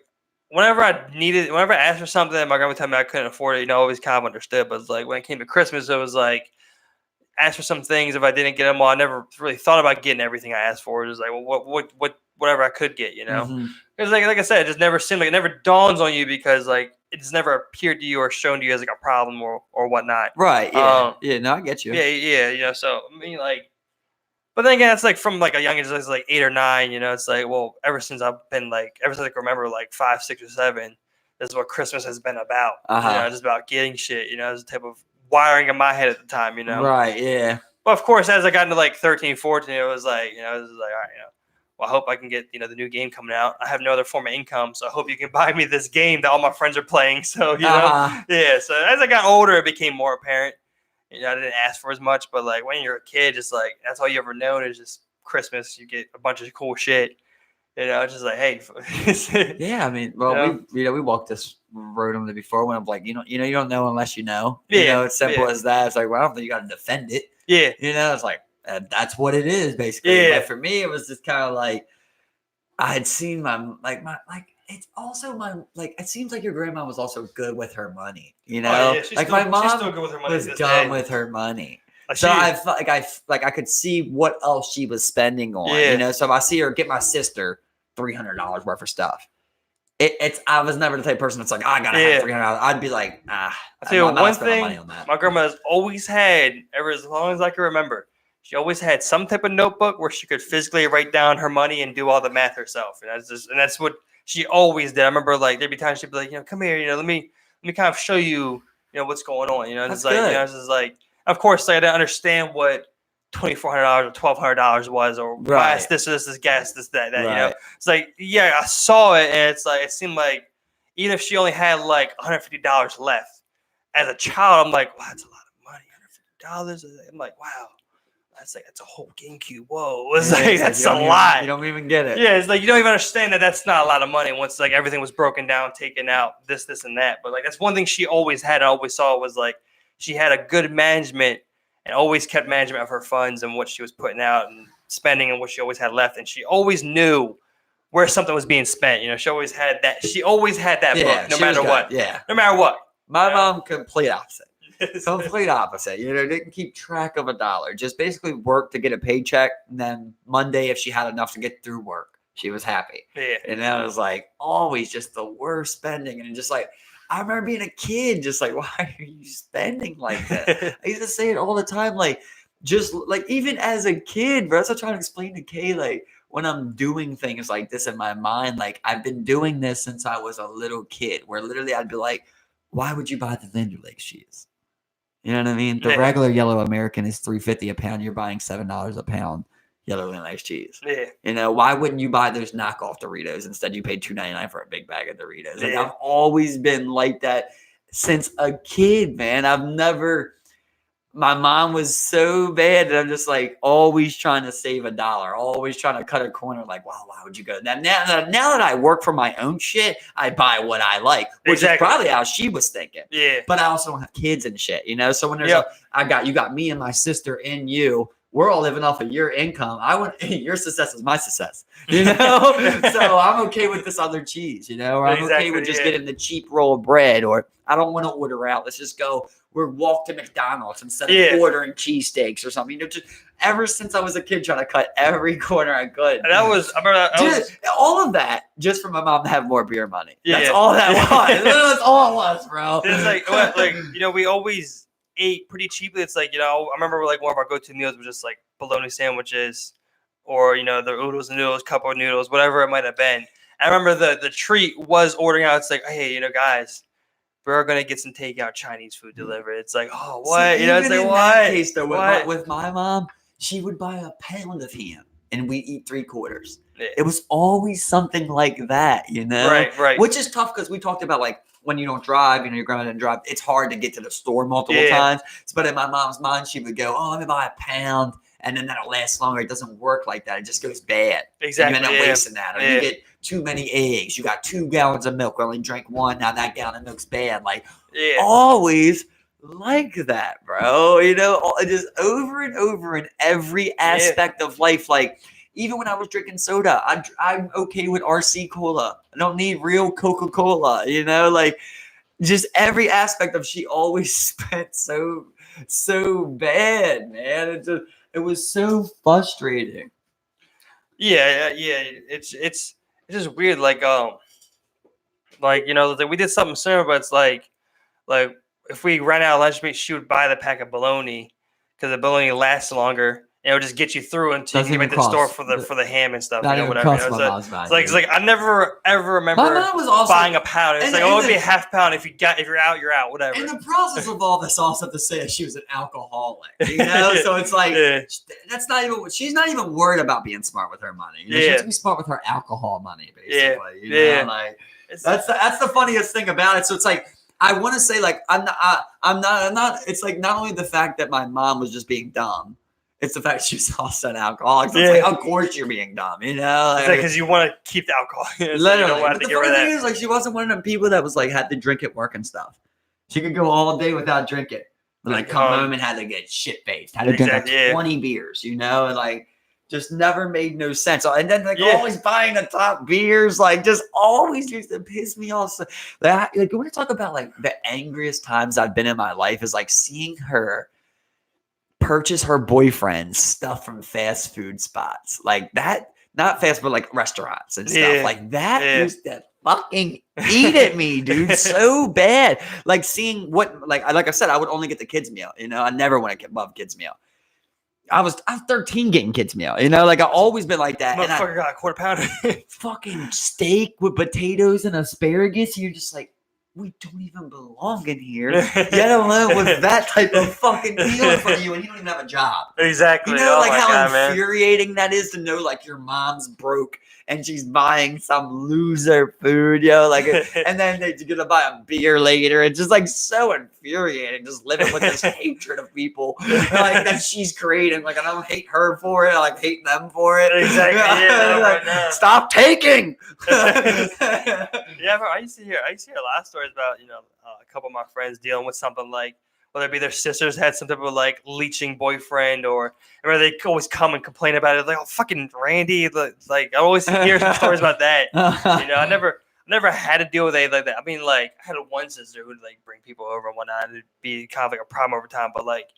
Speaker 1: Whenever I asked for something, my grandma told me I couldn't afford it. I always kind of understood. But it's like when it came to Christmas, it was like ask for some things. If I didn't get them all, I never really thought about getting everything I asked for. It was like, well, whatever I could get,
Speaker 2: Mm-hmm.
Speaker 1: Because like I said, it just never seemed like it never dawns on you because like it just never appeared to you or shown to you as like a problem or whatnot.
Speaker 2: Right. Yeah. No, I get you.
Speaker 1: Yeah. So I mean, like. But then again, it's like from like a young age, it's like 8 or 9. It's like, well, ever since I can remember like 5, 6, or 7, this is what Christmas has been about. Just about getting shit. It's a type of wiring in my head at the time.
Speaker 2: Right. Yeah.
Speaker 1: But of course, as I got into like 13, 14, it was like, this is like, all right, well, I hope I can get the new game coming out. I have no other form of income, so I hope you can buy me this game that all my friends are playing. So yeah. So as I got older, it became more apparent. I didn't ask for as much, but like when you're a kid, just like that's all you ever known is just Christmas. You get a bunch of cool shit. Just like, hey.
Speaker 2: Yeah, I mean, well, we walked this road on it before when I'm like, you don't know unless you know.
Speaker 1: Yeah,
Speaker 2: it's simple as that. It's like, well, I don't think you got to defend it.
Speaker 1: Yeah,
Speaker 2: it's like that's what it is basically.
Speaker 1: Yeah.
Speaker 2: But for me, it was just kind of like I had seen my it's also it seems like your grandma was also good with her money, my mom
Speaker 1: she's still good with her money
Speaker 2: was dumb with her money. So I felt like I could see what else she was spending on, so if I see her get my sister $300 worth of stuff, I was never the type of person that's like, I gotta have $300. I'd be like,
Speaker 1: I'll tell you one thing, my grandma has always had, ever as long as I can remember, she always had some type of notebook where she could physically write down her money and do all the math herself, and that's what she always did. I remember like there'd be times she'd be like, come here, let me kind of show you, what's going on. It's like, it's just like, of course, I didn't understand what $2,400 or $1,200 was, or gas, this, gas, this, that.
Speaker 2: Right.
Speaker 1: It's like, I saw it, and it's like it seemed like even if she only had like $150 left, as a child, I'm like, wow, that's a lot of money, $150. I'm like, wow. That's like, that's a whole GameCube. Whoa. It's
Speaker 2: Yeah,
Speaker 1: like,
Speaker 2: it's
Speaker 1: that's
Speaker 2: you
Speaker 1: a
Speaker 2: don't even-
Speaker 1: lot.
Speaker 2: You don't even get it.
Speaker 1: Yeah, it's like you don't even understand that that's not a lot of money once like everything was broken down, taken out, this, and that. But like that's one thing she always had, I always saw was like she had a good management and always kept management of her funds and what she was putting out and spending and what she always had left. And she always knew where something was being spent. You know, she always had that. She always had that book, no
Speaker 2: she was
Speaker 1: matter
Speaker 2: good.
Speaker 1: what.
Speaker 2: Yeah.
Speaker 1: No matter what.
Speaker 2: My
Speaker 1: You know?
Speaker 2: mom, complete opposite. Complete opposite. You know, didn't keep track of a dollar. Just basically worked to get a paycheck. And then Monday, if she had enough to get through work, she was happy.
Speaker 1: Yeah.
Speaker 2: And that was like always just the worst spending. And just like, I remember being a kid, just like, why are you spending like that? I used to say it all the time. Like, just like, even as a kid, bro, that's what I'm trying to explain to Kay. Like, when I'm doing things like this in my mind, like, I've been doing this since I was a little kid, where literally I'd be like, why would you buy the Linder Lake cheese? You know what I mean? The
Speaker 1: Yeah.
Speaker 2: regular yellow American is $3.50 a pound. You're buying $7 a pound yellow and ice cheese.
Speaker 1: Yeah.
Speaker 2: You know, why wouldn't you buy those knockoff Doritos? Instead, you paid $2.99 for a big bag of Doritos. Like,
Speaker 1: Yeah.
Speaker 2: I've always been like that since a kid, man. I've never. My mom was so bad that I'm just like always trying to save a dollar, always trying to cut a corner. Like, wow, why would you go? Now that I work for my own shit, I buy what I like, which is probably how she was thinking.
Speaker 1: Yeah.
Speaker 2: But I also don't have kids and shit, you know. So when there's you got me and my sister and you. We're all living off of your income. Your success is my success, you know. So I'm okay with this other cheese, you know. Or I'm okay with just getting the cheap roll of bread, or I don't want to order out. Let's just go. We're walk to McDonald's instead of ordering cheesesteaks or something. You know, just ever since I was a kid, trying to cut every corner I could.
Speaker 1: And I remember
Speaker 2: all of that just for my mom to have more beer money.
Speaker 1: Yeah,
Speaker 2: that's all that was. That's all it was, bro.
Speaker 1: It's like you know, we always ate pretty cheaply. It's like, you know, I remember like one of our go-to meals was just like bologna sandwiches, or you know, the oodles and noodles, cup of noodles, whatever it might have been. I remember the treat was ordering out. It's like, hey, you know, guys, we're gonna get some takeout Chinese food delivered. It's like, oh, what?
Speaker 2: See,
Speaker 1: you know, it's like, what?
Speaker 2: Case, though, with my mom, she would buy a pound of ham and we eat 3/4.
Speaker 1: Yeah.
Speaker 2: It was always something like that, you know?
Speaker 1: Right.
Speaker 2: Which is tough because we talked about like when you don't drive, you know, your grandma didn't drive, it's hard to get to the store multiple times. But in my mom's mind, she would go, oh, let me buy a pound. And then that'll last longer. It doesn't work like that. It just goes bad.
Speaker 1: Exactly.
Speaker 2: And you end up wasting that. Or you get too many eggs. You got 2 gallons of milk. We only drank 1. Now that gallon of milk's bad. Like, always like that, bro. You know, just over and over in every aspect of life. Like, even when I was drinking soda, I'm okay with RC Cola. I don't need real Coca-Cola, you know? Like, just every aspect of she always spent so bad, man. It was so frustrating.
Speaker 1: Yeah. It's just weird. Like you know, like we did something similar, but it's like if we ran out of lunch meat, she would buy the pack of bologna because the bologna lasts longer. And it would just get you through until you can get back to the store for the ham and stuff, you know, whatever. You know, it's like I never ever remember buying a pound. It's like, oh, it'd be a half pound if you're out, whatever.
Speaker 2: In the process of all this, also to say she was an alcoholic, you know. So it's like that's not even. She's not even worried about being smart with her money. You know? She has to be smart with her alcohol money, basically. You know? Like that's the funniest thing about it. So it's like I want to say like I'm not. It's like not only the fact that my mom was just being dumb. It's the fact she's also an alcoholic. So it's like, of course you're being dumb, you know? Like,
Speaker 1: it's like because you want to keep the alcohol. So
Speaker 2: literally.
Speaker 1: you don't want
Speaker 2: But
Speaker 1: to
Speaker 2: the
Speaker 1: get rid of
Speaker 2: funny
Speaker 1: that.
Speaker 2: thing is, like, she wasn't one of them people that was like had to drink at work and stuff. She could go all day without drinking. But like come home and had to get shit faced. Had to drink like 20 beers, you know, and like just never made no sense. And then like always buying the top beers, like just always used to piss me off. So, like you want to talk about like the angriest times I've been in my life is like seeing her purchase her boyfriend stuff from fast food spots like that, not fast, but like restaurants and stuff like that. Used to fucking eat at me, dude, so bad. Like seeing what, like I said, I would only get the kids meal. You know, I never went above kids meal. I was 13 getting kids meal. You know, like I've always been like that.
Speaker 1: Motherfucker got a quarter pounder.
Speaker 2: Fucking steak with potatoes and asparagus. You're just like, we don't even belong in here, let alone with that type of fucking meal in front of you, and you don't even have a job.
Speaker 1: Exactly.
Speaker 2: You know,
Speaker 1: Oh
Speaker 2: like
Speaker 1: my
Speaker 2: how
Speaker 1: God, man.
Speaker 2: infuriating that is to know, like, your mom's broke and she's buying some loser food, yo. Like, and then they're gonna buy a beer later. It's just like so infuriating, just living with this hatred of people, like that she's creating. Like, I don't hate her for it. I like hate them for it.
Speaker 1: Exactly. Yeah,
Speaker 2: Like,
Speaker 1: no.
Speaker 2: stop taking.
Speaker 1: Yeah, bro, I used to hear a lot of stories about, you know, a couple of my friends dealing with something like, whether it be their sisters had some type of like leeching boyfriend, or where they always come and complain about it, like, oh, fucking Randy, like I always hear some stories about that. You know, I never had to deal with anything like that. I mean, like, I had one sister who would like bring people over and whatnot, and it'd be kind of like a problem over time, but like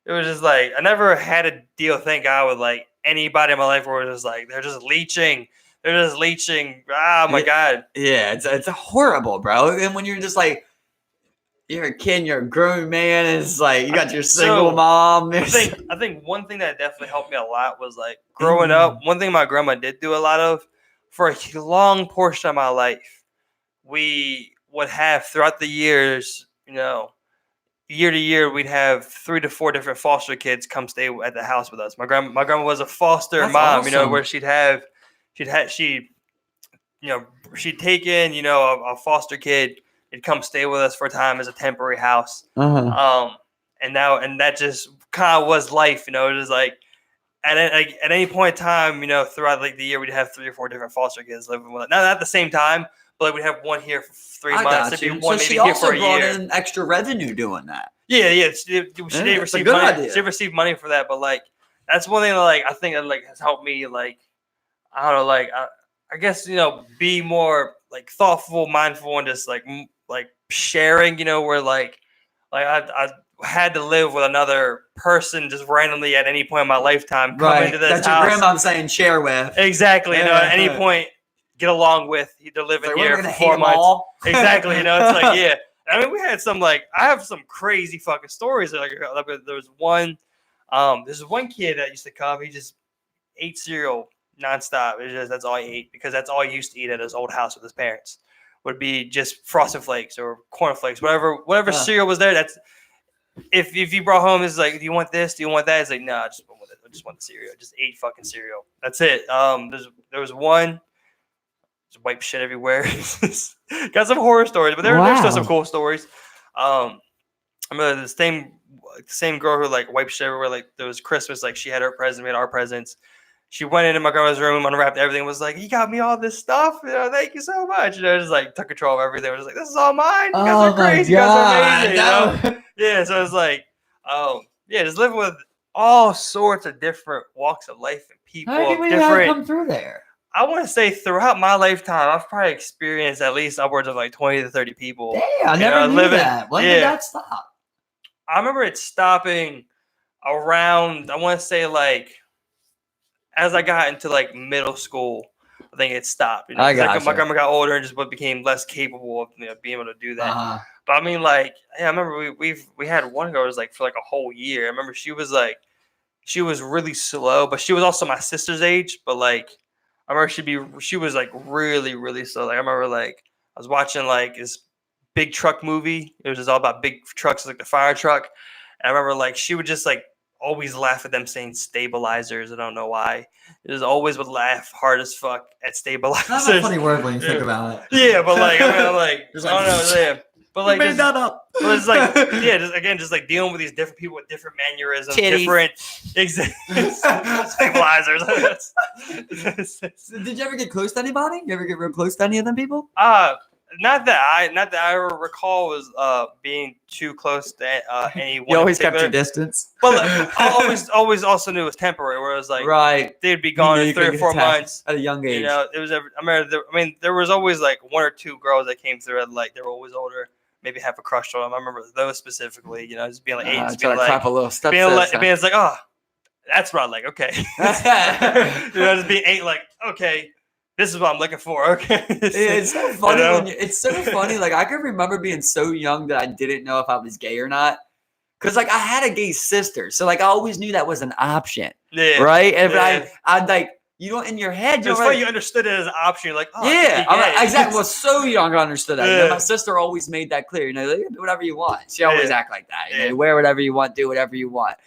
Speaker 1: it was just like I never had to deal, thank God, with like anybody in my life where it was like they're just leeching. They're just leeching. Oh my God.
Speaker 2: Yeah, it's horrible, bro. And when you're just like, you're a kid, you're a grown man, and it's like you got your single mom.
Speaker 1: I think one thing that definitely helped me a lot was like growing up. One thing my grandma did do a lot of for a long portion of my life, we would have throughout the years, you know, year to year, we'd have 3 to 4 different foster kids come stay at the house with us. My grandma was a foster
Speaker 2: That's
Speaker 1: mom, you know,
Speaker 2: awesome.
Speaker 1: where she'd take in, you know, a foster kid. He'd come stay with us for a time as a temporary house. And that just kind of was life, you know. It was like at any point in time, you know, throughout like the year, we'd have 3 or 4 different foster kids living with us. Not at the same time, but like we'd have one here for 3 months. There'd be one
Speaker 2: so
Speaker 1: maybe
Speaker 2: she
Speaker 1: here
Speaker 2: also
Speaker 1: for a
Speaker 2: brought
Speaker 1: year.
Speaker 2: in extra revenue doing that.
Speaker 1: Yeah. She did receive money.
Speaker 2: Idea.
Speaker 1: She received money for that, but like that's one thing that like I think that like has helped me, like, I don't know, like I guess, you know, be more like thoughtful, mindful, and just like sharing, you know, where like I had to live with another person just randomly at any point in my lifetime, come into this
Speaker 2: That's
Speaker 1: house.
Speaker 2: your grandma's saying share with.
Speaker 1: Exactly, you know, at any point get along with. They're living here for 4 months. Exactly, you know, it's like, yeah. I mean, we had some like I have some crazy fucking stories. Like there was one, there's one kid that used to come. He just ate cereal nonstop. It's just that's all he ate because that's all he used to eat at his old house with his parents. Would be just Frosted Flakes or Corn Flakes, whatever cereal was there. That's if you brought home, it's like, do you want this? Do you want that? It's like, no, I just want the cereal. Just ate fucking cereal. That's it. There was one. Just wipe shit everywhere. Got some horror stories, but there's still some cool stories. I remember the same girl who like wiped shit everywhere. Like there was Christmas, like she had her present, we had our presents. She went into my grandma's room, unwrapped everything, was like, "You got me all this stuff. You know, thank you so much." You know, just like took control of everything. I was like, "This is all mine. You guys are crazy. You guys are amazing." You know? Yeah. So it's like, yeah, just living with all sorts of different walks of life and people.
Speaker 2: How did we come through there?
Speaker 1: I want to say throughout my lifetime, I've probably experienced at least upwards of like 20 to 30 people.
Speaker 2: Damn, I never knew that. When did that stop?
Speaker 1: I remember it stopping around, I want to say like, as I got into like middle school, I think it stopped. You know, my grandma got older and just became less capable of, you know, being able to do that. But I mean, like, yeah, I remember we had one girl who was like for like a whole year. I remember she was really slow, but she was also my sister's age. But like, I remember she was like really, really slow. Like I remember like I was watching like this big truck movie. It was just all about big trucks, like the fire truck. And I remember like she would just like always laugh at them saying stabilizers. I don't know why. It just always would laugh hard as fuck at stabilizers.
Speaker 2: That's a funny word when you think about it.
Speaker 1: Yeah, but like I mean, I'm like I don't know. Yeah. But like,
Speaker 2: made that up.
Speaker 1: But it's like, yeah, just like dealing with these different people with different mannerisms, different stabilizers.
Speaker 2: Did you ever get close to anybody? You ever get real close to any of them people?
Speaker 1: Not that I recall was being too close to anyone.
Speaker 2: You always kept your distance.
Speaker 1: But like, I always also knew it was temporary. Where it was like, they'd be gone in 3 or 4 months
Speaker 2: at a young age.
Speaker 1: You know, it was. There was always like 1 or 2 girls that came through. And like they were always older. Maybe have a crush on them. I remember those specifically. You know, just being like 8, just being like,
Speaker 2: clap a little step.
Speaker 1: Being like, oh, that's what I like. Okay, you know, just being 8, like, okay. This is what I'm looking for. Okay.
Speaker 2: It's so funny.
Speaker 1: You know?
Speaker 2: It's so funny. Like I can remember being so young that I didn't know if I was gay or not. Cause like I had a gay sister. So like I always knew that was an option.
Speaker 1: Yeah.
Speaker 2: Right. And
Speaker 1: yeah.
Speaker 2: I'd like you don't in your head. You
Speaker 1: It's
Speaker 2: don't
Speaker 1: funny
Speaker 2: really,
Speaker 1: you understood it as an option. You're like, oh,
Speaker 2: yeah,
Speaker 1: I could be gay.
Speaker 2: exactly. Well, so young, I understood that. You know,
Speaker 1: Yeah.
Speaker 2: my sister always made that clear. You know, you can do whatever you want. She always
Speaker 1: Yeah.
Speaker 2: act like that. You know,
Speaker 1: Yeah.
Speaker 2: wear whatever you want, do whatever you want.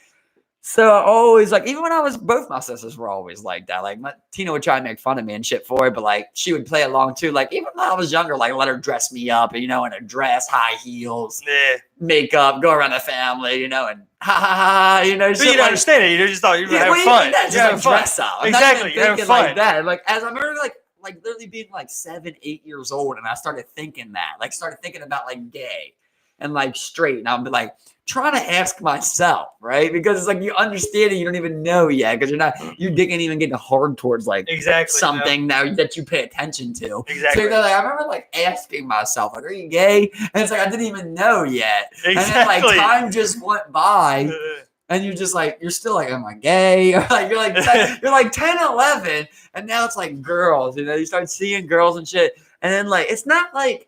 Speaker 2: So I always like, even when I was, both my sisters were always like that. Like Tina would try and make fun of me and shit for it, but like she would play along too. Like even when I was younger, like let her dress me up, you know, in a dress, high heels,
Speaker 1: Yeah.
Speaker 2: makeup, go around the family, you know, and ha ha ha, you know.
Speaker 1: But
Speaker 2: shit
Speaker 1: you didn't
Speaker 2: like,
Speaker 1: understand it. You just thought you were
Speaker 2: yeah,
Speaker 1: having
Speaker 2: well,
Speaker 1: fun.
Speaker 2: even that, just
Speaker 1: You're having
Speaker 2: like
Speaker 1: fun.
Speaker 2: dress up. I'm
Speaker 1: Exactly.
Speaker 2: not even
Speaker 1: You're having
Speaker 2: thinking like
Speaker 1: fun.
Speaker 2: that. Like as I remember, like literally being like 7, 8 years old, and I started thinking that, like started thinking about like gay and like straight, and I'll be like trying to ask myself, right? Because it's like you understand it, you don't even know yet, because your dick ain't even getting hard towards like
Speaker 1: Exactly.
Speaker 2: something now that you pay attention to.
Speaker 1: Exactly.
Speaker 2: So like, I remember like asking myself, like, "Are you gay?" And it's like I didn't even know yet.
Speaker 1: Exactly.
Speaker 2: And then like time just went by. And you're just like, you're still like, am I gay? Or like, you're like 10, 11, and now it's like girls, you know, you start seeing girls and shit. And then like, it's not like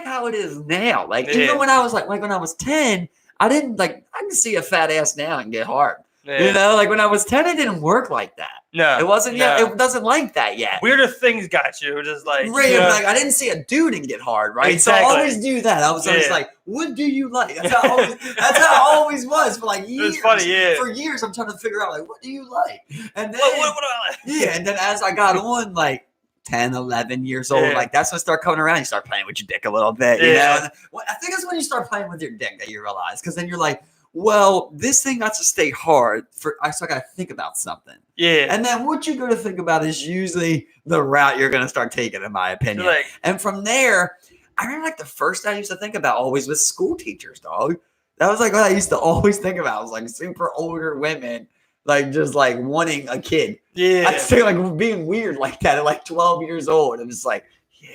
Speaker 2: how it is now. Like, even when I was like when I was 10, I didn't like, I can see a fat ass now and get hard.
Speaker 1: Yeah.
Speaker 2: You know, like when I was 10, it didn't work like that.
Speaker 1: No.
Speaker 2: It wasn't
Speaker 1: no.
Speaker 2: yet. It doesn't like that yet.
Speaker 1: Weirder things got you. Just like,
Speaker 2: Right,
Speaker 1: you know,
Speaker 2: like I didn't see a dude and get hard, right?
Speaker 1: Exactly.
Speaker 2: So I always do that. I was always like, "What do you like?" That's how I always was for like years.
Speaker 1: It's funny, yeah.
Speaker 2: For years, I'm trying to figure out like, what do you like? And then,
Speaker 1: what do I like?
Speaker 2: yeah, and then as I got on, like 10, 11 years old,
Speaker 1: Yeah.
Speaker 2: like that's when I start coming around. You start playing with your dick a little bit, you
Speaker 1: Yeah.
Speaker 2: know. And I think it's when you start playing with your dick that you realize, because then you're like, well, this thing got to stay hard for. So I got to think about something.
Speaker 1: Yeah.
Speaker 2: And then what you're going to think about is usually the route you're going to start taking, in my opinion.
Speaker 1: Like,
Speaker 2: And from there, I remember like the first thing I used to think about always was school teachers, dog. That was like what I used to always think about. It was like super older women, like just like wanting a kid.
Speaker 1: yeah.
Speaker 2: I say like being weird like that at like 12 years old. I'm just like, yeah,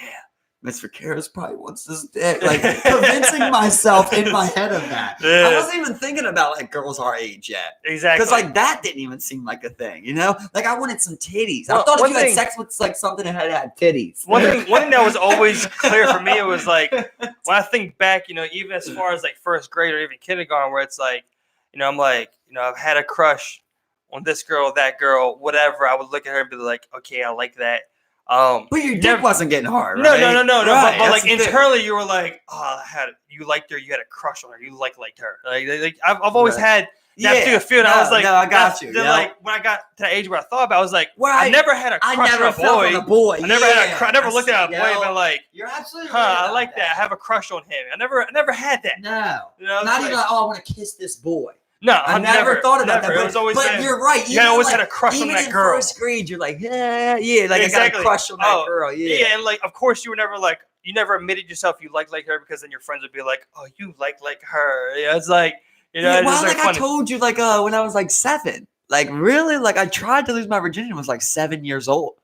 Speaker 2: Miss Vaqueros probably wants this dick. Like convincing myself in my head of that.
Speaker 1: Yeah.
Speaker 2: I wasn't even thinking about like girls our age yet.
Speaker 1: Exactly.
Speaker 2: Because like that didn't even seem like a thing, you know? Like I wanted some titties.
Speaker 1: Well,
Speaker 2: I thought if
Speaker 1: one
Speaker 2: you had
Speaker 1: thing-
Speaker 2: sex with like something that had titties.
Speaker 1: one thing that was always clear for me, it was like when I think back, you know, even as far as like first grade or even kindergarten, where it's like, you know, I'm like, you know, I've had a crush on this girl, that girl, whatever. I would look at her and be like, okay, I like that.
Speaker 2: But your dick wasn't getting hard,
Speaker 1: No,
Speaker 2: right?
Speaker 1: no.
Speaker 2: Right,
Speaker 1: But
Speaker 2: that's
Speaker 1: like
Speaker 2: the thing.
Speaker 1: internally, you were like, oh, you liked her, you had a crush on her, you liked her. Like I've always
Speaker 2: Right.
Speaker 1: had that particular feeling. I was like,
Speaker 2: no, I got you.
Speaker 1: Then
Speaker 2: yeah.
Speaker 1: like when I got to the age where I thought about it, I was like,
Speaker 2: Where
Speaker 1: I never had a crush
Speaker 2: I never
Speaker 1: on a
Speaker 2: felt
Speaker 1: boy.
Speaker 2: on a boy.
Speaker 1: I never had a crush. I never
Speaker 2: I
Speaker 1: looked at a
Speaker 2: see,
Speaker 1: boy and
Speaker 2: yo.
Speaker 1: been like,
Speaker 2: You're absolutely
Speaker 1: huh,
Speaker 2: right
Speaker 1: I
Speaker 2: about
Speaker 1: like that. I have a crush on him. I never had that.
Speaker 2: No.
Speaker 1: You know,
Speaker 2: Not
Speaker 1: it's
Speaker 2: even like, oh, I want to kiss this boy.
Speaker 1: no,
Speaker 2: I
Speaker 1: I've
Speaker 2: never thought about
Speaker 1: never.
Speaker 2: that.
Speaker 1: It was always
Speaker 2: but
Speaker 1: been,
Speaker 2: you're right.
Speaker 1: you always had a crush on
Speaker 2: even
Speaker 1: that
Speaker 2: in
Speaker 1: girl.
Speaker 2: First grade, you're like, yeah. Like I got
Speaker 1: Exactly.
Speaker 2: a crush on that
Speaker 1: Oh,
Speaker 2: girl.
Speaker 1: Yeah, and like, of course, you were never like, you never admitted yourself you like her, because then your friends would be like, oh, you like her. Yeah, it's like, you know,
Speaker 2: Yeah,
Speaker 1: it's
Speaker 2: well,
Speaker 1: just
Speaker 2: like
Speaker 1: funny.
Speaker 2: I told you, like when I was like 7, like really, like I tried to lose my virginity when I was like 7 years old,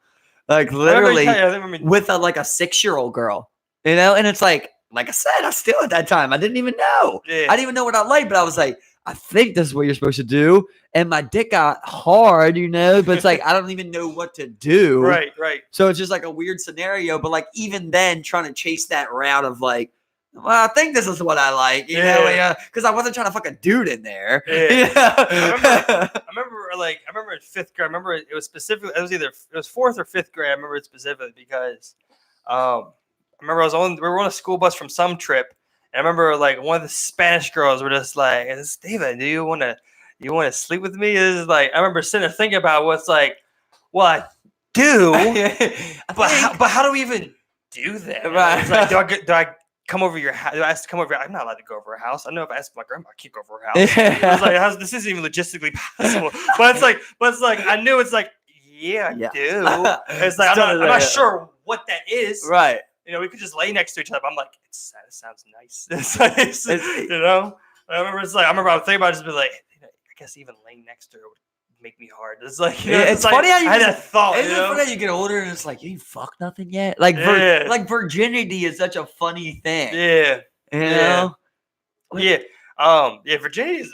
Speaker 2: like literally
Speaker 1: I remember,
Speaker 2: with like a 6-year-old girl, you know. And it's like I said, I still at that time I didn't even know.
Speaker 1: Yeah.
Speaker 2: I didn't even know what I liked, but I was like, I think this is what you're supposed to do. And my dick got hard, you know, but it's like I don't even know what to do.
Speaker 1: right.
Speaker 2: So it's just like a weird scenario. But like even then, trying to chase that route of like, well, I think this is what I like, you know, because I wasn't trying to fuck a dude in there.
Speaker 1: Yeah.
Speaker 2: You know?
Speaker 1: I remember in 5th grade. I remember it was specifically. It was 4th or 5th grade. I remember it specifically because, I remember we were on a school bus from some trip, and I remember like one of the Spanish girls were just like, "Steven, do you want to sleep with me?" This is like I remember sitting there thinking about what's like, well, I do, but how do we even do that?
Speaker 2: Right.
Speaker 1: It's like, do I come over your house? Do I ask to come over? I'm not allowed to go over her house. I know if I ask my grandma, I can't go over her house.
Speaker 2: Yeah.
Speaker 1: I was like, this isn't even logistically possible. But it's like I knew it's like, yeah, I do. It's like I'm not sure what that is.
Speaker 2: Right.
Speaker 1: You know, we could just lay next to each other. But I'm like, it sounds nice. You know, I remember I was thinking about it, just be like, I guess even laying next to her would make me hard. It's like, you know,
Speaker 2: it's
Speaker 1: like,
Speaker 2: funny how you
Speaker 1: I had that thought.
Speaker 2: It's
Speaker 1: You know?
Speaker 2: funny how you get older and it's like you ain't fucked nothing yet. Like
Speaker 1: Yeah.
Speaker 2: like virginity is such a funny thing.
Speaker 1: Yeah.
Speaker 2: You know?
Speaker 1: Yeah. Virginia is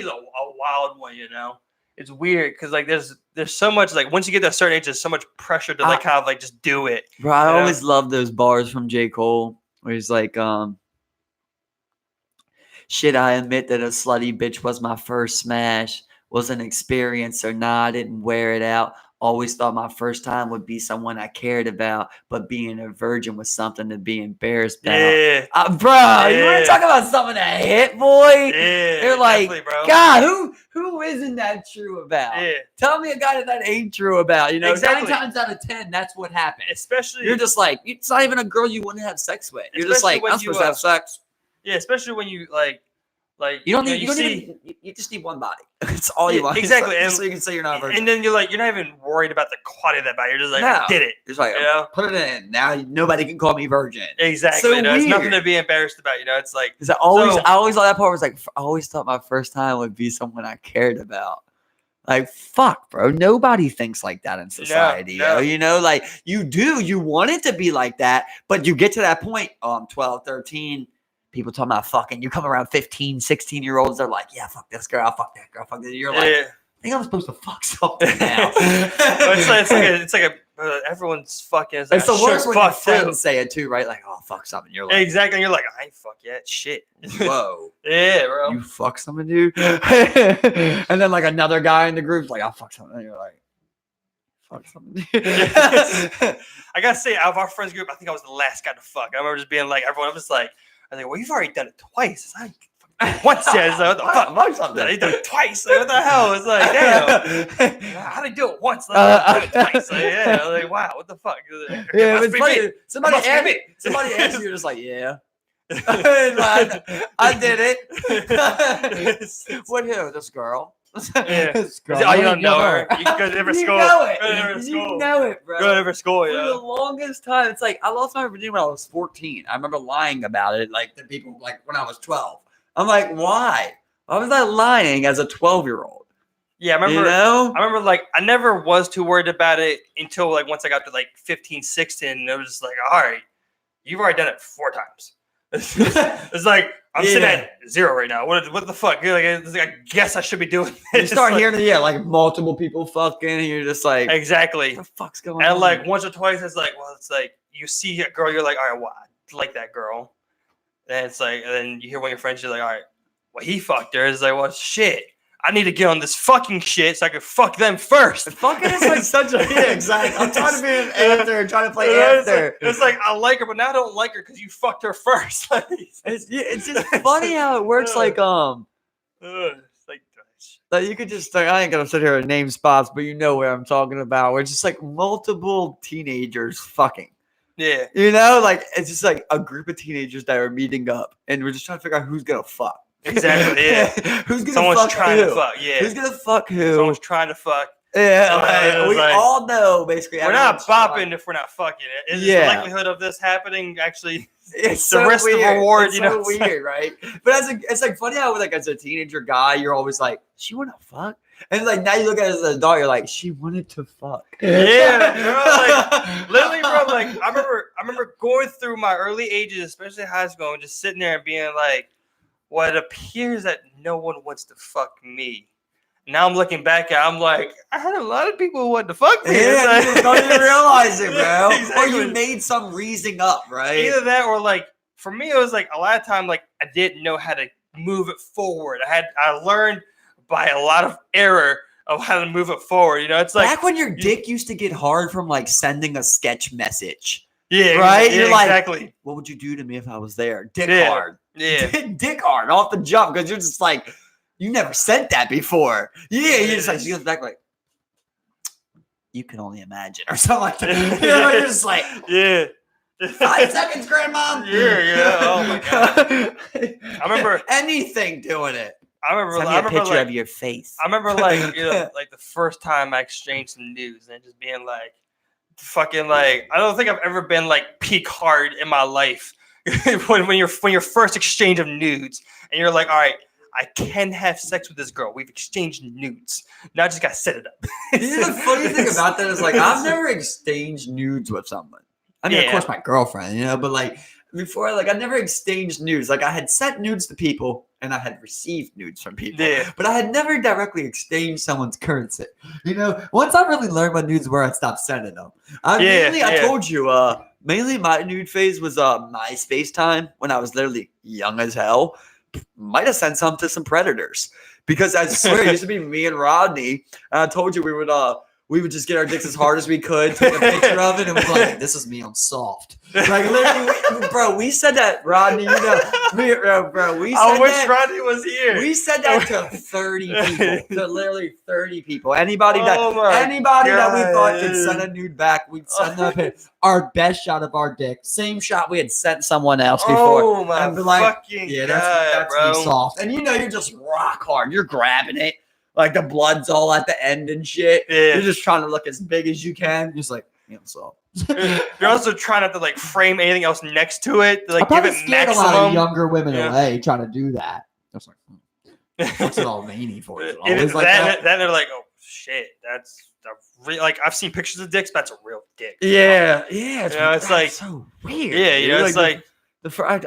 Speaker 1: a wild one, you know. It's weird because like there's so much like once you get to a certain age, there's so much pressure to like kind of like just do it.
Speaker 2: Bro, I
Speaker 1: you know?
Speaker 2: always love those bars from J. Cole where he's like, shit, I admit that a slutty bitch was my first smash. Was an experience or not, I didn't wear it out. Always thought my first time would be someone I cared about, but being a virgin was something to be embarrassed about.
Speaker 1: Yeah.
Speaker 2: Bro, you want to talk about something that hit, boy?
Speaker 1: Yeah.
Speaker 2: They're like,
Speaker 1: bro.
Speaker 2: God, who isn't that true about?
Speaker 1: Yeah.
Speaker 2: Tell me a guy that ain't true about. You know,
Speaker 1: Exactly.
Speaker 2: 9 times out of 10, that's what happens.
Speaker 1: Especially
Speaker 2: You're just like, it's not even a girl you want to have sex with. You're just
Speaker 1: Especially
Speaker 2: like,
Speaker 1: when
Speaker 2: I'm supposed to have sex.
Speaker 1: Yeah, especially when you like
Speaker 2: You don't
Speaker 1: know,
Speaker 2: need. You just need one body. That's all you want.
Speaker 1: Exactly.
Speaker 2: Just so you can say you're not a virgin.
Speaker 1: And then you're not even worried about the quality of that body. You're just like,
Speaker 2: No.
Speaker 1: I did it.
Speaker 2: It's like,
Speaker 1: You know?
Speaker 2: put it in. Now nobody can call me virgin.
Speaker 1: Exactly.
Speaker 2: So
Speaker 1: you know, it's nothing
Speaker 2: weird.
Speaker 1: to be embarrassed about. You know, it's like
Speaker 2: Because I always thought that part was like, I always thought my first time would be someone I cared about. Like, fuck, bro. Nobody thinks like that in society.
Speaker 1: No.
Speaker 2: You know, like you do. You want it to be like that, but you get to that point. Oh, I'm 12, 13. People talking about fucking. You come around 15, 16-year-olds. They're like, yeah, fuck this girl. Fuck that girl. Fuck this. You're like, I think I'm supposed to fuck something now.
Speaker 1: it's like everyone's fucking.
Speaker 2: It's the worst when your
Speaker 1: fuck too.
Speaker 2: friends say it too, right? Like, oh, fuck something. You're like,
Speaker 1: Exactly. And you're like, I ain't fuck yet. Shit.
Speaker 2: whoa.
Speaker 1: Yeah, bro.
Speaker 2: You fuck something, dude. And then like another guy in the group's like, I'll fuck something. And you're like, fuck something.
Speaker 1: I gotta say, out of our friends group, I think I was the last guy to fuck. I remember just being like, everyone was like, I was like, well, you've already done it twice. I once, yeah. It's like, what the fuck?
Speaker 2: Fuck something.
Speaker 1: He done it twice. Like, what the hell? It's like, damn. How'd he do it once? Like, twice. Like, yeah. I was like, wow, what the fuck? Like,
Speaker 2: Yeah, it's funny.
Speaker 1: me.
Speaker 2: Somebody
Speaker 1: Must be
Speaker 2: asks you, you're just like, yeah. I did it. What who? This girl.
Speaker 1: Yeah.
Speaker 2: This girl.
Speaker 1: Oh, you don't know her. You go to different
Speaker 2: You
Speaker 1: school.
Speaker 2: know it.
Speaker 1: Go to different
Speaker 2: You
Speaker 1: school.
Speaker 2: know it, bro.
Speaker 1: Go to different school,
Speaker 2: For
Speaker 1: yeah.
Speaker 2: the longest time, it's like I lost my virginity when I was 14. I remember lying about it, like to people, like when I was 12. I'm like, why? Why was I lying as a 12-year-old?
Speaker 1: Yeah, I remember.
Speaker 2: You know?
Speaker 1: I remember, like, I never was too worried about it until, like, once I got to, like, 15, 16, and it was just like, all right, you've already done it 4 times. It's like, I'm sitting at 0 right now. What the fuck? You're like, I guess I should be doing this.
Speaker 2: You start
Speaker 1: like,
Speaker 2: hearing, like multiple people fucking, and you're just like,
Speaker 1: exactly.
Speaker 2: what the fuck's going on?
Speaker 1: And, like, once or twice, it's like, well, it's like, you see a girl, you're like, all right, well, I like that girl. And it's like, and then you hear one of your friends, you're like, all right, well, he fucked her. It's like, well, shit. I need to get on this fucking shit so I can fuck them first.
Speaker 2: Fucking is like such a exactly. I'm trying to be an actor, trying to play actor.
Speaker 1: It's like I like her, but now I don't like her because you fucked her first.
Speaker 2: It's just funny how it works. Like
Speaker 1: it's
Speaker 2: like you could just like, I ain't gonna sit here and name spots, but you know where I'm talking about. Where it's just like multiple teenagers fucking.
Speaker 1: Yeah.
Speaker 2: You know, like it's just like a group of teenagers that are meeting up, and we're just trying to figure out who's gonna fuck.
Speaker 1: Exactly. Yeah.
Speaker 2: Who's gonna
Speaker 1: Someone's
Speaker 2: fuck
Speaker 1: trying
Speaker 2: who?
Speaker 1: to fuck. Yeah.
Speaker 2: Who's gonna fuck who?
Speaker 1: Someone's trying to fuck.
Speaker 2: Yeah. We
Speaker 1: like,
Speaker 2: all know basically.
Speaker 1: We're not
Speaker 2: everyone's
Speaker 1: bopping if we're not fucking it. Is the likelihood of this happening actually?
Speaker 2: It's
Speaker 1: the
Speaker 2: so
Speaker 1: risk
Speaker 2: weird.
Speaker 1: of reward.
Speaker 2: It's
Speaker 1: you know,
Speaker 2: so weird, right? But it's like funny how like as a teenager guy, you're always like, she wanna fuck. And like now you look at it as an adult, you're like, she wanted to fuck.
Speaker 1: Yeah, bro. Like literally, bro. Like I remember going through my early ages, especially high school, and just sitting there and being like, well, it appears that no one wants to fuck me. Now I'm looking back at, I'm like, I had a lot of people who wanted to fuck me.
Speaker 2: Yeah,
Speaker 1: like,
Speaker 2: you don't even realize it, bro.
Speaker 1: Exactly.
Speaker 2: Or you made some reasoning up, right?
Speaker 1: Either that or like for me, it was like a lot of time like I didn't know how to move it forward. I learned by a lot of error of how to move it forward. You know, it's like
Speaker 2: back when your dick used to get hard from like sending a sketch message.
Speaker 1: Yeah,
Speaker 2: right.
Speaker 1: Yeah,
Speaker 2: you're like,
Speaker 1: exactly.
Speaker 2: What would you do to me if I was there? Dick hard.
Speaker 1: Yeah,
Speaker 2: dick hard off the jump because you're just like, you never sent that before. Yeah, you're just like, she goes back like, you can only imagine or something like that. You know, you're just like,
Speaker 1: yeah.
Speaker 2: 5 seconds, grandma.
Speaker 1: Yeah. Oh my god. I remember
Speaker 2: anything doing it.
Speaker 1: I remember
Speaker 2: Send me a picture of your face.
Speaker 1: I remember like, you know, like the first time I exchanged some news and just being like, fucking like, I don't think I've ever been like peak hard in my life when your first exchange of nudes and you're like, all right, I can have sex with this girl. We've exchanged nudes. Now I just gotta set it up.
Speaker 2: You know, the funny thing about that is like I've never exchanged nudes with someone. I mean, of course, my girlfriend, you know, but like before, like I never exchanged nudes. Like I had sent nudes to people and I had received nudes from people.
Speaker 1: Yeah.
Speaker 2: But I had never directly exchanged someone's currency. You know, once I really learned what nudes were, I stopped sending them. I told you, mainly my nude phase was MySpace time when I was literally young as hell. Might have sent some to some predators because I swear it used to be me and Rodney. And I told you we would we would just get our dicks as hard as we could, take a picture of it, and we'd be like, this is me, I'm soft. Like, literally, bro, we said that, Rodney, we said
Speaker 1: I wish
Speaker 2: that.
Speaker 1: Rodney was here.
Speaker 2: We said that to 30 people, to literally 30 people. Anybody that
Speaker 1: Oh
Speaker 2: we
Speaker 1: God.
Speaker 2: thought could send a nude back, we'd send them our best shot of our dick. Same shot we had sent someone else before.
Speaker 1: Oh my
Speaker 2: and be like,
Speaker 1: fucking
Speaker 2: yeah,
Speaker 1: God,
Speaker 2: that's
Speaker 1: bro.
Speaker 2: me soft. And you're just rock hard. You're grabbing it. Like the blood's all at the end and shit.
Speaker 1: Yeah.
Speaker 2: You're just trying to look as big as you can. You're just like, yeah, I'm soft.
Speaker 1: You're also trying not to like frame anything else next to it. To, like
Speaker 3: I
Speaker 1: give
Speaker 3: probably
Speaker 1: it
Speaker 3: scared
Speaker 1: maximum.
Speaker 3: a lot of younger women
Speaker 1: Yeah.
Speaker 3: away trying to do that. I was like, what's it all veiny for? Is it
Speaker 1: Then
Speaker 3: always like that?
Speaker 1: they're like, oh shit, that's like I've seen pictures of dicks. That's a real dick.
Speaker 2: Yeah.
Speaker 1: It's like
Speaker 2: so weird.
Speaker 1: Yeah, you
Speaker 2: dude.
Speaker 1: know, it's like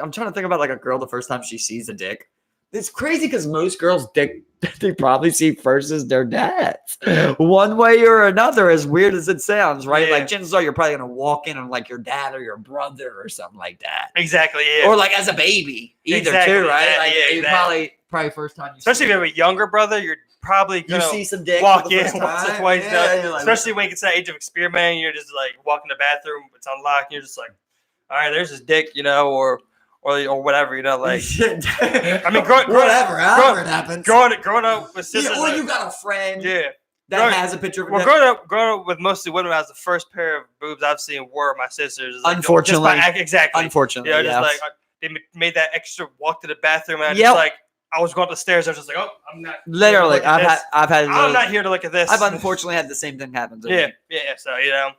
Speaker 2: I'm trying to think about like a girl the first time she sees a dick. It's crazy because most girls' dick they probably see first as their dad's, one way or another. As weird as it sounds, right?
Speaker 1: Yeah.
Speaker 2: Like chances are you're probably gonna walk in on like your dad or your brother or something like that,
Speaker 1: exactly, yeah.
Speaker 2: or like as a baby, either
Speaker 1: Exactly,
Speaker 2: too, right?
Speaker 1: that-
Speaker 2: like
Speaker 1: yeah,
Speaker 2: you
Speaker 1: exactly.
Speaker 2: probably first time,
Speaker 1: Especially if you have a younger brother, you're probably
Speaker 2: you
Speaker 1: gonna
Speaker 2: see some dick,
Speaker 1: walk
Speaker 2: for the
Speaker 1: in
Speaker 2: first
Speaker 1: once or
Speaker 2: time.
Speaker 1: twice.
Speaker 2: Yeah, you're like,
Speaker 1: especially when you get to that age of experiment, you're just like walking the bathroom, it's unlocked, and you're just like, all right, there's his dick, you know, or whatever, you know, like. I mean,
Speaker 2: whatever, however it happens.
Speaker 1: Growing up with
Speaker 2: Yeah,
Speaker 1: sisters,
Speaker 2: or you got a friend
Speaker 1: yeah.
Speaker 2: that has a picture of
Speaker 1: Well,
Speaker 2: a
Speaker 1: growing up with mostly women, I was the first pair of boobs I've seen were my sisters. Like,
Speaker 2: Unfortunately.
Speaker 1: exactly.
Speaker 2: Unfortunately,
Speaker 1: You know, just
Speaker 2: yes.
Speaker 1: like they made that extra walk to the bathroom, and I
Speaker 2: Yep.
Speaker 1: just like I was going up the stairs. I was just like, oh, I'm not.
Speaker 2: Literally,
Speaker 1: here to look at this. I'm
Speaker 2: those-
Speaker 1: not here to look at this.
Speaker 2: I've unfortunately had the same thing happen to
Speaker 1: yeah,
Speaker 2: me.
Speaker 1: yeah. So you know,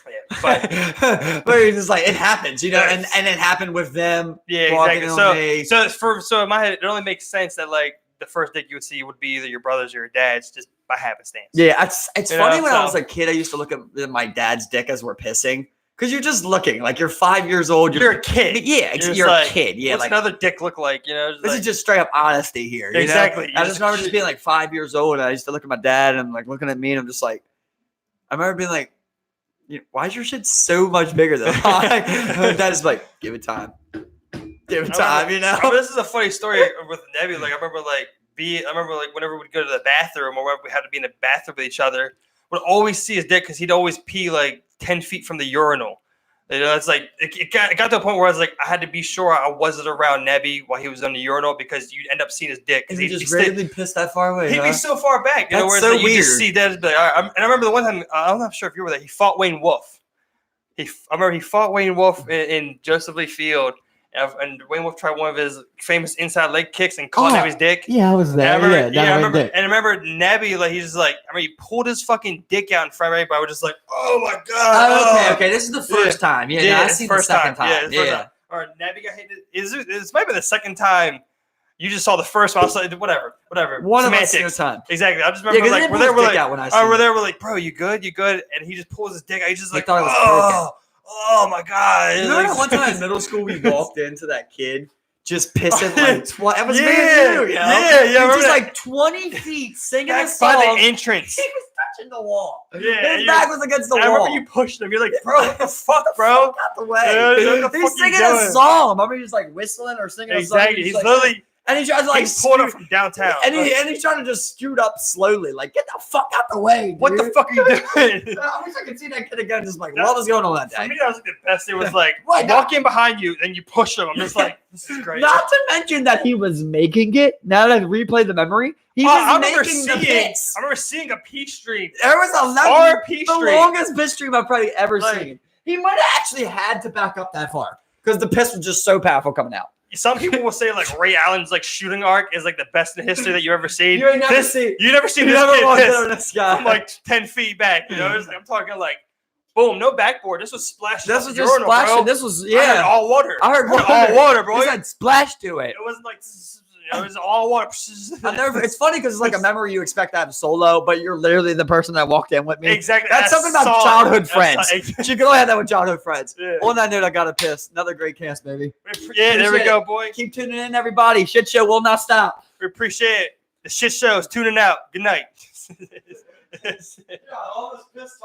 Speaker 1: yeah, but
Speaker 2: but you're just like it happens, you know, and it happened with them.
Speaker 1: yeah,
Speaker 2: walking
Speaker 1: exactly.
Speaker 2: on me.
Speaker 1: So in my head, it only makes sense that like the first dick you would see would be either your brother's or your dad's, just by happenstance.
Speaker 2: Yeah, it's
Speaker 1: You
Speaker 2: funny
Speaker 1: know,
Speaker 2: when I
Speaker 1: so-
Speaker 2: was a kid, I used to look at my dad's dick as we're pissing because you're just looking like you're 5 years old.
Speaker 1: You're a kid.
Speaker 2: Yeah,
Speaker 1: You're
Speaker 2: you're
Speaker 1: just
Speaker 2: a kid. Yeah,
Speaker 1: What's
Speaker 2: like
Speaker 1: another dick look like? You know, just
Speaker 2: this
Speaker 1: like,
Speaker 2: is just straight up honesty here. You
Speaker 1: Exactly.
Speaker 2: know?
Speaker 1: You
Speaker 2: I
Speaker 1: just-
Speaker 2: just remember just being like 5 years old, and I used to look at my dad and like looking at me, and I'm just like, I remember being like, why is your shit so much bigger than mine? My dad's like, give it time. Give it time, you know?
Speaker 1: This is a funny story with Nebby. Like I remember like whenever we'd go to the bathroom or whenever we had to be in the bathroom with each other, would always see his dick because he'd always pee like 10 feet from the urinal. You know, it's like it got to a point where I was like, I had to be sure I wasn't around Nebby while he was on the urinal because you'd end up seeing his dick.
Speaker 2: Is he just randomly pissed that far away?
Speaker 1: He'd
Speaker 2: huh?
Speaker 1: be so far back. You know,
Speaker 2: That's
Speaker 1: where
Speaker 2: so
Speaker 1: like, you just
Speaker 2: weird.
Speaker 1: see that. Like, all right, and I remember the one time, I'm not sure if you were there, he fought Wayne Wolf. I remember he fought Wayne Wolf in Joseph Lee Field. And Wayne Wolf tried one of his famous inside leg kicks and caught Nebby's dick.
Speaker 3: Yeah, I was there.
Speaker 1: And I
Speaker 3: Yeah,
Speaker 1: remember,
Speaker 3: dick.
Speaker 1: and I remember Nebby, like, he's just like, I mean, he pulled his fucking dick out in front of everybody. I was just like, oh my God.
Speaker 2: Okay. This is the first time. Yeah, no, I
Speaker 1: it's
Speaker 2: seen the second time.
Speaker 1: Yeah, it's the first time. Or Nebby got hit. This might be the second time. You just saw the first one. I was like, whatever.
Speaker 2: One of us
Speaker 1: Semantics.
Speaker 2: at a time.
Speaker 1: Exactly. I just
Speaker 2: Yeah,
Speaker 1: remember
Speaker 2: because
Speaker 1: like, we're there,
Speaker 2: out when I
Speaker 1: we're
Speaker 2: seen
Speaker 1: there, we're like, bro, you good? And he just pulls his dick out. He's just
Speaker 2: He
Speaker 1: like,
Speaker 2: thought it was
Speaker 1: oh my God.
Speaker 2: You remember
Speaker 1: Like-
Speaker 2: that one time in middle school we walked into that kid just pissing like that was me
Speaker 1: Yeah,
Speaker 2: and you, yo.
Speaker 1: yeah,
Speaker 2: He was
Speaker 1: remember
Speaker 2: just
Speaker 1: that?
Speaker 2: like 20 feet singing a
Speaker 1: back
Speaker 2: song.
Speaker 1: by the entrance.
Speaker 2: He was touching the wall.
Speaker 1: Yeah,
Speaker 2: His back was against the
Speaker 1: I
Speaker 2: wall.
Speaker 1: remember you pushed him. You're like, bro, what the fuck, bro?
Speaker 2: Out the way.
Speaker 1: Yeah, what the
Speaker 2: He's
Speaker 1: fuck you
Speaker 2: singing
Speaker 1: doing?
Speaker 2: a song. Remember he was like whistling or singing a song.
Speaker 1: Exactly. He's
Speaker 2: like,
Speaker 1: literally
Speaker 2: and he tries to like
Speaker 1: he's pulled up
Speaker 2: scoot-
Speaker 1: from downtown.
Speaker 2: and he's trying to just scoot up slowly. Like, get the fuck out the way, dude.
Speaker 1: What the fuck are you doing?
Speaker 2: I wish I could see that kid again. Just like, what was going on that
Speaker 1: For
Speaker 2: day?
Speaker 1: me, that was like the best. It was like
Speaker 2: What?
Speaker 1: walking behind you, then you push him. I'm just like, this is great.
Speaker 3: Not to mention that he was making it. Now that I replay the memory, he
Speaker 1: I
Speaker 3: was
Speaker 1: remember
Speaker 2: making the
Speaker 1: seeing.
Speaker 2: piss.
Speaker 1: I remember seeing a pee stream.
Speaker 2: There was a
Speaker 1: Far pee
Speaker 2: the
Speaker 1: stream.
Speaker 2: longest piss stream I've probably ever
Speaker 1: Like-
Speaker 2: seen. He might have actually had to back up that far because the piss was just so powerful coming out.
Speaker 1: Some people will say like Ray Allen's like shooting arc is like the best in history that you ever seen.
Speaker 2: You ain't never seen-
Speaker 1: You never seen
Speaker 2: You
Speaker 1: this
Speaker 2: never
Speaker 1: kid
Speaker 2: walked in
Speaker 1: piss
Speaker 2: on this guy.
Speaker 1: from like 10 feet back. You know, I'm talking like, boom, no backboard. This was splashing.
Speaker 2: This
Speaker 1: off
Speaker 2: was
Speaker 1: the
Speaker 2: just
Speaker 1: urinal,
Speaker 2: splashing.
Speaker 1: bro.
Speaker 2: This was
Speaker 1: I heard all water.
Speaker 2: I heard
Speaker 1: all water, bro.
Speaker 2: He said splash to it.
Speaker 1: It wasn't like it was all water.
Speaker 2: It's funny because it's like a memory you expect to have solo, but you're literally the person that walked in with me.
Speaker 1: Exactly.
Speaker 2: That's something about
Speaker 1: solid.
Speaker 2: childhood
Speaker 1: That's
Speaker 2: friends.
Speaker 1: solid.
Speaker 2: You can only have that with childhood friends.
Speaker 1: Yeah.
Speaker 2: On that note, I gotta piss. Another great cast, baby.
Speaker 1: Yeah, there we
Speaker 2: Appreciate
Speaker 1: go, boy.
Speaker 2: Keep tuning in, everybody. Shit show will not stop.
Speaker 1: We appreciate it. The shit show is tuning out. Good night.
Speaker 2: All this piss